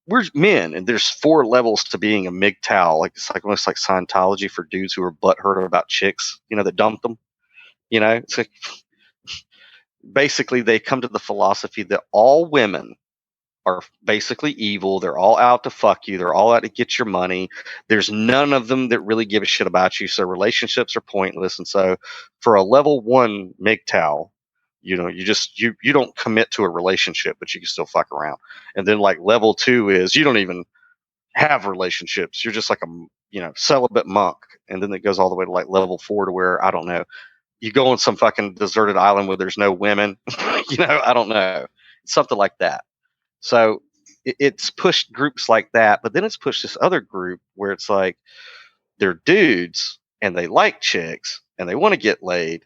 we're men, and there's 4 levels to being a MGTOW. Like, it's like almost like Scientology for dudes who are butthurt about chicks, that dumped them. It's like, basically they come to the philosophy that all women are basically evil. They're all out to fuck you. They're all out to get your money. There's none of them that really give a shit about you. So relationships are pointless. And so for a level 1 MGTOW, you don't commit to a relationship, but you can still fuck around. And then like level 2 is you don't even have relationships. You're just like a celibate monk. And then it goes all the way to like level 4 to where, I don't know, you go on some fucking deserted island where there's no women. I don't know. Something like that. So it's pushed groups like that, but then it's pushed this other group where it's like they're dudes and they like chicks and they want to get laid,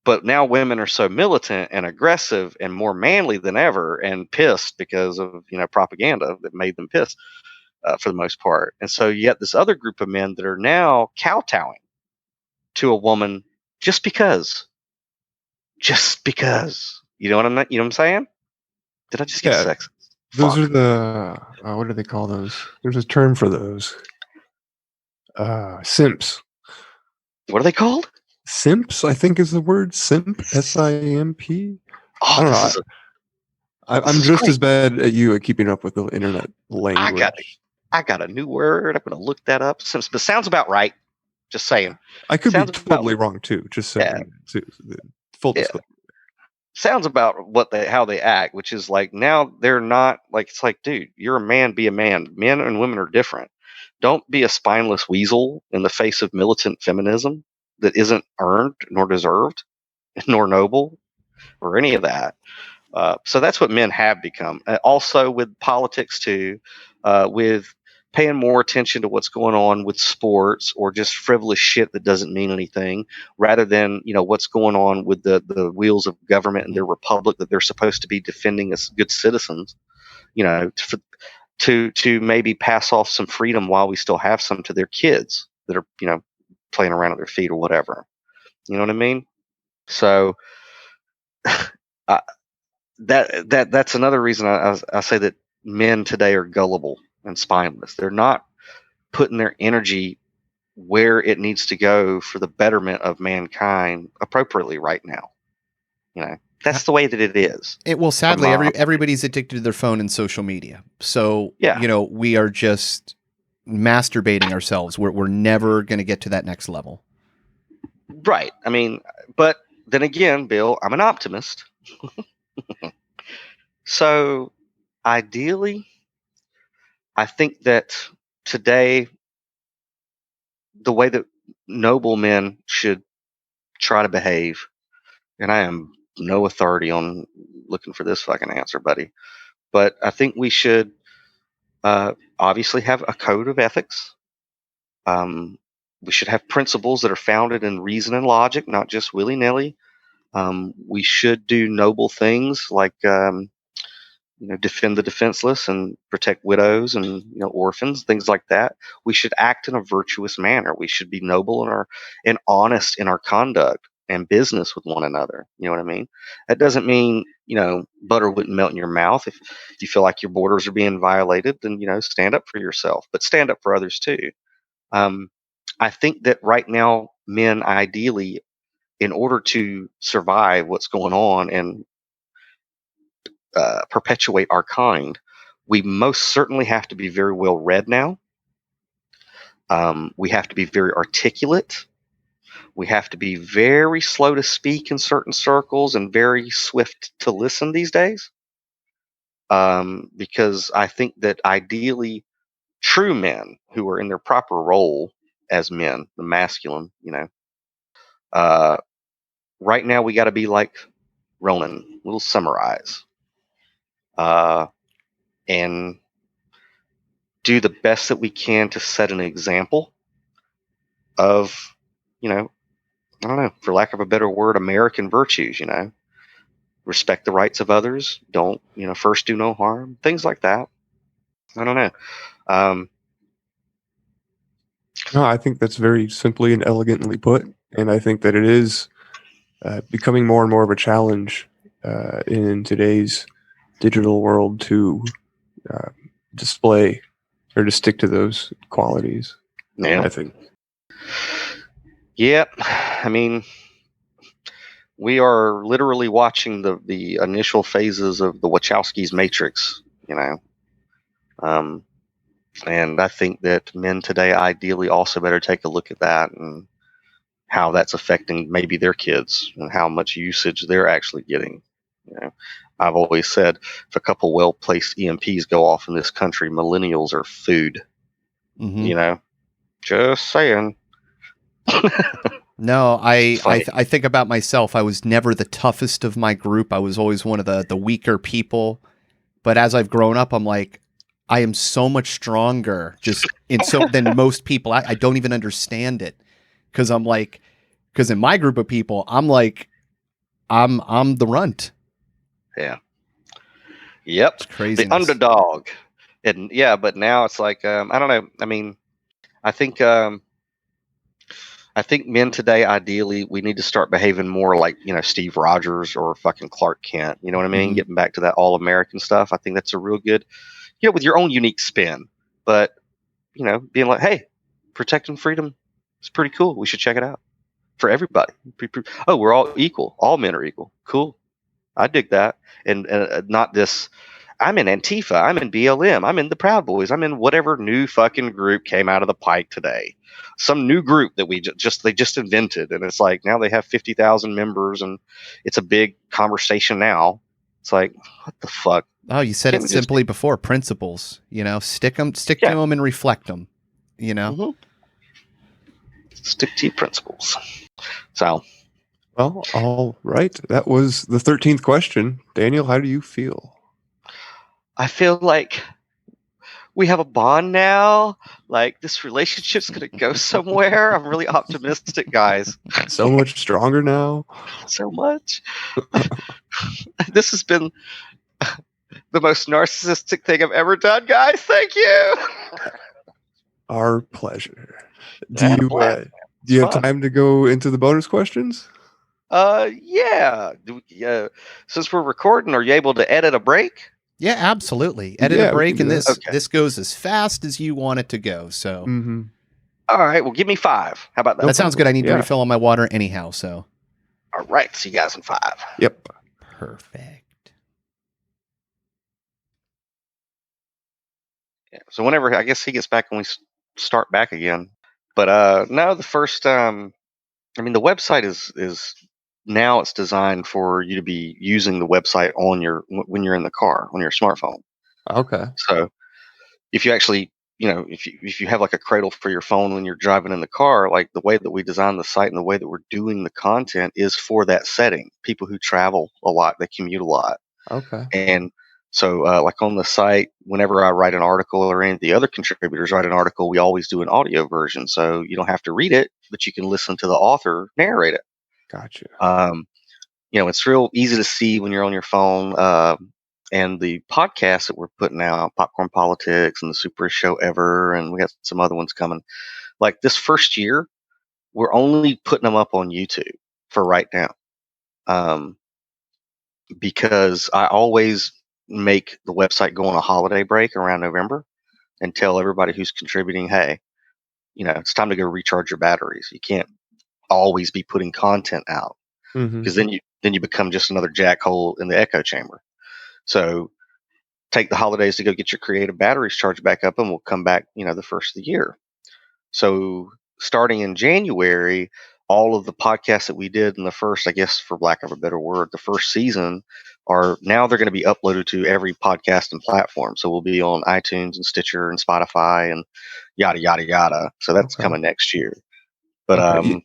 but now women are so militant and aggressive and more manly than ever and pissed because of propaganda that made them pissed for the most part. And so you get this other group of men that are now kowtowing to a woman just because. You know what I'm saying? Did I just get sexist? Those are the what do they call those? There's a term for those. Simps. What are they called? Simps, I think is the word. Simp. SIMP. Oh, I don't know. I'm just as bad at you at keeping up with the internet language. I got a new word. I'm going to look that up. Simps, but sounds about right. Just saying. I could be totally wrong too. Just saying. Yeah. Full disclosure. Sounds about how they act, which is like now they're not like, it's like, dude, you're a man, be a man. Men and women are different. Don't be a spineless weasel in the face of militant feminism that isn't earned nor deserved nor noble or any of that. So that's what men have become. Also with politics too. with paying more attention to what's going on with sports or just frivolous shit that doesn't mean anything, rather than what's going on with the wheels of government and their republic that they're supposed to be defending as good citizens. To maybe pass off some freedom while we still have some to their kids that are playing around at their feet or whatever. You know what I mean? So that's another reason I say that men today are gullible and spineless. They're not putting their energy where it needs to go for the betterment of mankind appropriately right now. That's the way that it is. Sadly, everybody's addicted to their phone and social media. So, we are just masturbating ourselves. We're never going to get to that next level. Right. I mean, but then again, Bill, I'm an optimist. So ideally, I think that today, the way that noble men should try to behave, and I am no authority on looking for this fucking answer, buddy, but I think we should obviously have a code of ethics. We should have principles that are founded in reason and logic, not just willy-nilly. We should do noble things like defend the defenseless and protect widows and orphans, things like that. We should act in a virtuous manner. We should be noble and honest in our conduct and business with one another. You know what I mean? That doesn't mean butter wouldn't melt in your mouth. If you feel like your borders are being violated, then stand up for yourself, but stand up for others too. I think that right now, men ideally, in order to survive what's going on and perpetuate our kind, we most certainly have to be very well read now. We have to be very articulate. We have to be very slow to speak in certain circles and very swift to listen these days. Because I think that ideally, true men who are in their proper role as men, the masculine, right now we got to be like Ronan. We'll summarize. And do the best that we can to set an example of, I don't know, for lack of a better word, American virtues, respect the rights of others. Don't, first do no harm, things like that. I don't know. No, I think that's very simply and elegantly put. And I think that it is becoming more and more of a challenge in today's digital world to display or to stick to those qualities. Yeah. I think. Yep. I mean, we are literally watching the initial phases of the Wachowski's Matrix, and I think that men today ideally also better take a look at that and how that's affecting maybe their kids and how much usage they're actually getting. I've always said if a couple well-placed EMPs go off in this country, millennials are food. Mm-hmm. Just saying. No, I think about myself. I was never the toughest of my group. I was always one of the weaker people. But as I've grown up, I'm like, I am so much stronger than most people. I don't even understand it because in my group of people, I'm like, I'm the runt. Yeah. Yep. It's crazy. The underdog. And yeah, but now it's like, I don't know. I mean, I think men today, ideally, we need to start behaving more like, Steve Rogers or fucking Clark Kent. You know what I mean? Mm-hmm. Getting back to that all-American stuff. I think that's a real good, with your own unique spin. But, being like, hey, protecting freedom is pretty cool. We should check it out for everybody. Oh, we're all equal. All men are equal. Cool. I dig that. And not this, I'm in Antifa, I'm in BLM, I'm in the Proud Boys, I'm in whatever new fucking group came out of the pike today. Some new group that they just invented. And it's like, now they have 50,000 members and it's a big conversation now. It's like, what the fuck? Oh, you said it simply before, principles, stick to them and reflect them, Mm-hmm. Stick to your principles. So. Well, all right. That was the 13th question. Daniel, how do you feel? I feel like we have a bond now. Like, this relationship's going to go somewhere. I'm really optimistic, guys. So much stronger now. So much. This has been the most narcissistic thing I've ever done, guys. Thank you. Our pleasure. Yeah, Do you have fun. time to go into the bonus questions? Yeah. Since we're recording, are you able to edit a break? Yeah, absolutely. Edit Yeah, a we break, can and do this that. Okay. this goes as fast as you want it to go. So Mm-hmm. All right. Well, give me 5. How about that? that sounds good. I need to Yeah. refill on my water anyhow. So All right. See you guys in 5. Yep. perfect. Yeah. So whenever I guess he gets back when we start back again. But no, the first. I mean, the website is now it's designed for you to be using the website on when you're in the car on your smartphone. Okay. So if you actually, if you have like a cradle for your phone when you're driving in the car, like the way that we design the site and the way that we're doing the content is for that setting. People who travel a lot, they commute a lot. Okay. And so, like on the site, whenever I write an article or any of the other contributors write an article, we always do an audio version. So you don't have to read it, but you can listen to the author narrate it. Gotcha. It's real easy to see when you're on your phone. And the podcasts that we're putting out, Popcorn Politics and the Super Show Ever, and we got some other ones coming. Like this first year, we're only putting them up on YouTube for right now. Because I always make the website go on a holiday break around November and tell everybody who's contributing, hey, it's time to go recharge your batteries. You can't always be putting content out Mm-hmm. because then you become just another jackhole in the echo chamber. So take the holidays to go get your creative batteries charged back up, and we'll come back, the first of the year. So starting in January, all of the podcasts that we did in the first, I guess, for lack of a better word, the first season they're going to be uploaded to every podcasting platform. So we'll be on iTunes and Stitcher and Spotify and yada, yada, yada. So that's Okay. coming next year. But, Okay.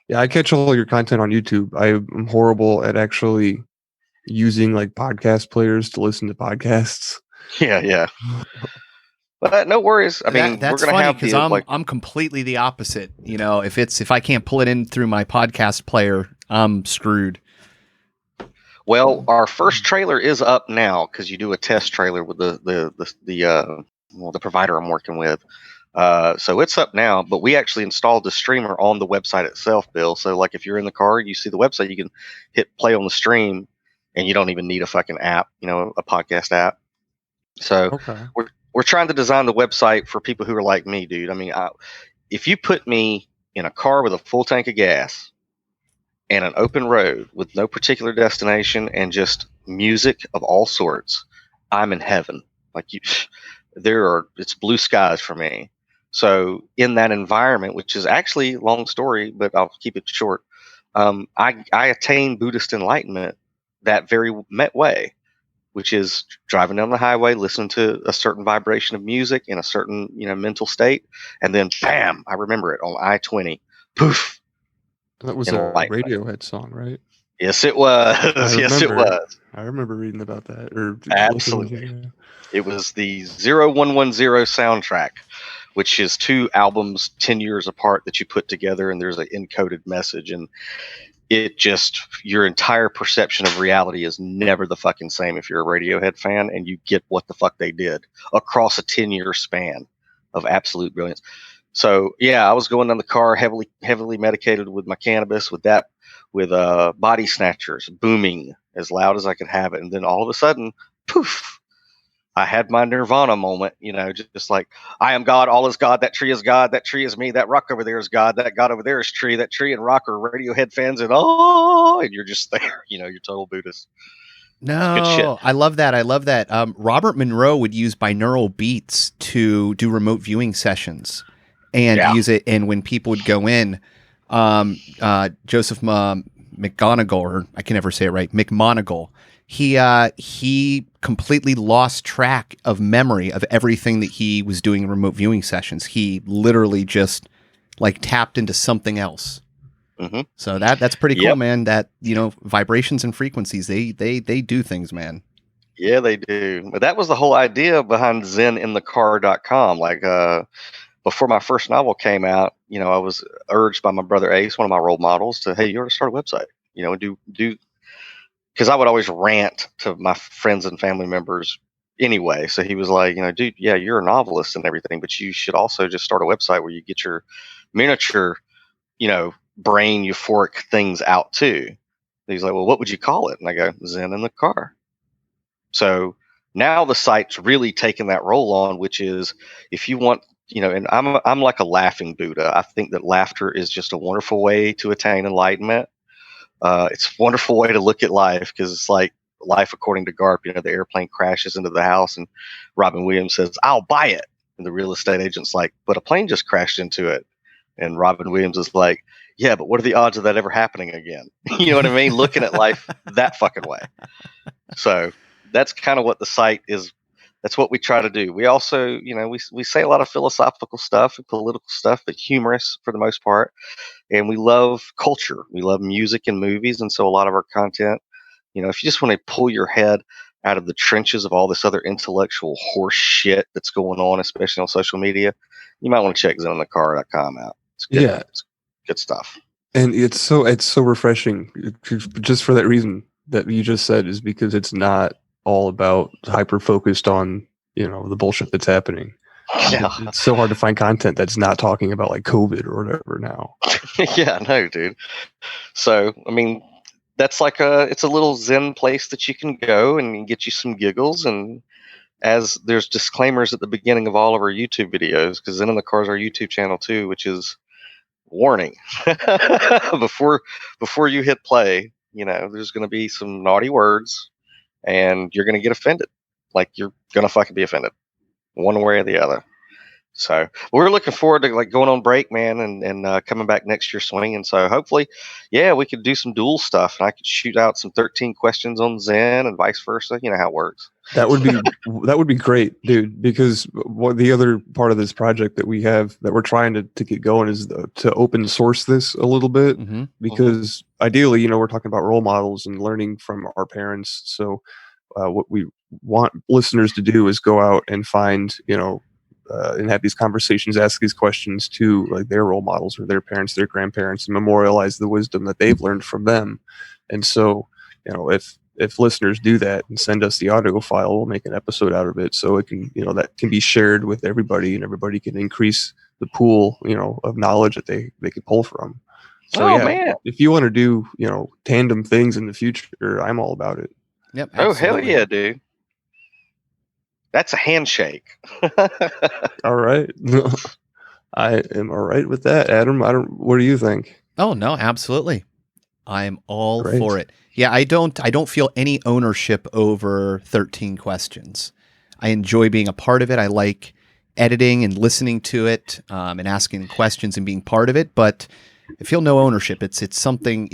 Yeah, I catch all your content on YouTube. I'm horrible at actually using like podcast players to listen to podcasts. yeah. But no worries. I mean, That's we're going to funny have because the I'm completely the opposite. If I can't pull it in through my podcast player, I'm screwed. Well, our first trailer is up now because you do a test trailer with the provider I'm working with. So it's up now, but we actually installed the streamer on the website itself, Bill. So like if you're in the car, you see the website, you can hit play on the stream, and you don't even need a fucking app, a podcast app. So Okay. we're trying to design the website for people who are like me, dude. I mean, if you put me in a car with a full tank of gas and an open road with no particular destination and just music of all sorts, I'm in heaven. Like it's blue skies for me. So in that environment, which is actually a long story, but I'll keep it short. I attained Buddhist enlightenment that very way, which is driving down the highway, listening to a certain vibration of music in a certain, mental state. And then bam, I remember it on I-20, poof. That was a Radiohead song, right? Yes, it was. Yes, it was. I remember reading about that. Or Absolutely. It was the 0110 soundtrack, which is 2 albums 10 years apart that you put together, and there's an encoded message, and it just, your entire perception of reality is never the fucking same if you're a Radiohead fan and you get what the fuck they did across a 10-year span of absolute brilliance. So yeah, I was going down the car heavily medicated with my cannabis, with Body Snatchers booming as loud as I could have it, and then all of a sudden, poof, I had my Nirvana moment, just like, I am God, all is God, that tree is God, that tree is me, that rock over there is God, that God over there is tree, that tree and rock are Radiohead fans, and you're just there, you're total Buddhist. No, good shit. I love that. Robert Monroe would use binaural beats to do remote viewing sessions and use it. And when people would go in, Joseph McGonigal, or I can never say it right, McMonigal, he completely lost track of memory of everything that he was doing in remote viewing sessions. He literally just like tapped into something else. Mm-hmm. So that's pretty cool, man. That, vibrations and frequencies, they do things, man. Yeah, they do. But that was the whole idea behind zeninthecar.com. Like, before my first novel came out, I was urged by my brother Ace, one of my role models, to, hey, you ought to start a website, and do, because I would always rant to my friends and family members anyway. So he was like, dude, yeah, you're a novelist and everything, but you should also just start a website where you get your miniature, brain euphoric things out too. He's like, well, what would you call it? And I go, Zen in the Car. So now the site's really taken that role on, which is, if you want, and I'm like a laughing Buddha. I think that laughter is just a wonderful way to attain enlightenment. It's a wonderful way to look at life, because it's like life according to Garp. The airplane crashes into the house and Robin Williams says, I'll buy it. And the real estate agent's like, but a plane just crashed into it. And Robin Williams is like, yeah, but what are the odds of that ever happening again? You know what I mean? Looking at life that fucking way. So that's kind of what the site is. That's what we try to do. We also, we say a lot of philosophical stuff and political stuff, but humorous for the most part. And we love culture. We love music and movies. And so a lot of our content, if you just want to pull your head out of the trenches of all this other intellectual horse shit that's going on, especially on social media, you might want to check zeninthecar.com out. It's good. Yeah. It's good stuff. And it's so refreshing, just for that reason that you just said, is because it's not all about hyper focused on, the bullshit that's happening. Yeah. It's so hard to find content that's not talking about like COVID or whatever now. Yeah, no, dude. So, I mean, that's like it's a little Zen place that you can go and get you some giggles. And as there's disclaimers at the beginning of all of our YouTube videos, because Zen in the Car is our YouTube channel too, which is warning. before you hit play, there's going to be some naughty words and you're going to get offended. Like, you're going to fucking be offended one way or the other. So we're looking forward to like going on break, man, and coming back next year swinging. So hopefully, yeah, we could do some dual stuff, and I could shoot out some 13 questions on Zen and vice versa. You know how it works. That would be great, dude. Because what the other part of this project that we have that we're trying to get going is to open source this a little bit. Mm-hmm. Because ideally, we're talking about role models and learning from our parents. So what we want listeners to do is go out and find, and have these conversations, ask these questions to like their role models or their parents, their grandparents, and memorialize the wisdom that they've learned from them. And so, if listeners do that and send us the audio file, we'll make an episode out of it, so it can, that can be shared with everybody, and everybody can increase the pool, of knowledge that they could pull from. So man, if you want to do, tandem things in the future, I'm all about it. Yep. Absolutely. Oh, hell yeah, dude. That's a handshake. All right. I am all right with that. Adam, what do you think? Oh, no, absolutely. I'm all for it. Yeah, I don't feel any ownership over 13 questions. I enjoy being a part of it. I like editing and listening to it, and asking questions and being part of it, but I feel no ownership. It's something,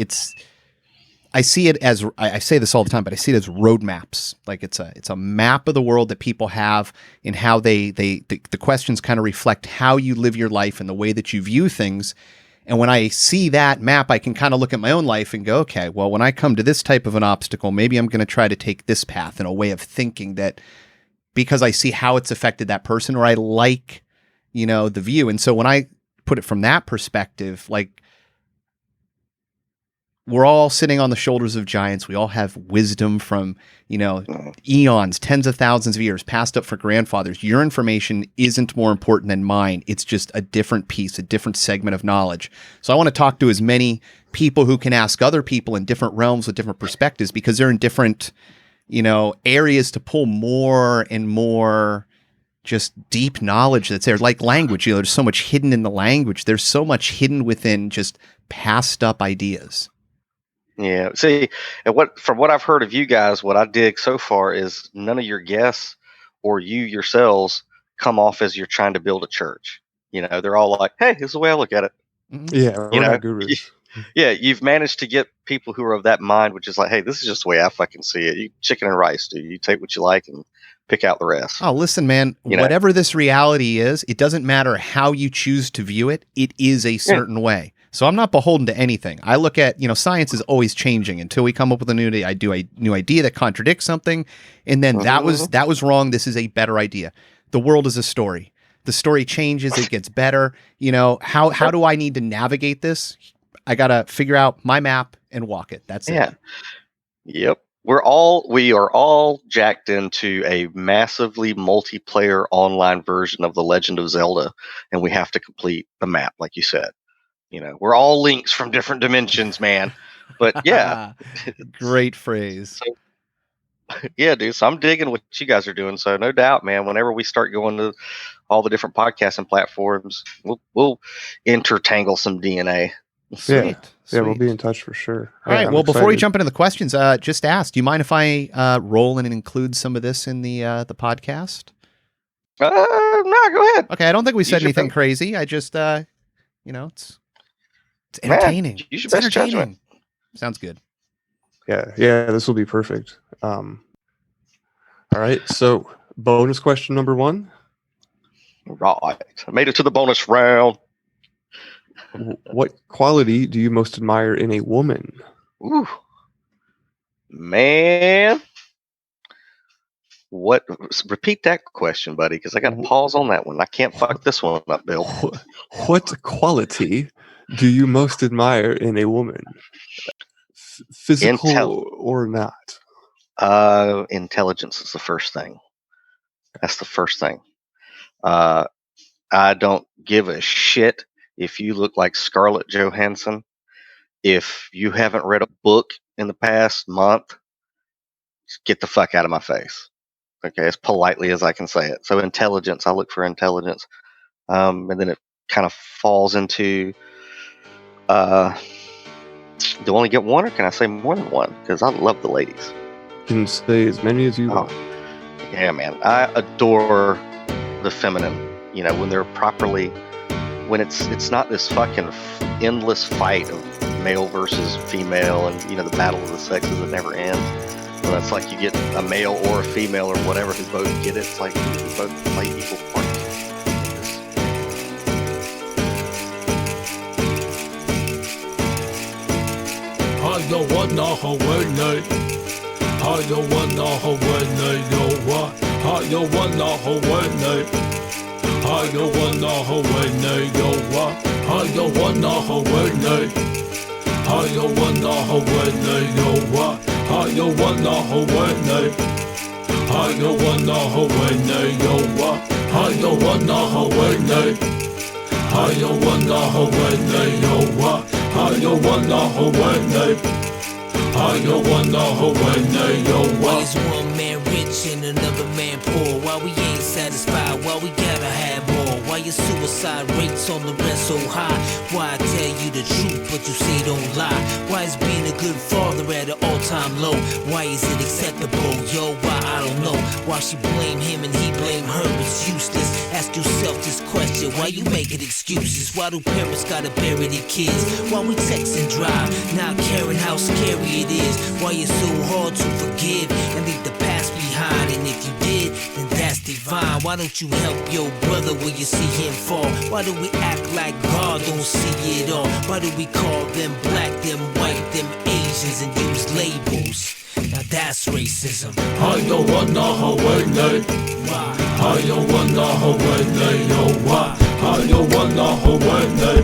I see it as, I say this all the time, but I see it as roadmaps. Like it's a map of the world that people have, and how the questions kind of reflect how you live your life and the way that you view things. And when I see that map, I can kind of look at my own life and go, okay, well, when I come to this type of an obstacle, maybe I'm going to try to take this path, and a way of thinking that, because I see how it's affected that person, or I like, the view. And so when I put it from that perspective, like, we're all sitting on the shoulders of giants. We all have wisdom from, eons, tens of thousands of years passed up for grandfathers. Your information isn't more important than mine. It's just a different piece, a different segment of knowledge. So I want to talk to as many people who can ask other people in different realms with different perspectives, because they're in different, areas to pull more and more just deep knowledge that's there. Like language, there's so much hidden in the language. There's so much hidden within just passed up ideas. Yeah. See, from what I've heard of you guys, what I dig so far is none of your guests or you yourselves come off as you're trying to build a church. They're all like, hey, this is the way I look at it. Yeah, we're not gurus. Yeah, you've managed to get people who are of that mind, which is like, hey, this is just the way I fucking see it. You chicken and rice, dude. You take what you like and pick out the rest. Oh, listen, man, whatever this reality is, it doesn't matter how you choose to view it. It is a certain way. So I'm not beholden to anything. I look at, science is always changing until we come up with a new idea that contradicts something. And then that was wrong. This is a better idea. The world is a story. The story changes. It gets better. How do I need to navigate this? I got to figure out my map and walk it. That's it. Yep. We are all jacked into a massively multiplayer online version of The Legend of Zelda, and we have to complete the map, like you said. We're all links from different dimensions, man. But yeah. Great phrase. Yeah, dude. So I'm digging what you guys are doing. So no doubt, man, whenever we start going to all the different podcasting platforms, we'll intertangle some DNA. Sweet. Yeah, we'll be in touch for sure. All right. Well, before we jump into the questions, just ask, do you mind if I roll in and include some of this in the podcast? No, go ahead. Okay. I don't think we said anything crazy. I just, it's entertaining. Man, use your best judgment. Sounds good. Yeah, this will be perfect. All right. So bonus question number 1. Right. I made it to the bonus round. What quality do you most admire in a woman? Ooh, man. Repeat that question, buddy, because I got to pause on that one. I can't fuck this one up, Bill. What quality do you most admire in a woman? Physical or not? Intelligence is the first thing. That's the first thing. I don't give a shit if you look like Scarlett Johansson. If you haven't read a book in the past month, just get the fuck out of my face. Okay, as politely as I can say it. So intelligence, I look for intelligence. And then it kind of falls into, do I only get one or can I say more than one? Because I love the ladies. You can say as many as you want. Yeah, man. I adore the feminine, when they're properly, when it's not this fucking endless fight of male versus female and, the battle of the sexes that never ends. When it's like you get a male or a female or whatever who both get it. It's like we both play equal parts. I don't want no Hawaii. I don't want no Hawaii. No what? I don't want no Hawaii. I don't want no Hawaii. No what? I don't want no Hawaii. I don't want no Hawaii. No what? I don't want no Hawaii. I don't want no Hawaii. No what? I don't want no Hawaii. I don't want no Hawaii. No what? I don't want no Hawaii. I don't want no Hawaii. No what? Why is one man rich and another man poor? Why we ain't satisfied? Why we gotta have more? Why your suicide rates on the rest so high? Why I tell you the truth but you say don't lie? Why is being a good father at an all-time low? Why is it acceptable? Yo, why I don't know. Why she blame him and he blame her? It's useless. Ask yourself this question. Why you making excuses? Why do parents gotta bury their kids? Why we text and drive, not caring how scary it is? Why it's so hard to forgive and leave the past behind? And if you did, then that's divine. Why don't you help your brother when you see him fall? Why do we act like God don't see it all? Why do we call them black, them white, them Asians and use labels? Now that's racism. I don't want no Hawaii. Why? I don't want no Hawaii. No why? I don't want no Hawaii.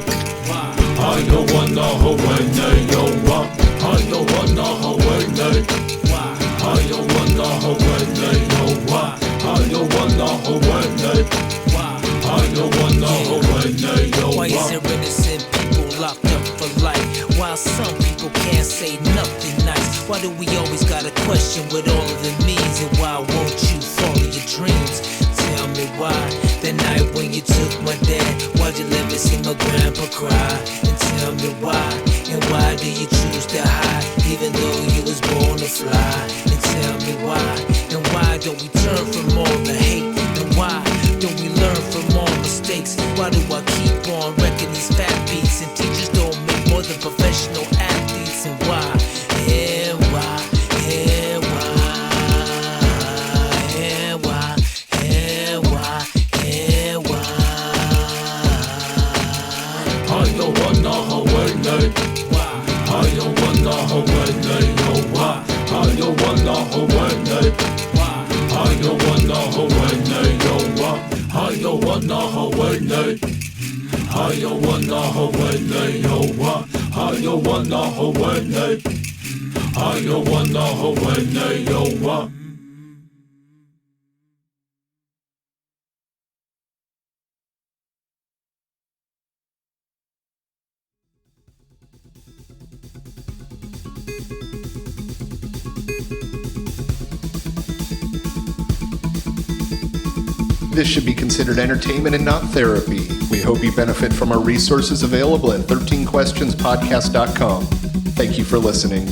Why? I don't want no Hawaii. No why? I don't want no Hawaii. Why? I don't want no Hawaii. No why? I don't want no Hawaii. Why? I don't want no Hawaii. No Why is there innocent people locked up for life? While some people can't say nothing nice. Why do we always gotta question what all of it means? And why won't you follow your dreams? Tell me why. The night when you took my dad, why'd you let me see my grandpa cry? And tell me why. And why do you choose to hide, even though you was born to fly? And tell me why. And why don't we turn from all the hate? And why don't we learn from all mistakes? Why do I keep on wrecking these fat beats? And teachers don't make more than professional athletes? And why? And why? And why? And why? And why? And why? I don't want no Hawaii. Hawaii. How you wanna Hawaii, yo what? How you wanna Hawaii? How you wanna Hawaii, yo what? How you wanna Hawaii? How you wanna Hawaii, yo what? This should be considered entertainment and not therapy. We hope you benefit from our resources available at 13questionspodcast.com. Thank you for listening.